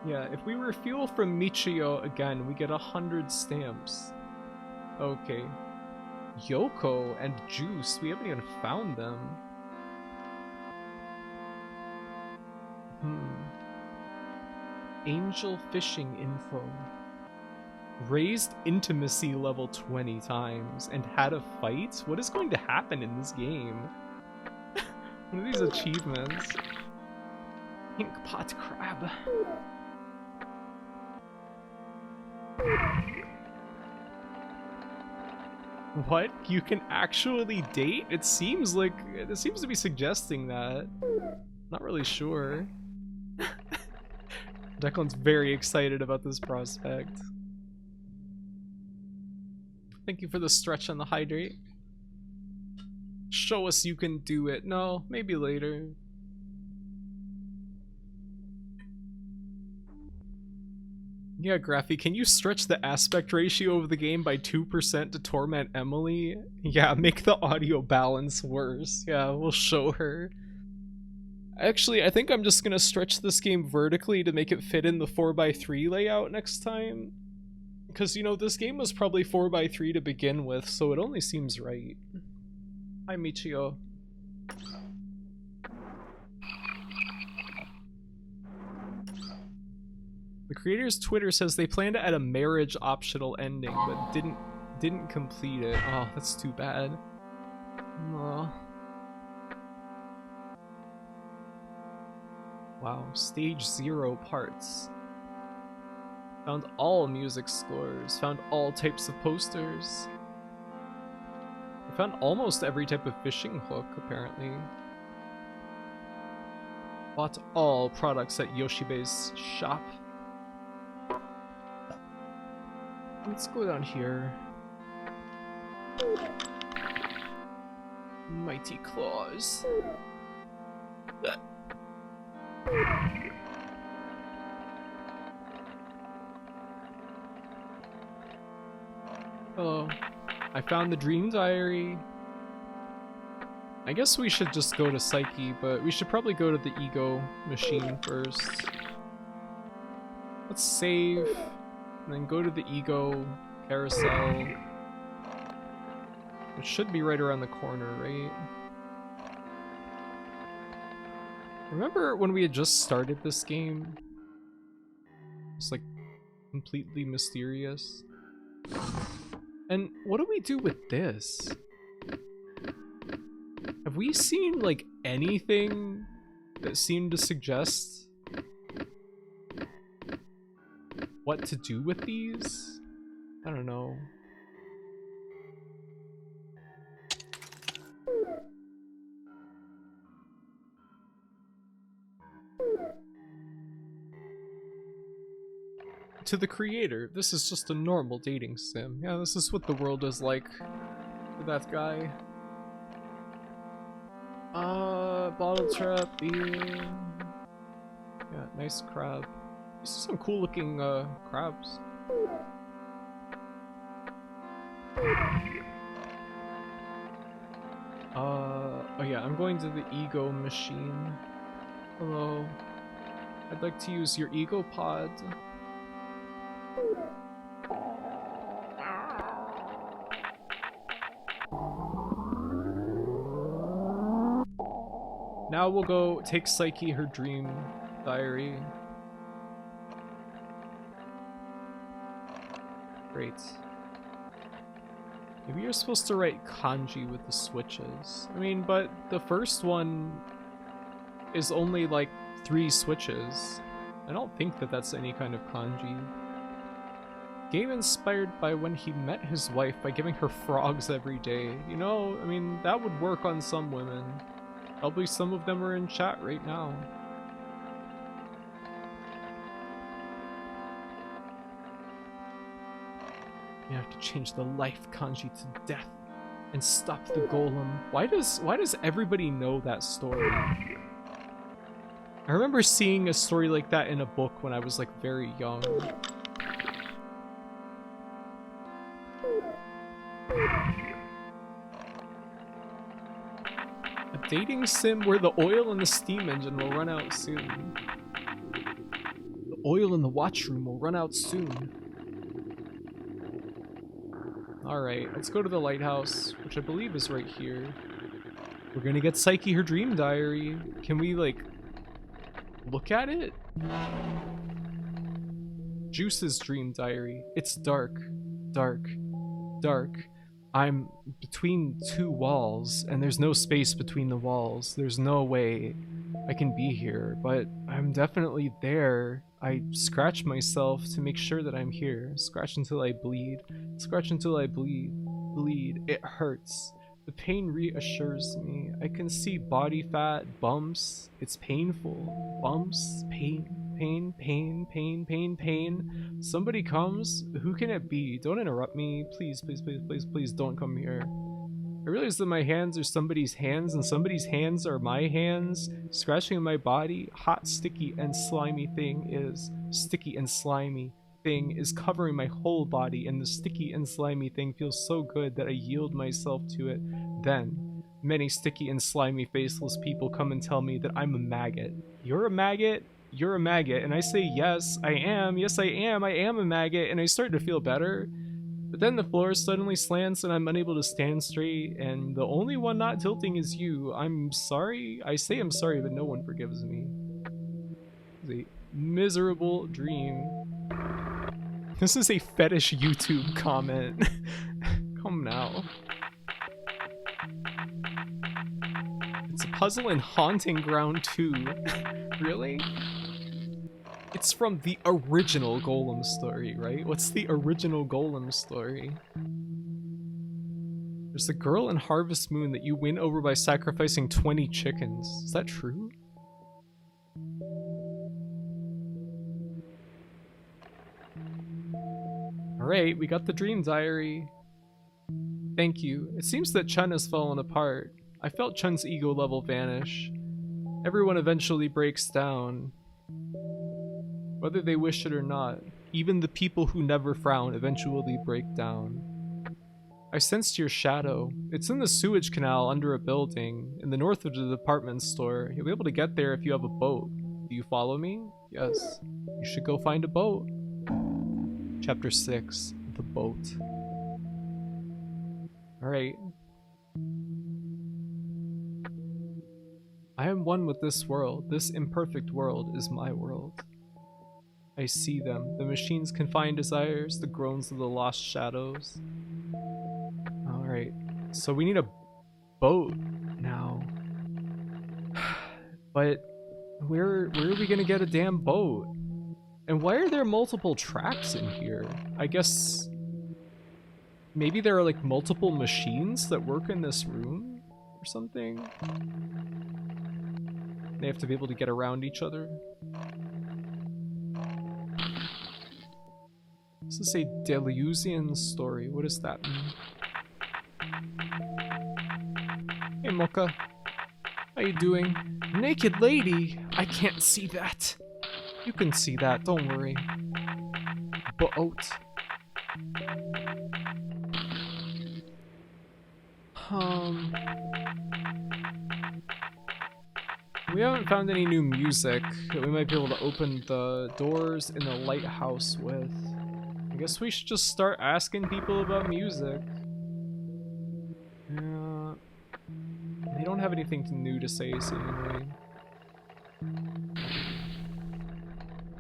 Yeah, if we refuel from Michio again, we get 100 stamps. Okay. Yoko and Juice, we haven't even found them. Angel fishing info. Raised intimacy level 20 times and had a fight? What is going to happen in this game? What are these achievements? Pink pot crab. What? You can actually date? It seems to be suggesting that. Not really sure. Declan's very excited about this prospect. Thank you for the stretch on the hydrate. Show us you can do it. No, maybe later. Yeah, Graphy, can you stretch the aspect ratio of the game by 2% to torment Emily? Yeah, make the audio balance worse. Yeah, we'll show her. Actually, I think I'm just gonna stretch this game vertically to make it fit in the 4x3 layout next time. Because, you know, this game was probably 4x3 to begin with, so it only seems right. Hi, Michio. The creator's Twitter says they plan to add a marriage optional ending, but didn't complete it. Oh, that's too bad. Oh. Wow, stage 0 parts. Found all music scores, found all types of posters. I found almost every type of fishing hook, apparently. Bought all products at Yoshibe's shop. Let's go down here. Mighty claws. Hello. I found the dream diary. I guess we should just go to Psyche, but we should probably go to the ego machine first. Let's save, and then go to the ego carousel. It should be right around the corner, right? Remember when we had just started this game? It's like completely mysterious. And what do we do with this? Have we seen like anything that seemed to suggest what to do with these? I don't know. To the creator, this is just a normal dating sim. Yeah, this is what the world is like for that guy. Bottle trap, beer. Yeah, nice crab. These are some cool looking crabs. Oh yeah, I'm going to the ego machine. Hello. I'd like to use your ego pod. Now we'll go take Psyche her dream diary. Great. Maybe you're supposed to write kanji with the switches. I mean, but the first one is only like 3 switches. I don't think that that's any kind of kanji. Game inspired by when he met his wife by giving her frogs every day. You know, I mean, that would work on some women. Probably some of them are in chat right now. You have to change the life kanji to death and stop the golem. Why does everybody know that story? I remember seeing a story like that in a book when I was like very young. A dating sim where the oil in the steam engine will run out soon. The oil in the watchroom will run out soon. Alright, let's go to the lighthouse, which I believe is right here. We're gonna get Psyche her dream diary. Can we, like, look at it? Juice's dream diary. It's dark, dark, dark. I'm between 2 walls, and there's no space between the walls. There's no way I can be here, but I'm definitely there. I scratch myself to make sure that I'm here. Scratch until I bleed. Scratch until I bleed. Bleed. It hurts. The pain reassures me. I can see body fat, bumps. It's painful. Bumps, pain, pain, pain, pain, pain, pain. Somebody comes. Who can it be? Don't interrupt me. Please, please, please, please, please don't come here. I realize that my hands are somebody's hands, and somebody's hands are my hands. Scratching my body, hot, sticky, and slimy thing is sticky and slimy. thing is covering my whole body, and the sticky and slimy thing feels so good that I yield myself to it. Then, many sticky and slimy faceless people come and tell me that I'm a maggot. You're a maggot? You're a maggot. And I say, yes, I am. Yes, I am. I am a maggot. And I start to feel better. But then the floor suddenly slants and I'm unable to stand straight, and the only one not tilting is you. I'm sorry. I say I'm sorry, but no one forgives me. It's a miserable dream. This is a fetish YouTube comment. Come now. It's a puzzle in Haunting Ground 2. Really? It's from the original Golem story, right? What's the original Golem story? There's a girl in Harvest Moon that you win over by sacrificing 20 chickens. Is that true? Alright, we got the dream diary. Thank you. It seems that Chun has fallen apart. I felt Chun's ego level vanish. Everyone eventually breaks down. Whether they wish it or not, even the people who never frown eventually break down. I sensed your shadow. It's in the sewage canal under a building, in the north of the department store. You'll be able to get there if you have a boat. Do you follow me? Yes. You should go find a boat. Chapter 6, The Boat. Alright. I am one with this world. This imperfect world is my world. I see them, the machine's confined desires, the groans of the lost shadows. Alright, so we need a boat now. But where are we gonna get a damn boat? And why are there multiple tracks in here? I guess maybe there are like multiple machines that work in this room or something? They have to be able to get around each other. This is a Deleuzian story. What does that mean? Hey, Mocha. How you doing? Naked lady? I can't see that. You can see that, don't worry. Boat. We haven't found any new music that we might be able to open the doors in the lighthouse with. I guess we should just start asking people about music. Yeah. They don't have anything new to say, seemingly.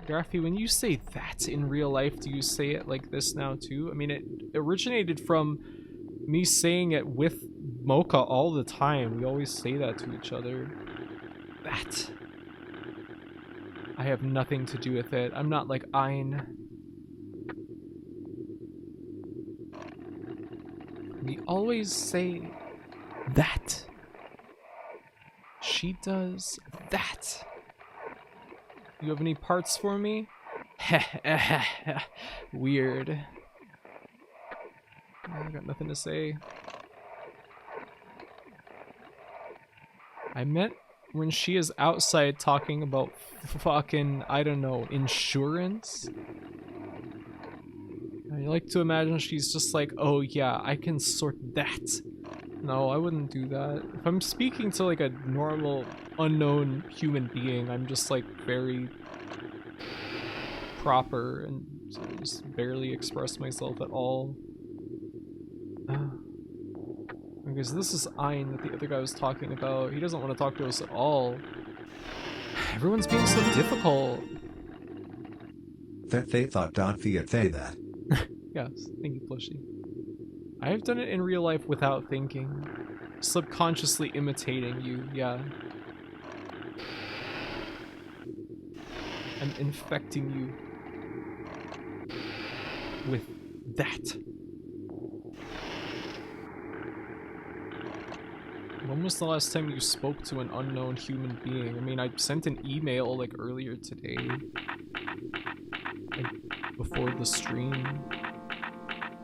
Graphy, when you say that in real life, do you say it like this now too? I mean, it originated from me saying it with Mocha all the time. We always say that to each other. That. I have nothing to do with it. I'm not like Ein. We always say that. She does that. You have any parts for me? Weird. I got nothing to say. I meant when she is outside talking about fucking, I don't know, insurance. I like to imagine she's just like, oh yeah, I can sort that. No, I wouldn't do that. If I'm speaking to like a normal, unknown human being, I'm just like very proper and just barely express myself at all. Because this is Ein that the other guy was talking about. He doesn't want to talk to us at all. Everyone's being so difficult. That they thought Fiat they that. Yes, thank you, Plushy. I have done it in real life without thinking. Subconsciously imitating you, yeah. I'm infecting you with that. When was the last time you spoke to an unknown human being? I mean, I sent an email like earlier today. Like, before the stream.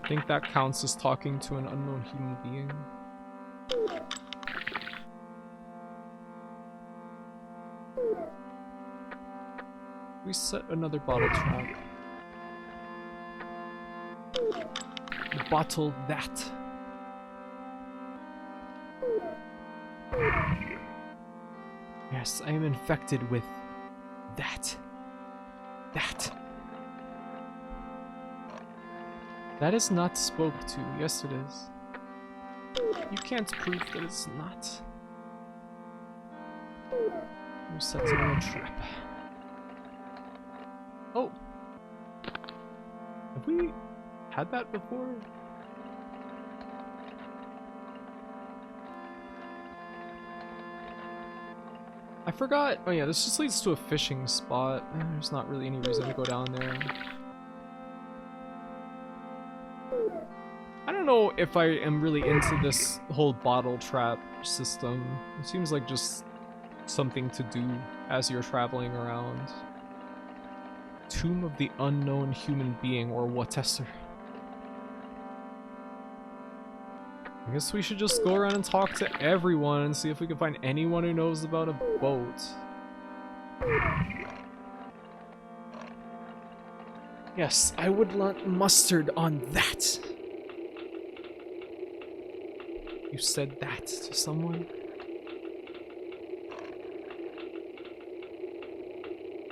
I think that counts as talking to an unknown human being. We set another bottle trap. bottle that. Yes, I am infected with that. That. That is not spoke to. Yes, it is. You can't prove that it's not. You're setting a trap. Oh. Have we had that before? I forgot. Oh yeah, this just leads to a fishing spot. There's not really any reason to go down there. I don't know if I am really into this whole bottle trap system. It seems like just something to do as you're traveling around. Tomb of the Unknown Human Being, or whatever. I guess we should just go around and talk to everyone and see if we can find anyone who knows about a boat. Yes, I would want mustard on that. You said that to someone?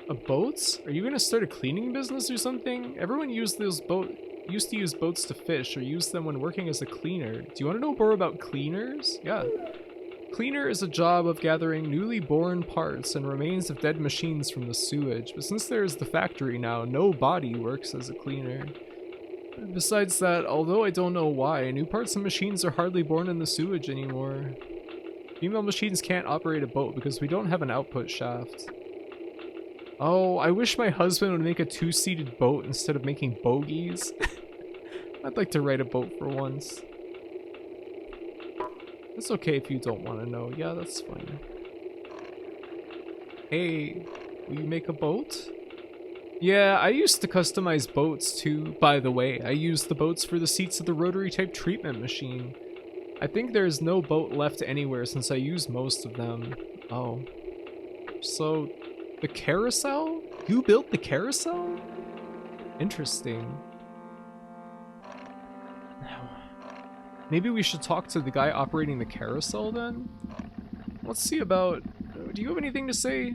A boat? Are you gonna start a cleaning business or something? Everyone used to use boats to fish or use them when working as a cleaner. Do you want to know more about cleaners? Yeah. Cleaner is a job of gathering newly born parts and remains of dead machines from the sewage, but since there is the factory now, no body works as a cleaner. Besides that, although I don't know why, new parts and machines are hardly born in the sewage anymore. Female machines can't operate a boat because we don't have an output shaft. Oh, I wish my husband would make a two-seated boat instead of making bogies. I'd like to ride a boat for once. It's okay if you don't want to know. Yeah, that's fine. Hey, will you make a boat? Yeah, I used to customize boats too. By the way, I used the boats for the seats of the rotary type treatment machine. I think there's no boat left anywhere since I used most of them. Oh. So, the carousel? You built the carousel? Interesting. Maybe we should talk to the guy operating the carousel then? Let's see about... Do you have anything to say?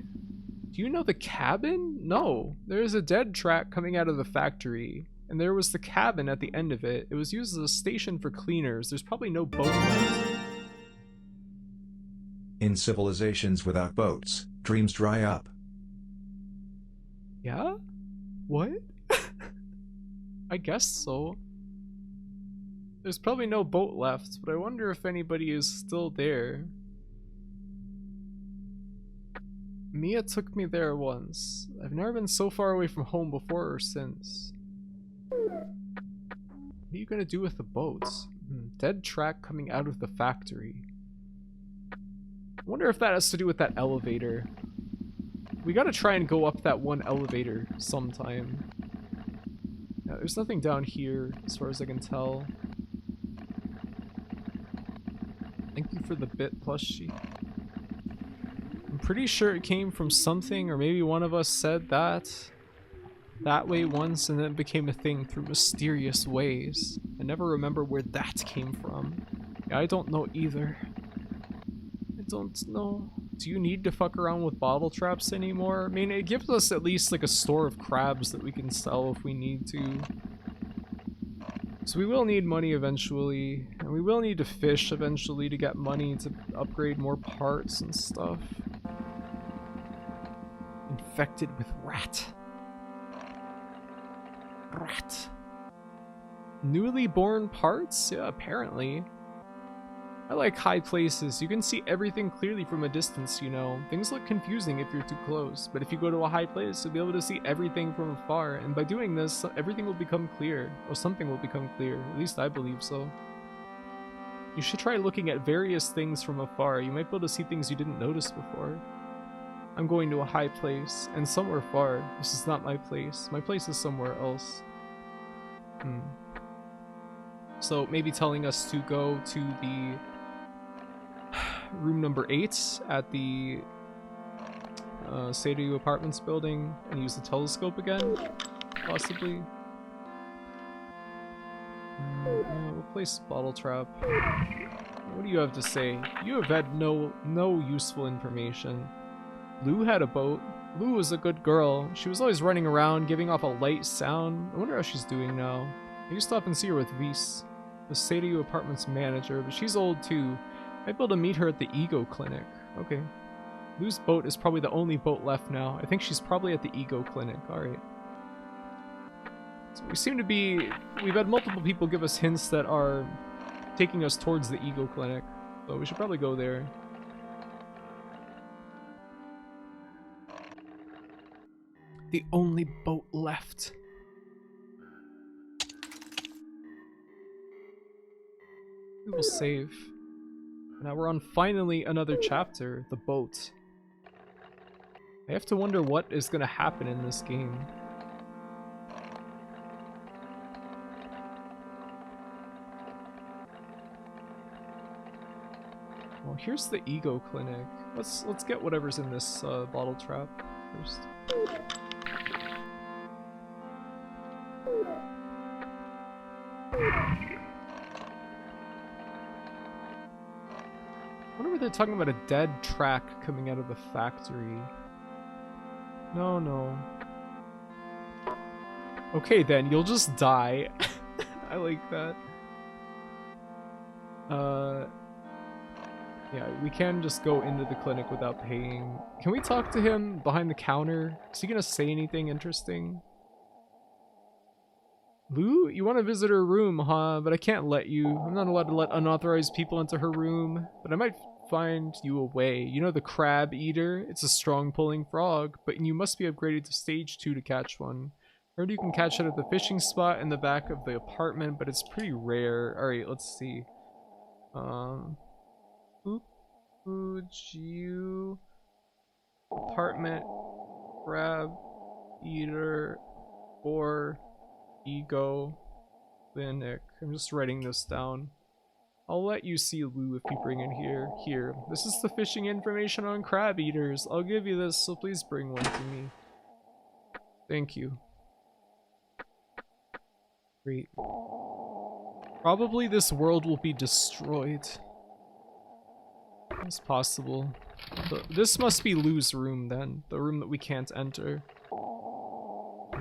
Do you know the cabin? No. There's a dead track coming out of the factory. And there was the cabin at the end of it. It was used as a station for cleaners. There's probably no boat left. In civilizations without boats, dreams dry up. Yeah? What? I guess so. There's probably no boat left, but I wonder if anybody is still there. Mia took me there once. I've never been so far away from home before or since. What are you gonna do with the boats? Dead track coming out of the factory. I wonder if that has to do with that elevator. We gotta try and go up that one elevator sometime. Yeah, there's nothing down here as far as I can tell. Thank you for the bit plushie. I'm pretty sure it came from something, or maybe one of us said that way once and then it became a thing through mysterious ways. I never remember where that came from. Yeah, I don't know either. I don't know. Do you need to fuck around with bottle traps anymore? I mean, it gives us at least like a store of crabs that we can sell if we need to. So we will need money eventually, and we will need to fish eventually to get money to upgrade more parts and stuff. Infected with rat. Rat. Newly born parts? Yeah, apparently. I like high places. You can see everything clearly from a distance, you know. Things look confusing if you're too close, but if you go to a high place, you'll be able to see everything from afar, and by doing this, everything will become clear, or something will become clear. At least I believe so. You should try looking at various things from afar. You might be able to see things you didn't notice before. I'm going to a high place, and somewhere far. This is not my place. My place is somewhere else. So maybe telling us to go to the room number 8 at the Seidu Apartments building and use the telescope again, possibly. Yeah, we'll place bottle trap. What do you have to say? You have had no useful information. Lou had a boat. Lou was a good girl. She was always running around, giving off a light sound. I wonder how she's doing now. I used to often see her with Vise, the Sadie Apartments manager, but she's old too. I'd be able to meet her at the Ego Clinic. Okay. Lou's boat is probably the only boat left now. I think she's probably at the Ego Clinic. Alright. So we seem to be... We've had multiple people give us hints that are taking us towards the Ego Clinic. So we should probably go there. The only boat left. We will save. Now we're on finally another chapter, the boat. I have to wonder what is going to happen in this game. Well, here's the Ego Clinic. Let's get whatever's in this bottle trap first. I wonder if they're talking about a dead track coming out of the factory. No, no. Okay then, you'll just die. I like that. Yeah, we can just go into the clinic without paying. Can we talk to him behind the counter? Is he gonna say anything interesting? Lou, you want to visit her room, huh? But I can't let you. I'm not allowed to let unauthorized people into her room. But I might find you a way. You know the crab eater? It's a strong pulling frog, but you must be upgraded to stage 2 to catch one. Heard you can catch it at the fishing spot in the back of the apartment, but it's pretty rare. Alright, let's see. You apartment crab eater or Ego Clinic. I'm just writing this down. I'll let you see Lou if you bring it here. Here. This is the fishing information on crab eaters. I'll give you this, so please bring one to me. Thank you. Great. Probably this world will be destroyed. It's possible. This must be Lou's room then. The room that we can't enter.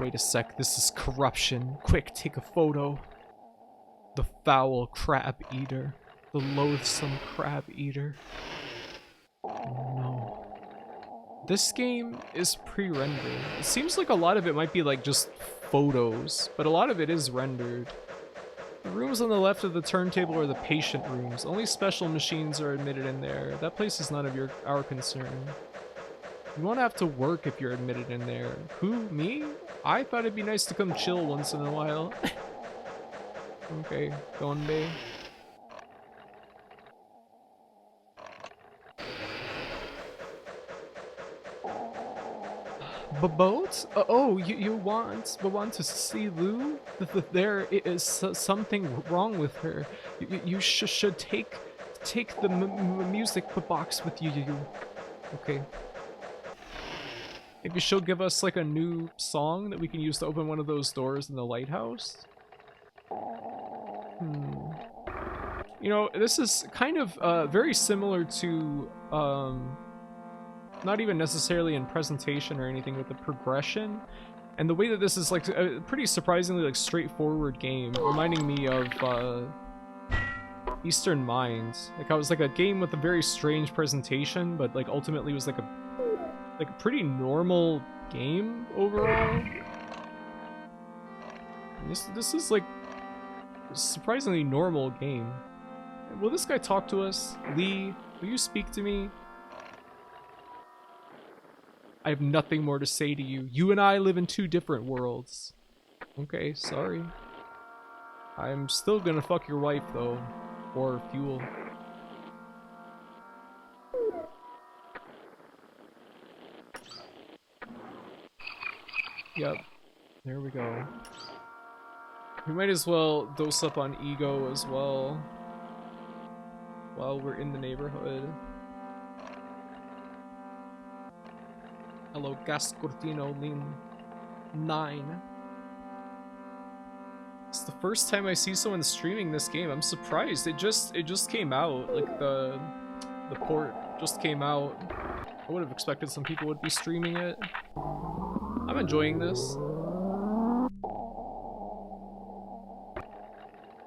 Wait a sec, this is corruption. Quick, take a photo. The foul crab eater. The loathsome crab eater. Oh no. This game is pre-rendered. It seems like a lot of it might be like just photos, but a lot of it is rendered. The rooms on the left of the turntable are the patient rooms. Only special machines are admitted in there. That place is none of our concern. You won't have to work if you're admitted in there. Who? Me? I thought it'd be nice to come chill once in a while. Okay, Donde. Boat? Oh, you want to see Lou? There is something wrong with her. You should take the music box with you. Okay. Maybe she'll give us like a new song that we can use to open one of those doors in the lighthouse. You know, this is kind of very similar to not even necessarily in presentation or anything, with the progression and the way that this is like a pretty surprisingly like straightforward game, reminding me of Eastern Minds. Like I was like a game with a very strange presentation, but like ultimately was like a pretty normal game overall. And this is like a surprisingly normal game. Will this guy talk to us? Lee, will you speak to me? I have nothing more to say to you. You and I live in two different worlds. Okay, sorry. I'm still gonna fuck your wife though. Or fuel. Yep. There we go. We might as well dose up on ego as well. While we're in the neighborhood. Hello, Gas Cortino Lin 9. It's the first time I see someone streaming this game. I'm surprised. It just came out. Like the port just came out. I would have expected some people would be streaming it. I'm enjoying this.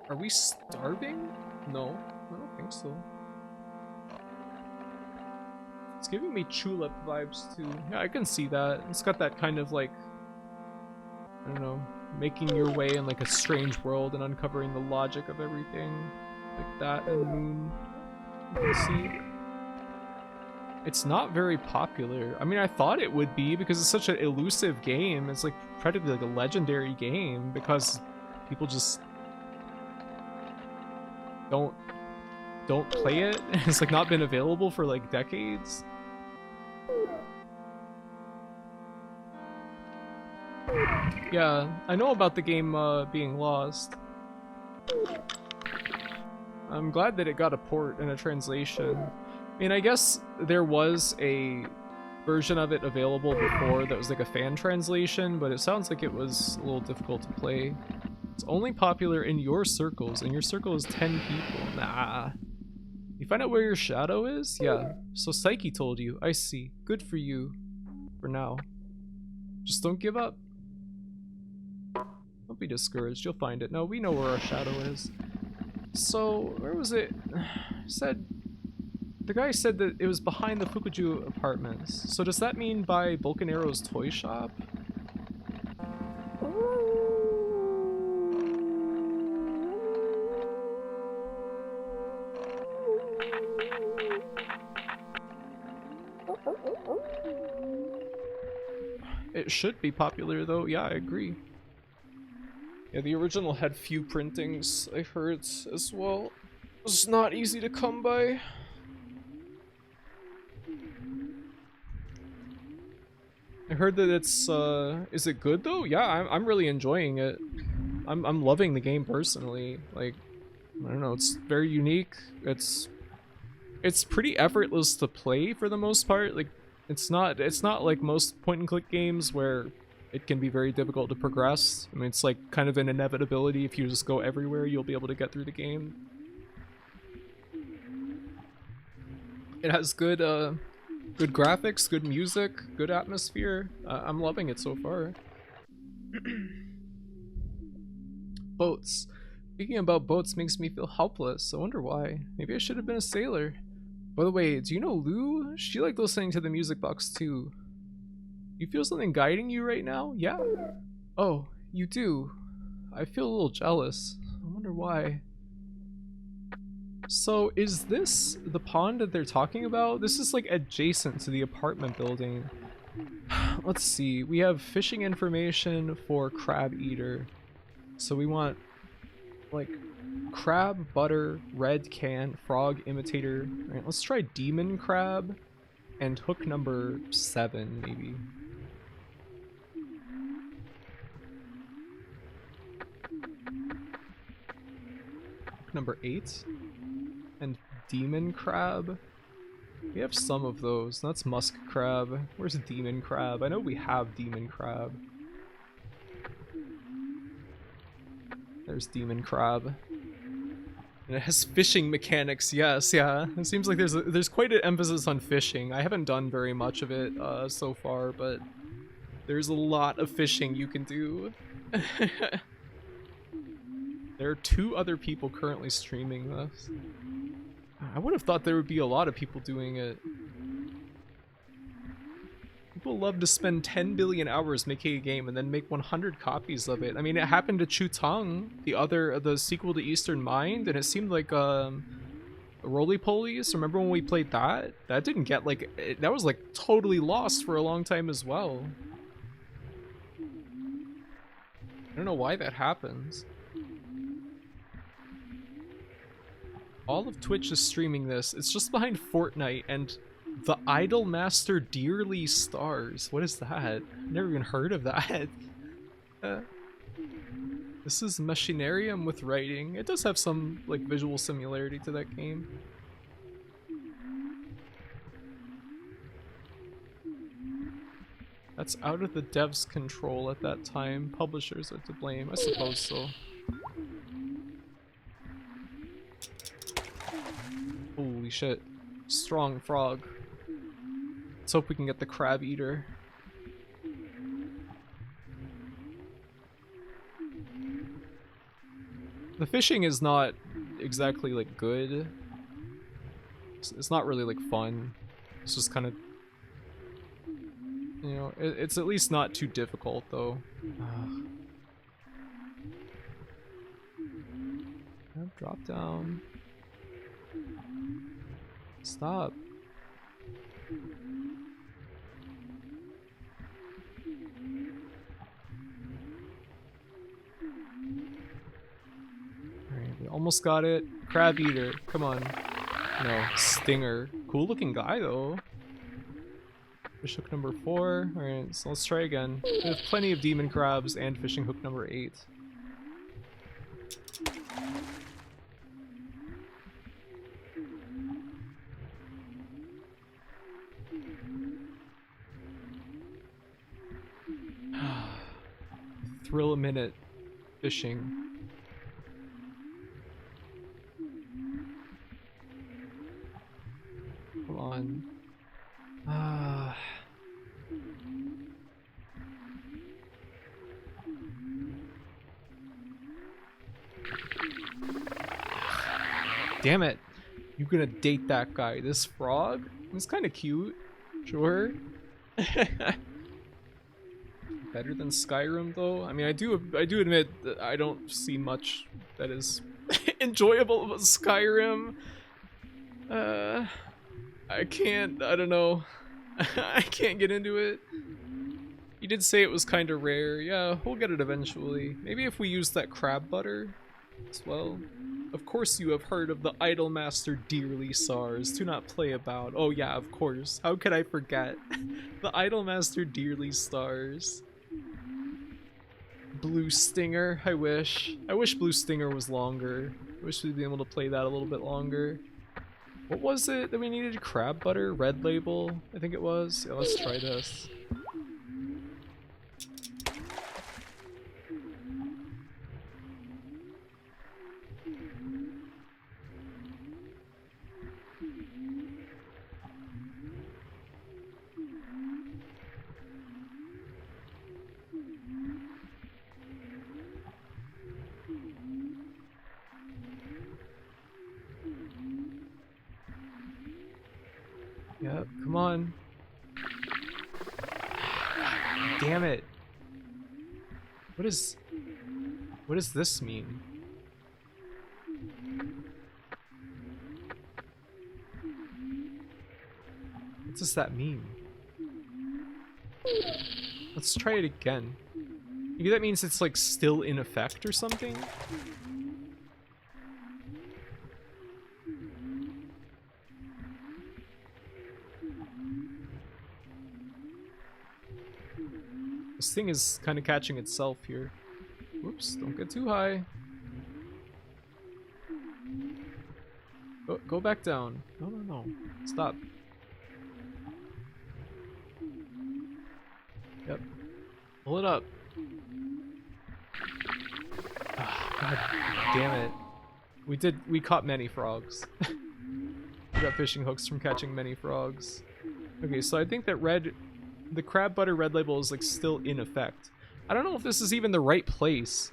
Are we starving? No, I don't think so. It's giving me Tulip vibes too. Yeah, I can see that. It's got that kind of like, I don't know, making your way in like a strange world and uncovering the logic of everything. Like that and Moon. You can see. It's not very popular. I mean, I thought it would be because it's such an elusive game. It's like practically like a legendary game because people just don't play it. It's like not been available for like decades. Yeah, I know about the game being lost. I'm glad that it got a port and a translation. I mean, I guess there was a version of it available before that was like a fan translation, but it sounds like it was a little difficult to play. It's only popular in your circles, and your circle is 10 people. Nah. You find out where your shadow is? Yeah. So Psyche told you. I see. Good for you. For now. Just don't give up. Don't be discouraged. You'll find it. No, we know where our shadow is. So, where was it? Said... The guy said that it was behind the Fukuju apartments. So does that mean by Volcanero's toy shop? It should be popular though, yeah, I agree. Yeah, the original had few printings, I heard as well. It was not easy to come by. I heard that it's, is it good though? Yeah, I'm really enjoying it. I'm loving the game personally. Like, I don't know, it's very unique. It's pretty effortless to play for the most part. Like, it's not like most point and click games where it can be very difficult to progress. I mean, it's like kind of an inevitability. If you just go everywhere, you'll be able to get through the game. It has good, good graphics, good music, good atmosphere. I'm loving it so far. Boats. Speaking about boats makes me feel helpless. I wonder why. Maybe I should have been a sailor. By the way, do you know Lou? She liked listening to the music box too. You feel something guiding you right now? Yeah? Oh, you do. I feel a little jealous. I wonder why. So, is this the pond that they're talking about? This is like adjacent to the apartment building. Let's see. We have fishing information for crab eater. So we want like crab, butter, red can, frog imitator. Alright, let's try demon crab and hook number 7 maybe. Hook number 8 and demon crab. We have some of those. That's musk crab. Where's demon crab? I know we have demon crab. There's demon crab. And it has fishing mechanics, yes, yeah. It seems like there's quite an emphasis on fishing. I haven't done very much of it so far, but there's a lot of fishing you can do. There are 2 other people currently streaming this. I would have thought there would be a lot of people doing it. People love to spend 10 billion hours making a game and then make 100 copies of it. I mean, it happened to Chutang, the sequel to Eastern Mind, and it seemed like Roly Polies. Remember when we played that? That didn't get like that was like totally lost for a long time as well. I don't know why that happens. All of Twitch is streaming this. It's just behind Fortnite and the Idolmaster Dearly Stars. What is that? Never even heard of that. This is Machinarium with writing. It does have some like visual similarity to that game. That's out of the devs' control at that time. Publishers are to blame. I suppose so. shit. Strong frog. Let's hope we can get the crab eater. The fishing is not exactly like good. It's not really like fun. It's just kind of, you know, it's at least not too difficult though. Drop down. Stop. Alright, we almost got it. Crab eater, come on. No, stinger. Cool looking guy though. Fish hook number 4. Alright, so let's try again. We have plenty of demon crabs and fishing hook number 8. Thrill a minute fishing. Come on. Damn it. You gonna date that guy. This frog? It's kind of cute. Sure. Better than Skyrim though. I mean, I do admit that I don't see much that is enjoyable about Skyrim. I don't know. I can't get into it. You did say it was kind of rare. Yeah, we'll get it eventually. Maybe if we use that crab butter as well. Of course you have heard of the Idolmaster dearly SARS. Do not play about. Oh yeah, of course. How could I forget? The Idolmaster dearly SARS. Blue Stinger, I wish. I wish Blue Stinger was longer. I wish we'd be able to play that a little bit longer. What was it that we needed? Crab butter? Red label? I think it was. Yeah, let's try this. Yep, come on. Damn it. What does this mean? What does that mean? Let's try it again. Maybe that means it's like still in effect or something? This thing is kind of catching itself here. Whoops, don't get too high. Go back down. No. Stop. Yep. Pull it up. Oh, God damn it. We caught many frogs. We got fishing hooks from catching many frogs. Okay, so I think that the crab butter red label is like still in effect. I don't know if this is even the right place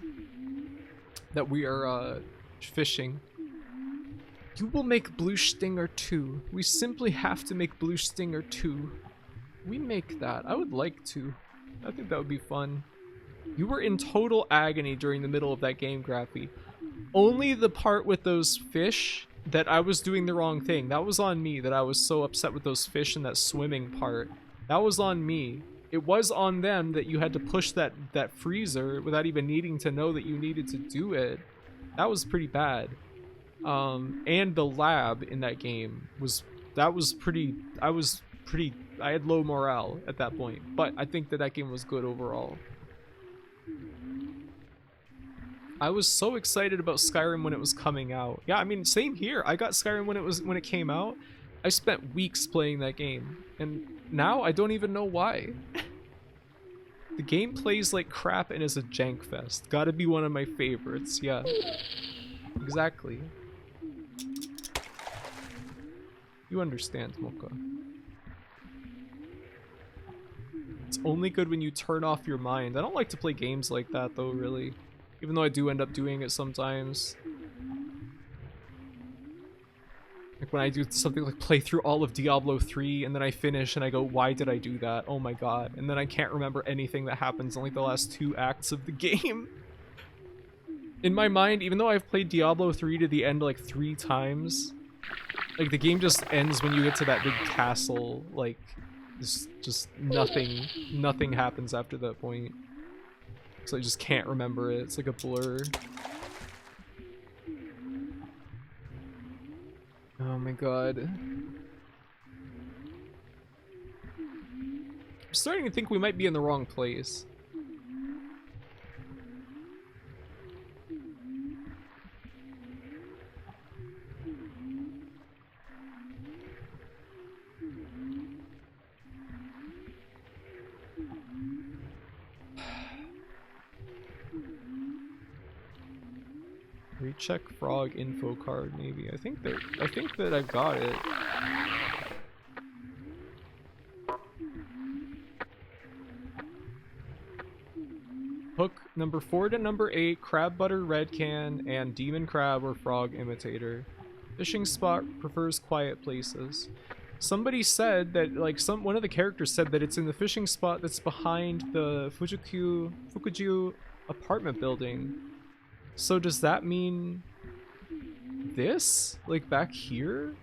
that we are fishing. You will make Blue Stinger 2. We simply have to make Blue Stinger 2. We make that. I would like to. I think that would be fun. You were in total agony during the middle of that game, Graffy. Only the part with those fish that I was doing the wrong thing. That was on me, that I was so upset with those fish and that swimming part. That was on me. It was on them that you had to push that freezer without even needing to know that you needed to do it. That was pretty bad. And the lab in that game I had low morale at that point, but I think that game was good overall. I was so excited about Skyrim when it was coming out. Yeah, I mean, same here. I got Skyrim when it came out. I spent weeks playing that game, and now I don't even know why. The game plays like crap and is a jank fest. Gotta be one of my favorites, yeah. Exactly. You understand, Mocha. It's only good when you turn off your mind. I don't like to play games like that though, really. Even though I do end up doing it sometimes. Like when I do something like play through all of Diablo 3 and then I finish and I go, why did I do that? Oh my god. And then I can't remember anything that happens in like the last 2 acts of the game. In my mind, even though I've played Diablo 3 to the end like 3 times, like the game just ends when you get to that big castle. Like, just nothing happens after that point. So I just can't remember it. It's like a blur. Oh my god. I'm starting to think we might be in the wrong place. Recheck frog info card, maybe. I think that I've got it. Hook number 4 to number 8, crab butter red can, and demon crab or frog imitator. Fishing spot prefers quiet places. Somebody said that, like, one of the characters said that it's in the fishing spot that's behind the Fukuju apartment building. So does that mean this? Like back here?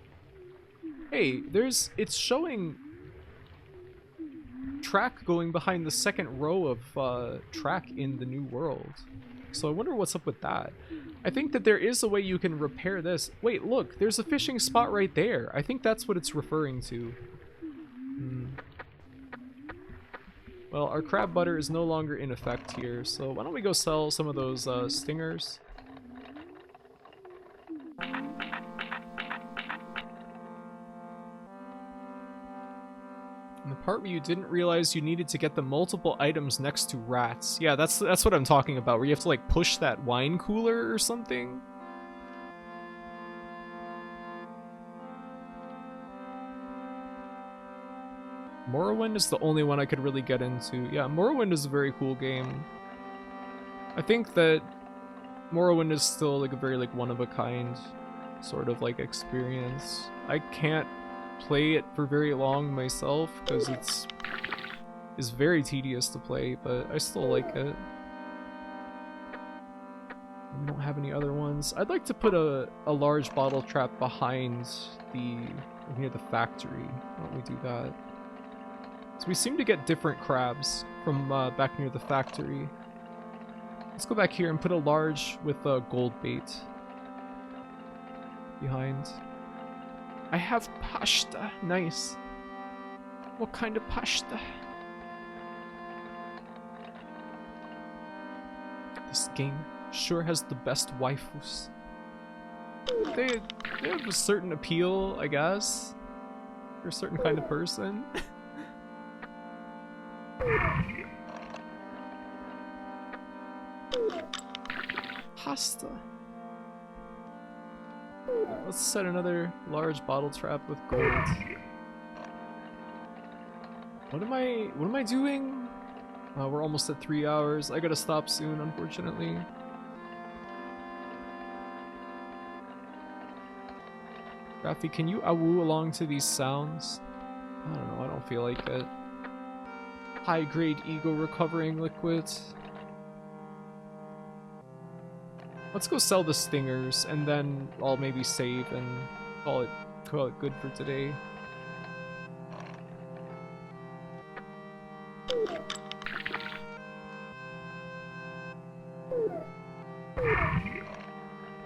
Hey, it's showing track going behind the second row of track in the new world. So I wonder what's up with that. I think that there is a way you can repair this. Wait, look, there's a fishing spot right there. I think that's what it's referring to. Well, our crab butter is no longer in effect here, so why don't we go sell some of those stingers? And the part where you didn't realize you needed to get the multiple items next to rats. Yeah, that's what I'm talking about, where you have to like push that wine cooler or something. Morrowind is the only one I could really get into. Yeah, Morrowind is a very cool game. I think that Morrowind is still like a very like one-of-a-kind sort of like experience. I can't play it for very long myself because it's very tedious to play, but I still like it. We don't have any other ones. I'd like to put a large bottle trap behind near the factory. Why don't we do that? So we seem to get different crabs from back near the factory. Let's go back here and put a large with gold bait behind. I have pasta. Nice. What kind of pasta? This game sure has the best waifus. They have a certain appeal, I guess. You're a certain kind of person. Pasta. Let's set another large bottle trap with gold. What am I doing? We're almost at 3 hours. I gotta stop soon, unfortunately. Rafi, can you awoo along to these sounds? I don't know, I don't feel like it. High-grade ego recovering liquid. Let's go sell the stingers, and then I'll maybe save and call it good for today.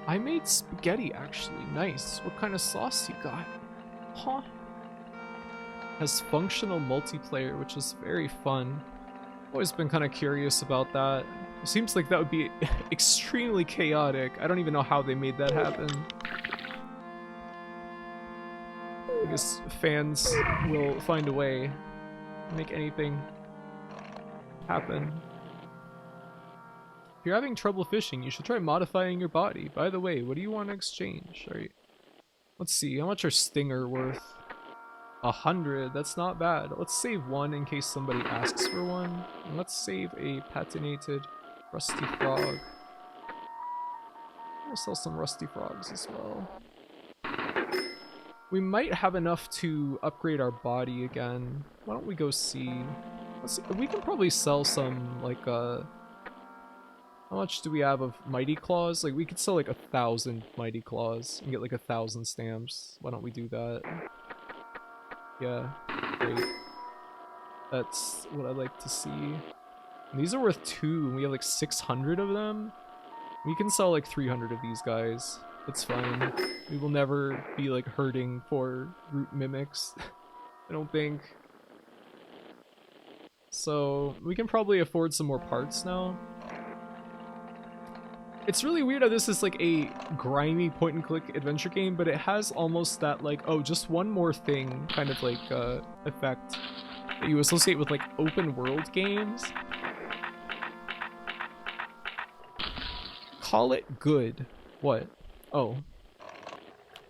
I made spaghetti, actually. Nice. What kind of sauce you got? Huh? Has functional multiplayer, which is very fun. Always been kind of curious about that. It seems like that would be extremely chaotic. I don't even know how they made that happen. I guess fans will find a way to make anything happen. If you're having trouble fishing, you should try modifying your body. By the way, what do you want to exchange? Let's see, how much are stinger worth? 100, that's not bad. Let's save one in case somebody asks for one. And let's save a patinated rusty frog. We'll sell some rusty frogs as well. We might have enough to upgrade our body again. Why don't we go see? Let's see. We can probably sell some, like, how much do we have of Mighty Claws? Like, we could sell like 1,000 Mighty Claws and get like 1,000 stamps. Why don't we do that? Yeah, great. That's what I like to see. And these are worth 2, and we have like 600 of them. We can sell like 300 of these guys. It's fine. We will never be like hurting for root mimics. I don't think. So we can probably afford some more parts now. It's really weird how this is like a grimy point and click adventure game, but it has almost that like, oh, just one more thing kind of like effect that you associate with like open world games. Call it good. What? Oh.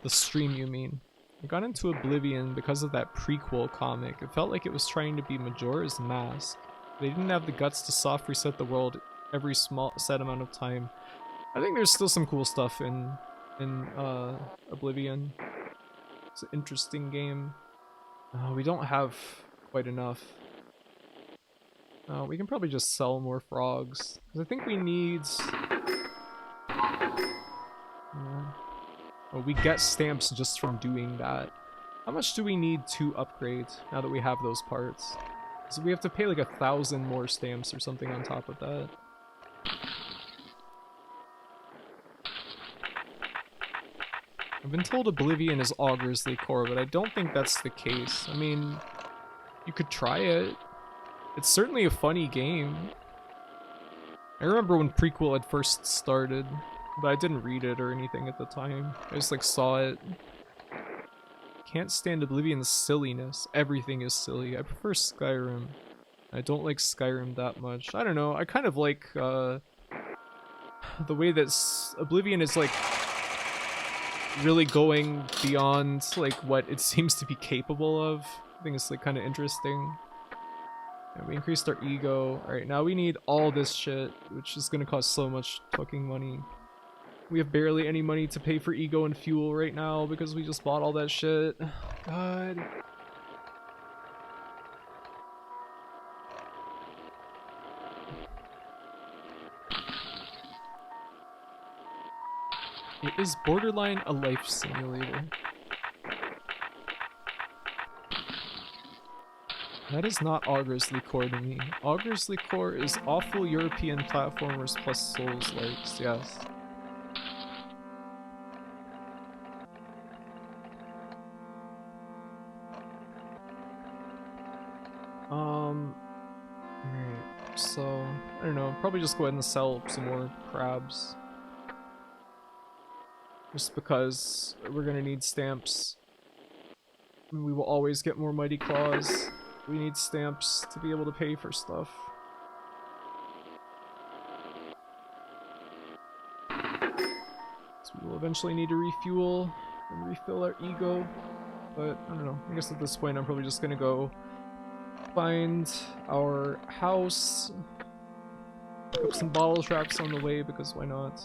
The stream, you mean. I got into Oblivion because of that prequel comic. It felt like it was trying to be Majora's Mask. They didn't have the guts to soft reset the world every small set amount of time. I think there's still some cool stuff in Oblivion. It's an interesting game. We don't have quite enough. We can probably just sell more frogs. Because I think we need... Oh, we get stamps just from doing that. How much do we need to upgrade now that we have those parts? So we have to pay like 1,000 more stamps or something on top of that. I've been told Oblivion is Augursley Core, but I don't think that's the case. I mean, you could try it. It's certainly a funny game. I remember when Prequel had first started, but I didn't read it or anything at the time. I just like saw it. Can't stand Oblivion's silliness. Everything is silly. I prefer Skyrim. I don't like Skyrim that much. I don't know. I kind of like the way that Oblivion is like really going beyond like what it seems to be capable of. I think it's like kind of interesting. Yeah, we increased our ego. Alright, now we need all this shit, which is gonna cost so much fucking money. We have barely any money to pay for ego and fuel right now because we just bought all that shit. God. It is borderline a life simulator. That is not Augursley Core to me. Augursley Core is awful European platformers plus Souls-likes, yes. Alright, so, I don't know, probably just go ahead and sell some more crabs. Just because we're gonna need stamps. And we will always get more Mighty Claws. We need stamps to be able to pay for stuff. So we will eventually need to refuel and refill our ego. But, I don't know, I guess at this point I'm probably just gonna go find our house. Pick up some bottle traps on the way because why not?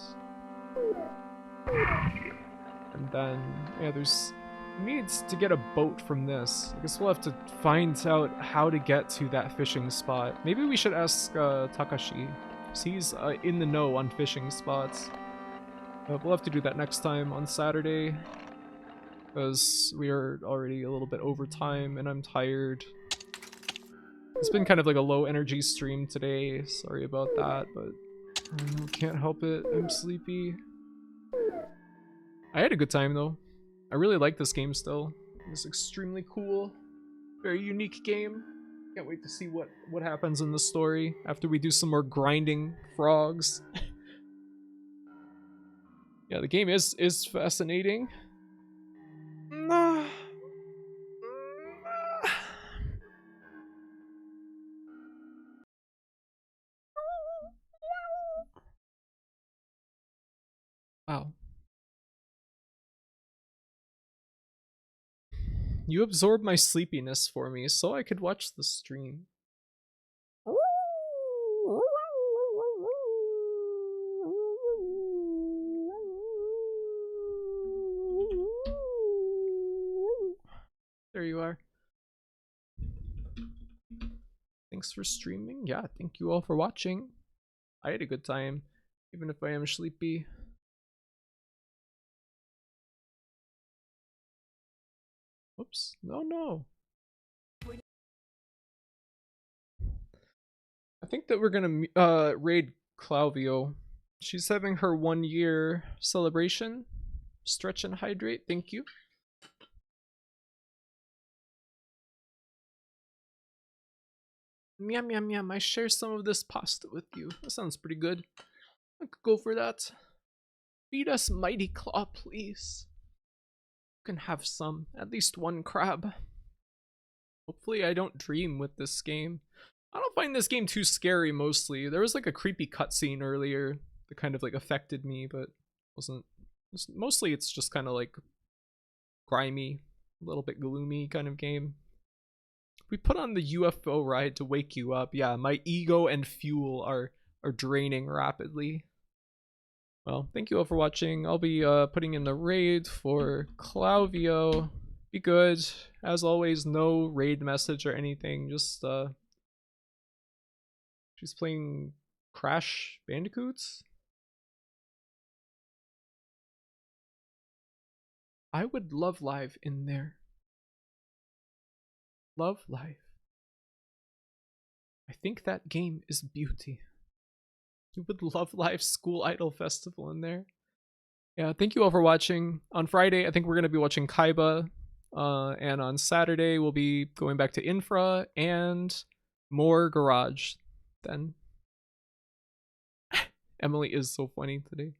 And then, yeah, there's needs to get a boat from this. I guess we'll have to find out how to get to that fishing spot. Maybe we should ask Takashi. He's in the know on fishing spots. We'll have to do that next time on Saturday. Because we are already a little bit over time and I'm tired. It's been kind of like a low energy stream today. Sorry about that, but I don't know, can't help it. I'm sleepy. I had a good time though. I really like this game still. It's extremely cool. Very unique game. Can't wait to see what happens in the story after we do some more grinding frogs. Yeah, the game is fascinating. Wow. You absorbed my sleepiness for me so I could watch the stream. There you are. Thanks for streaming. Yeah, thank you all for watching. I had a good time, even if I am sleepy. Oops. No. I think that we're gonna raid Clauvio. She's having her 1-year celebration. Stretch and hydrate. Thank you. Meow meow meow. I share some of this pasta with you. That sounds pretty good. I could go for that. Feed us Mighty Claw, please. You can have some. At least one crab. Hopefully I don't dream with this game. I don't find this game too scary mostly. There was like a creepy cutscene earlier that kind of like affected me, but wasn't. Mostly it's just kind of like grimy, a little bit gloomy kind of game. We put on the UFO ride to wake you up. Yeah, my ego and fuel are draining rapidly. Well, thank you all for watching. I'll be putting in the raid for Clauvio. Be good. As always, no raid message or anything. Just she's playing Crash Bandicoots. I would love live in there. Love life. I think that game is beauty. You would love live School Idol Festival in there. Yeah, thank you all for watching. On Friday, I think we're gonna be watching Kaiba. And on Saturday, we'll be going back to Infra and more Garage. Then Emily is so funny today.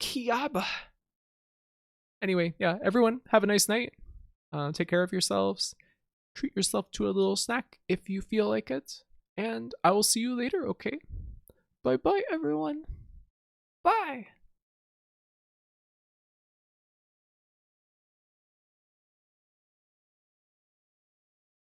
Kiaba. Anyway, yeah, everyone, have a nice night. Take care of yourselves. Treat yourself to a little snack if you feel like it. And I will see you later, okay? Bye-bye, everyone. Bye.